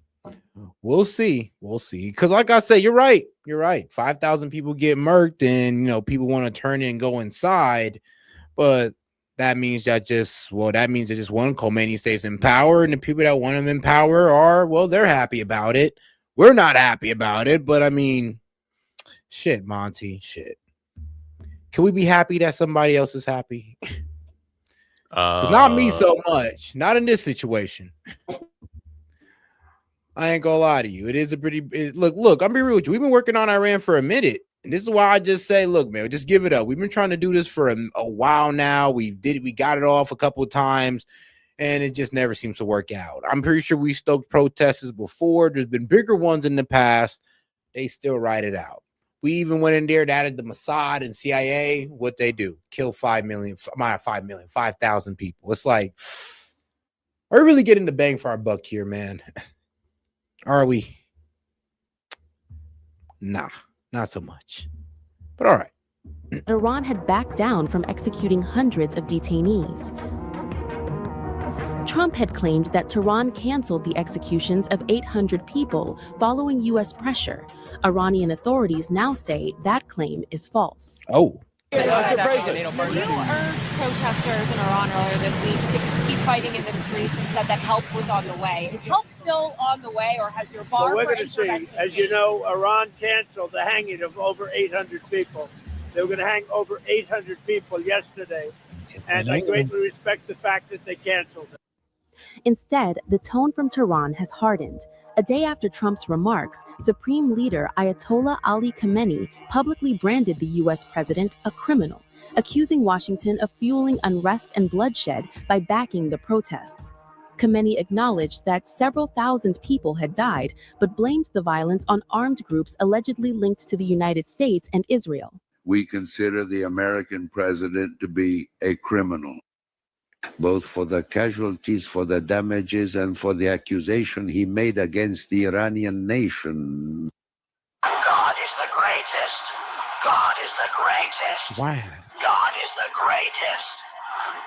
we'll see. Because like I said, you're right. 5,000 people get murked and, people want to turn in and go inside. But that means that just one Khomeini stays in power, and the people that want him in power are, they're happy about it. We're not happy about it, but I mean, shit, Monty, shit. Can we be happy that somebody else is happy? Not me so much. Not in this situation. I ain't gonna lie to you. It is a pretty look. I'm being real with you. We've been working on Iran for a minute, and this is why I just say, look, man, just give it up. We've been trying to do this for a while now. We got it off a couple of times, and it just never seems to work out. I'm pretty sure we stoked protesters before. There's been bigger ones in the past. They still ride it out. We even went in there and added the Mossad and CIA. What they do? Kill 5,000 people. It's like, are we really getting the bang for our buck here, man? Are we? Nah, not so much. But all right. Iran had backed down from executing hundreds of detainees. Trump had claimed that Tehran canceled the executions of 800 people following U.S. pressure. Iranian authorities now say that claim is false. Oh. You urged protesters in Iran earlier this week to keep fighting in the streets and said that help was on the way. Is help still on the way, or has your bar Well, we're for going to see. intervention As you know, Iran canceled the hanging of over 800 people. They were going to hang over 800 people yesterday, and I greatly respect the fact that they canceled it. Instead, the tone from Tehran has hardened. A day after Trump's remarks, Supreme Leader Ayatollah Ali Khamenei publicly branded the U.S. president a criminal, accusing Washington of fueling unrest and bloodshed by backing the protests. Khamenei acknowledged that several thousand people had died, but blamed the violence on armed groups allegedly linked to the United States and Israel. We consider the American president to be a criminal. both for the casualties, for the damages, and for the accusation he made against the Iranian nation. God is the greatest. God is the greatest. Wow. God is the greatest.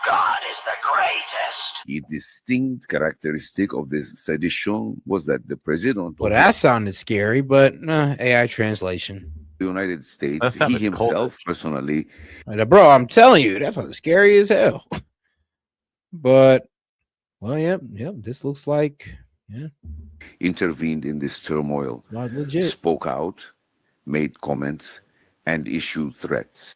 God is the greatest. A distinct characteristic of this sedition was that the president Well, of that sounded scary, but AI translation. the United States, That he sounded himself personally Bro, I'm telling you, that sounds scary as hell. But, well, yep, this looks like, intervened in this turmoil, not legit. spoke out, made comments, and issued threats.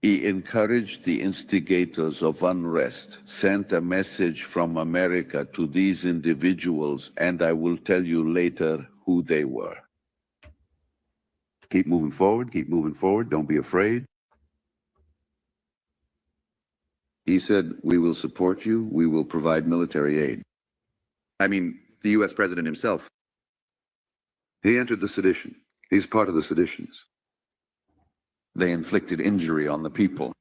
He encouraged the instigators of unrest, sent a message from America to these individuals, and I will tell you later who they were. Keep moving forward, don't be afraid. He said, we will support you, we will provide military aid. I mean, the U.S. president himself. He entered the sedition. He's part of the seditions. They inflicted injury on the people.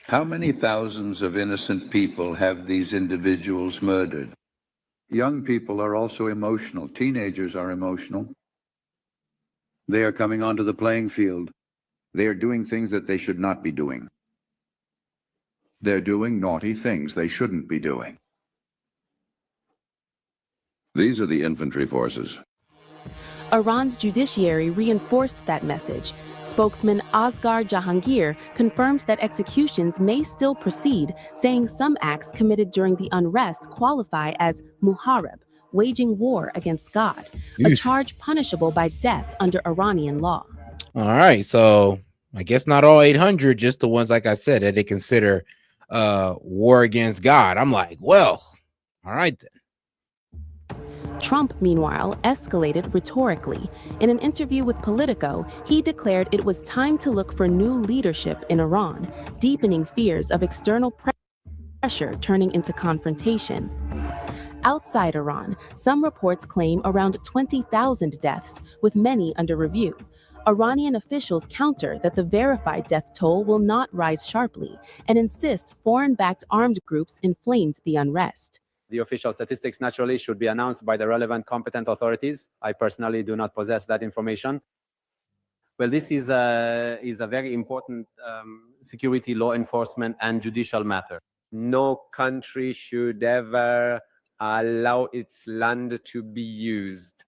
How many thousands of innocent people have these individuals murdered? Young people are also emotional. Teenagers are emotional. They are coming onto the playing field. They are doing things that they should not be doing. They're doing naughty things they shouldn't be doing. These are the infantry forces. Iran's judiciary reinforced that message. Spokesman Asghar Jahangir confirmed that executions may still proceed, saying some acts committed during the unrest qualify as muharib, waging war against God, a charge punishable by death under Iranian law. All right, so I guess not all 800, just the ones, like I said, that they consider war against God. I'm like, well, all right then. Trump, meanwhile, escalated rhetorically. In an interview with Politico, he declared it was time to look for new leadership in Iran, deepening fears of external pressure turning into confrontation. Outside Iran, some reports claim around 20,000 deaths, with many under review. Iranian officials counter that the verified death toll will not rise sharply and insist foreign-backed armed groups inflamed the unrest. The official statistics naturally should be announced by the relevant competent authorities. I personally do not possess that information. Well, this is a very important security, law enforcement, and judicial matter. No country should ever allow its land to be used.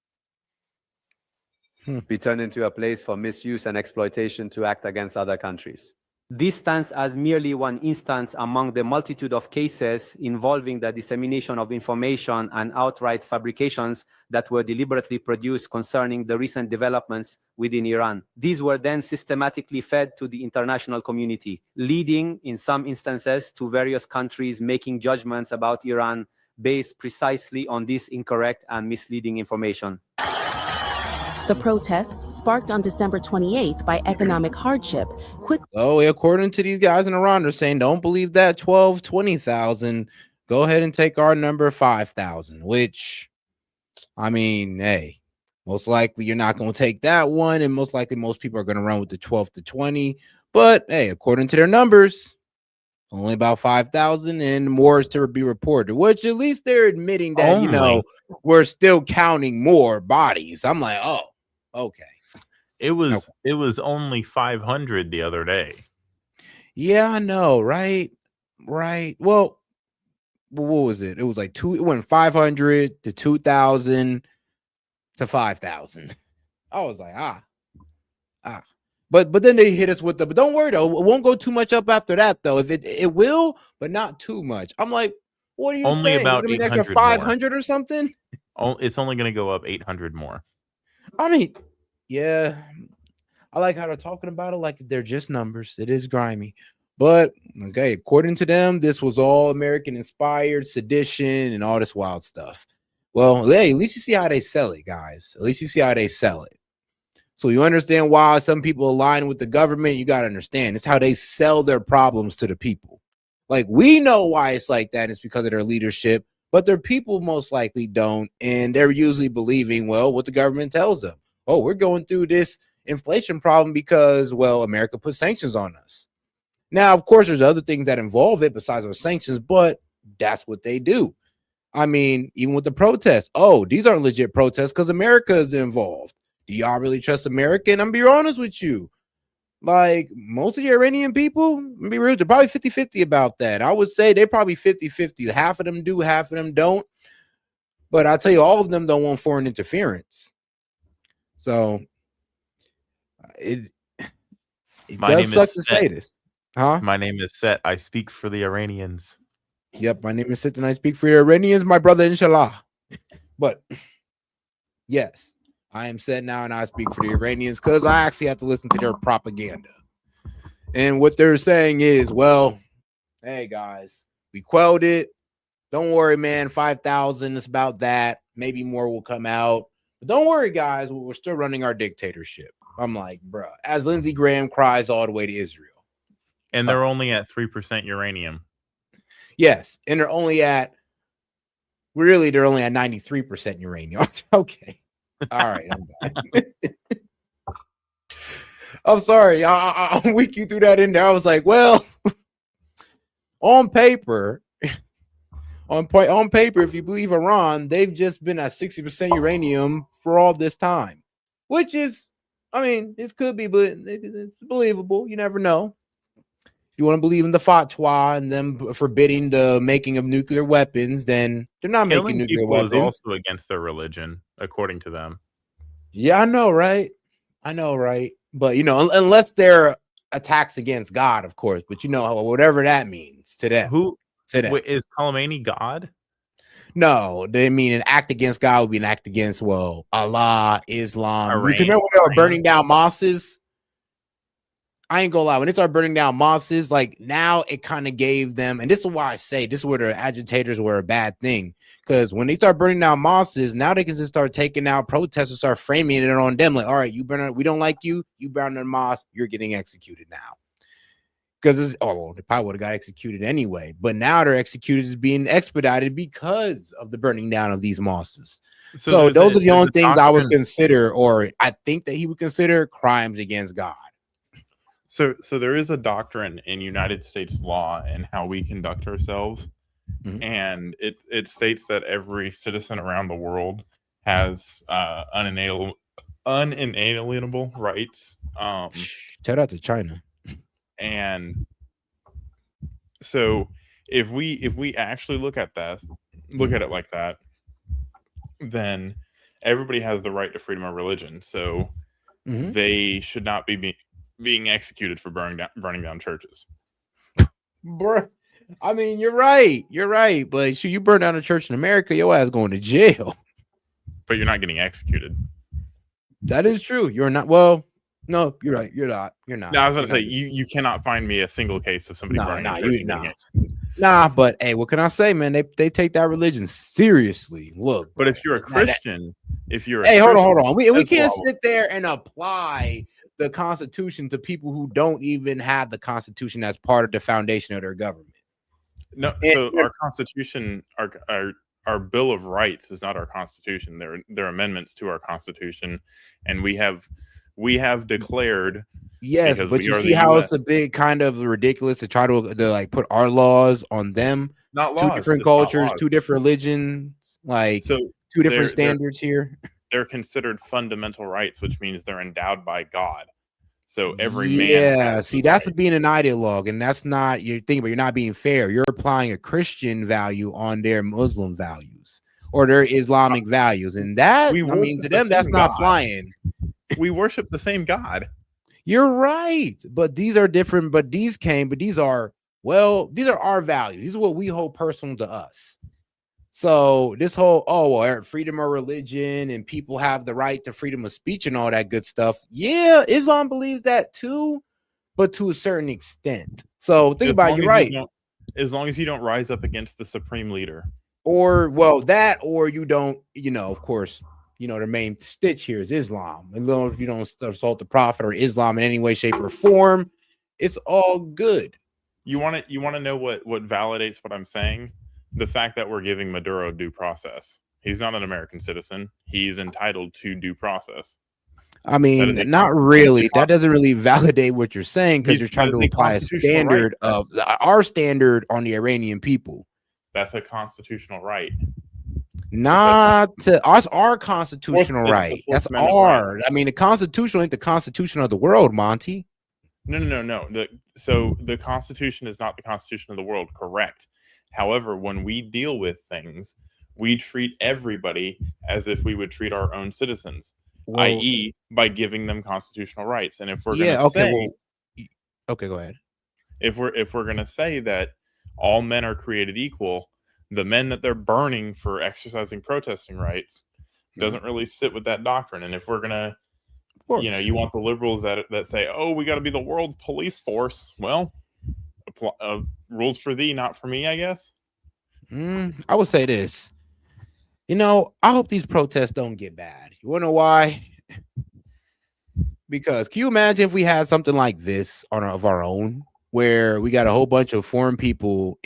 Be turned into a place for misuse and exploitation to act against other countries. This stands as merely one instance among the multitude of cases involving the dissemination of information and outright fabrications that were deliberately produced concerning the recent developments within Iran. These were then systematically fed to the international community, leading, in some instances, to various countries making judgments about Iran based precisely on this incorrect and misleading information. The protests, sparked on December 28th by economic hardship, Oh, according to these guys in Iran, they're saying don't believe that 12, 20,000. Go ahead and take our number 5,000, which, I mean, hey, most likely you're not going to take that one, and most likely most people are going to run with the 12 to 20. But hey, according to their numbers, only about 5,000, and more is to be reported, which at least they're admitting that, you know, we're still counting more bodies. I'm like, oh, okay. It was only 500 the other day. Yeah, I know, right? Well, what was it? It was like it went 500 to 2,000 to 5,000. I was like, But then they hit us with but don't worry though, it won't go too much up after that though. If it will, but not too much. I'm like, what are you only saying? about An extra 500 or something? Oh, it's only going to go up 800 more. I mean, yeah, I like how they're talking about it like they're just numbers. It is grimy, but okay. According to them, this was all American inspired sedition and all this wild stuff. Well, hey, at least you see how they sell it, guys. At least you see how they sell it. So you understand why some people align with the government. You got to understand it's how they sell their problems to the people. Like, we know why it's like that. It's because of their leadership, but their people most likely don't. And they're usually believing, well, what the government tells them. Oh, we're going through this inflation problem because, well, America put sanctions on us. Now, of course, there's other things that involve it besides our sanctions, but that's what they do. I mean, even with the protests, these aren't legit protests because America is involved. Do y'all really trust America? And I'm gonna be honest with you. Like, most of the Iranian people, be real, they're probably 50-50 about that. I would say they're probably 50-50. Half of them do, half of them don't. But I'll tell you, all of them don't want foreign interference. So it does suck to say this. Huh? My name is S.E.T. I speak for the Iranians. Yep, my name is S.E.T. and I speak for the Iranians, my brother, inshallah. But yes, I am S.E.T. now and I speak for the Iranians because I actually have to listen to their propaganda. And what they're saying is, well, hey guys, we quelled it. Don't worry, man. 5,000 is about that. Maybe more will come out. But don't worry, guys. We're still running our dictatorship. I'm like, bruh, as Lindsey Graham cries all the way to Israel. And they're only at 3% uranium. Yes. And they're only at 93% uranium. Okay. All right. I'm done. I'm sorry. I'll weak you through that in there. I was like, well, on paper, if you believe Iran, they've just been at 60% uranium for all this time, which is, I mean, this could be, but it's believable. You never know. If you want to believe in the fatwa and them forbidding the making of nuclear weapons, then they're not Killing making nuclear people weapons. is also against their religion, according to them. Yeah, I know, right? But, you know, unless they're attacks against God, of course. But, you know, whatever that means to them. Wait, is Khamenei God? No, they mean an act against God would be an act against, well, Allah, Islam. Iran, You remember when they were burning down mosques? I ain't gonna lie, when they started burning down mosques, like now it kind of gave them, and this is why I say this is where the agitators were a bad thing. Because when they start burning down mosques, now they can just start taking out protesters, start framing it on them. Like, all right, we don't like you, you burn the mosque, you're getting executed now. Because they probably would have got executed anyway, but now they're executed as being expedited because of the burning down of these mosques. So those are the only things I would consider, or I think that he would consider crimes against God. So there is a doctrine in United States law and how we conduct ourselves, and it states that every citizen around the world has unalienable rights. Shout out to China. And so if we actually look at it like that, then everybody has the right to freedom of religion. So they should not be being executed for burning down churches. Bruh, I mean, you're right, but should you burn down a church in America, your ass going to jail. But you're not getting executed. That is true. You're not. Well, no, you're right. You're not. No, I was going to say you cannot find me a single case of somebody burning a church and getting executed. Nah, but hey, what can I say, man? They take that religion seriously. Look, but if you're a Christian, hold on. We can't sit there and apply the Constitution to people who don't even have the Constitution as part of the foundation of their government. No, so our Constitution, our Bill of Rights is not our Constitution. They're amendments to our Constitution, and we have declared. Yes, but you see how it's a big kind of ridiculous to try to like put our laws on them. Not two laws, different cultures, two different religions, like two different standards here. They're considered fundamental rights, which means they're endowed by God. So every man. Yeah, see, that's being an ideologue, and that's not you're thinking about. You're not being fair. You're applying a Christian value on their Muslim values or their Islamic values, and that I mean to them that's not flying. We worship the same God. You're right, but these are different. But these are our values. These are what we hold personal to us. So this whole freedom of religion and people have the right to freedom of speech and all that good stuff. Yeah, Islam believes that too, but to a certain extent. So think about it, you're right. As long as you don't rise up against the supreme leader. Or you don't, of course, the main stitch here is Islam. As long as you don't assault the prophet or Islam in any way, shape, or form, it's all good. You want to know what validates what I'm saying? The fact that we're giving Maduro due process. He's not an American citizen. He's entitled to due process. I mean, not really. That doesn't really validate what you're saying because you're trying to apply a standard of our standard on the Iranian people. That's a constitutional right. Not to us, our constitutional right. That's our. Right. I mean, the Constitution ain't the Constitution of the world, Monty. No. So the Constitution is not the Constitution of the world, correct? However, when we deal with things, we treat everybody as if we would treat our own citizens, i.e., by giving them constitutional rights. And if we're going to say, okay, go ahead. If we're going to say that all men are created equal, the men that they're burning for exercising protesting rights doesn't really sit with that doctrine. And if we're going to, you want the liberals that say, oh, we got to be the world's police force. Well, rules for thee, not for me, I guess. I would say this. I hope these protests don't get bad. You want to know why? Because can you imagine if we had something like this of our own, where we got a whole bunch of foreign people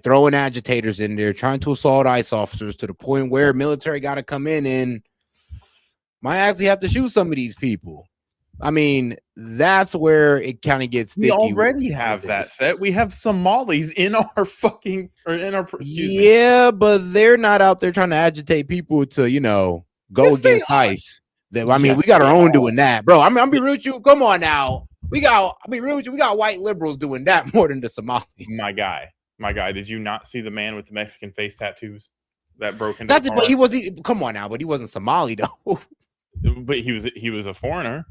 throwing agitators in there, trying to assault ICE officers to the point where military got to come in and might actually have to shoot some of these people. I mean, that's where it kind of gets sticky. We already have that set. We have Somalis in our but they're not out there trying to agitate people to, go against ICE. I mean, we got our own doing that, bro. I'm be real with you. Come on now. We got white liberals doing that more than the Somalis. My guy, did you not see the man with the Mexican face tattoos that broke into the car? But come on now, but he wasn't Somali though. But he was a foreigner.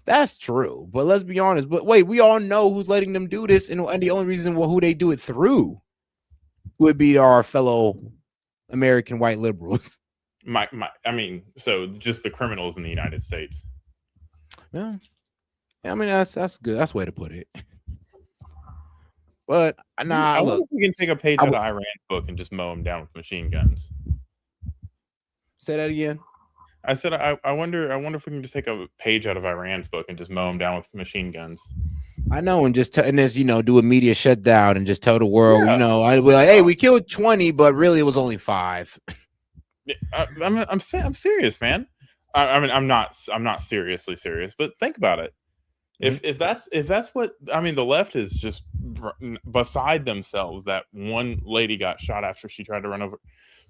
That's true. But let's be honest. But wait, we all know who's letting them do this, and the only reason who they do it through would be our fellow American white liberals. I mean, so just the criminals in the United States. Yeah. I mean, that's good. That's the way to put it. But I wonder if we can take a page out of Iran's book and just mow them down with machine guns. Say that again. I said I wonder if we can just take a page out of Iran's book and just mow them down with machine guns. I know, and just do a media shutdown and just tell the world, I'd be like, hey, we killed 20, but really it was only 5. I'm serious, man. I mean, I'm not seriously serious, but think about it. If that's what I mean, the left is just beside themselves that one lady got shot after she tried to run over.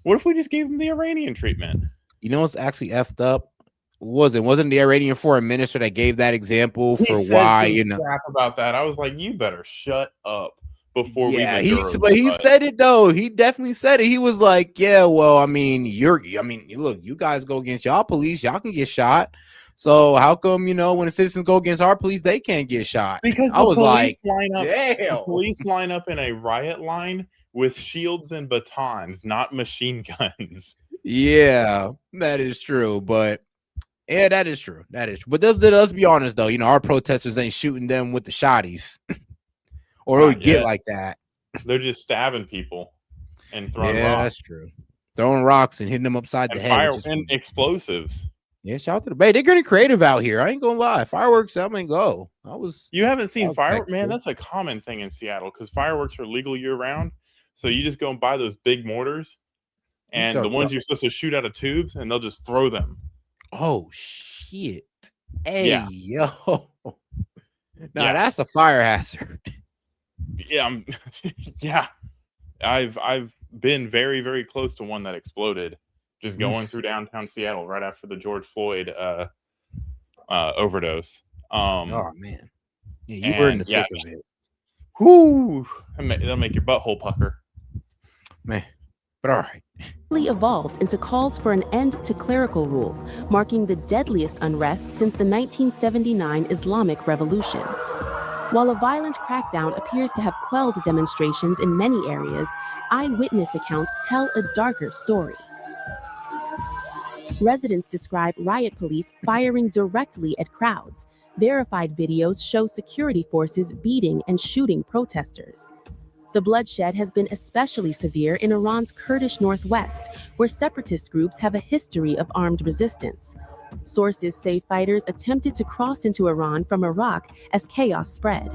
What if we just gave them the Iranian treatment? You know what's actually effed up? Wasn't the Iranian foreign minister that gave that example for why crap about that? I was like, you better shut up before we. Yeah, he said it though. He definitely said it. He was like, yeah, well, I mean, look, you guys go against y'all police, y'all can get shot. So how come, when the citizens go against our police, they can't get shot? Because I was like, the police line up in a riot line with shields and batons, not machine guns. Yeah, that is true. But yeah, that is true. But let's be honest though, our protesters ain't shooting them with the shotties. Or it would get like that. They're just stabbing people and throwing rocks. Yeah, that's true. Throwing rocks and hitting them upside the head. And explosives. Yeah, shout out to the Bay. They're getting creative out here. I ain't gonna lie. Fireworks, I'm gonna go. You haven't seen fireworks? Man, that's a common thing in Seattle because fireworks are legal year round. So you just go and buy those big mortars and the ones you're supposed to shoot out of tubes, and they'll just throw them. Oh shit. Hey, yo. That's a fire hazard. Yeah, I've been very, very close to one that exploded just going through downtown Seattle right after the George Floyd overdose. Oh man, yeah, you were in the thick of it. Whoo, that'll make your butthole pucker, man. But all right. Evolved into calls for an end to clerical rule, marking the deadliest unrest since the 1979 Islamic Revolution. While a violent crackdown appears to have quelled demonstrations in many areas, eyewitness accounts tell a darker story. Residents describe riot police firing directly at crowds. Verified videos show security forces beating and shooting protesters. The bloodshed has been especially severe in Iran's Kurdish northwest, where separatist groups have a history of armed resistance. Sources say fighters attempted to cross into Iran from Iraq as chaos spread.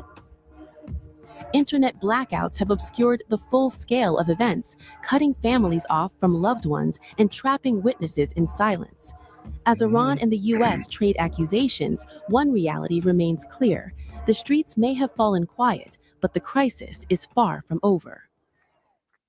Internet blackouts have obscured the full scale of events, cutting families off from loved ones and trapping witnesses in silence. As Iran and the U.S. trade accusations, one reality remains clear. The streets may have fallen quiet, but the crisis is far from over.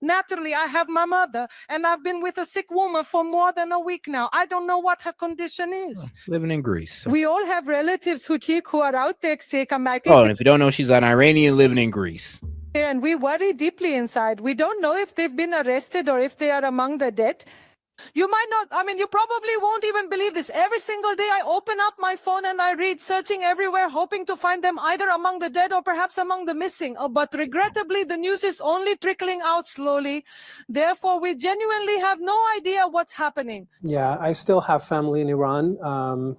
Naturally, I have my mother, and I've been with a sick woman for more than a week now. I don't know what her condition is. Living in Greece. We all have relatives who are out there sick. Oh, and if you don't know, she's an Iranian living in Greece. And we worry deeply inside. We don't know if they've been arrested or if they are among the dead. You might not, you probably won't even believe this. Every single day I open up my phone and I read, searching everywhere, hoping to find them either among the dead or perhaps among the missing. But regrettably, the news is only trickling out slowly. Therefore, we genuinely have no idea what's happening. Yeah, I still have family in Iran. My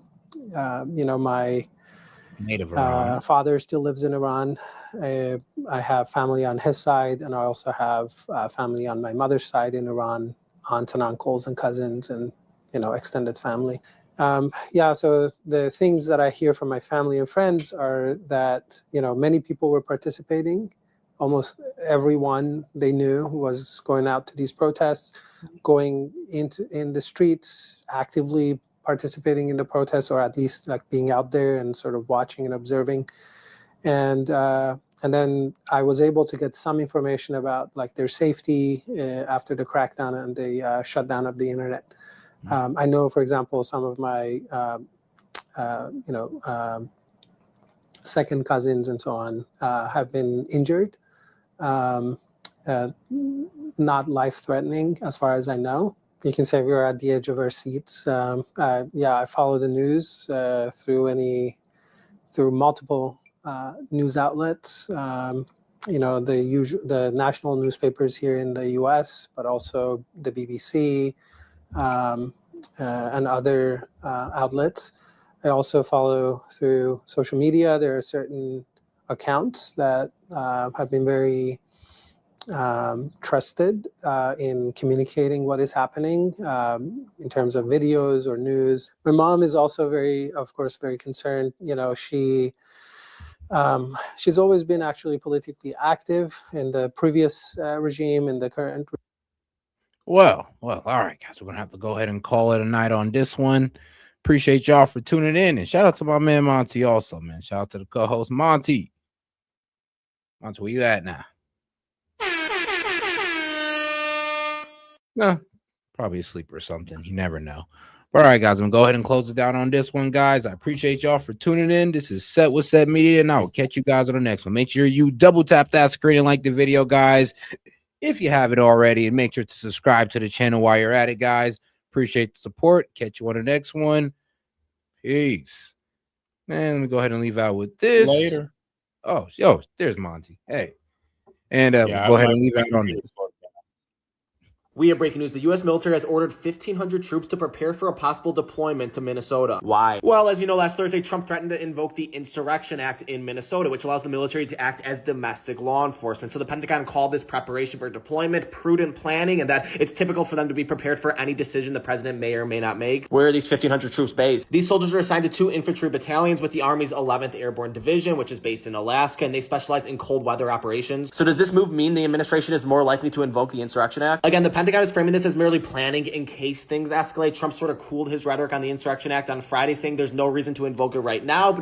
native Iran. Father still lives in Iran. I have family on his side, and I also have family on my mother's side in Iran. Aunts and uncles and cousins and, extended family. So the things that I hear from my family and friends are that, many people were participating. Almost everyone they knew was going out to these protests, going in the streets, actively participating in the protests, or at least like being out there and sort of watching and observing. And then I was able to get some information about like their safety after the crackdown and the shutdown of the internet. I know, for example, some of my, second cousins and so on have been injured, not life-threatening as far as I know. You can say we were at the edge of our seats. I follow the news through multiple news outlets, the national newspapers here in the U.S., but also the BBC and other outlets. I also follow through social media. There are certain accounts that have been very trusted in communicating what is happening in terms of videos or news. My mom is also very concerned. She's always been actually politically active in the previous regime and the current. Well, all right, guys, we're going to have to go ahead and call it a night on this one. Appreciate y'all for tuning in, and shout out to my man Monty also, man. Shout out to the co-host Monty. Monty, where you at now? No, probably asleep or something. You never know. All right, guys, I'm going to go ahead and close it down on this one, guys. I appreciate y'all for tuning in. This is Set with Set Media, and I will catch you guys on the next one. Make sure you double tap that screen and like the video, guys, if you haven't already, and make sure to subscribe to the channel while you're at it, guys. Appreciate the support. Catch you on the next one. Peace. Man, let me go ahead and leave out with this. Later. Oh, there's Monty. Hey. And we'll go ahead and leave out on this. We have breaking news. The U.S. military has ordered 1,500 troops to prepare for a possible deployment to Minnesota. Why? Well, as you know, last Thursday, Trump threatened to invoke the Insurrection Act in Minnesota, which allows the military to act as domestic law enforcement. So the Pentagon called this preparation for deployment, prudent planning, and that it's typical for them to be prepared for any decision the president may or may not make. Where are these 1,500 troops based? These soldiers are assigned to 2 infantry battalions with the Army's 11th Airborne Division, which is based in Alaska, and they specialize in cold weather operations. So does this move mean the administration is more likely to invoke the Insurrection Act? Again, the Pentagon is framing this as merely planning in case things escalate. Trump sort of cooled his rhetoric on the Insurrection Act on Friday, saying there's no reason to invoke it right now, but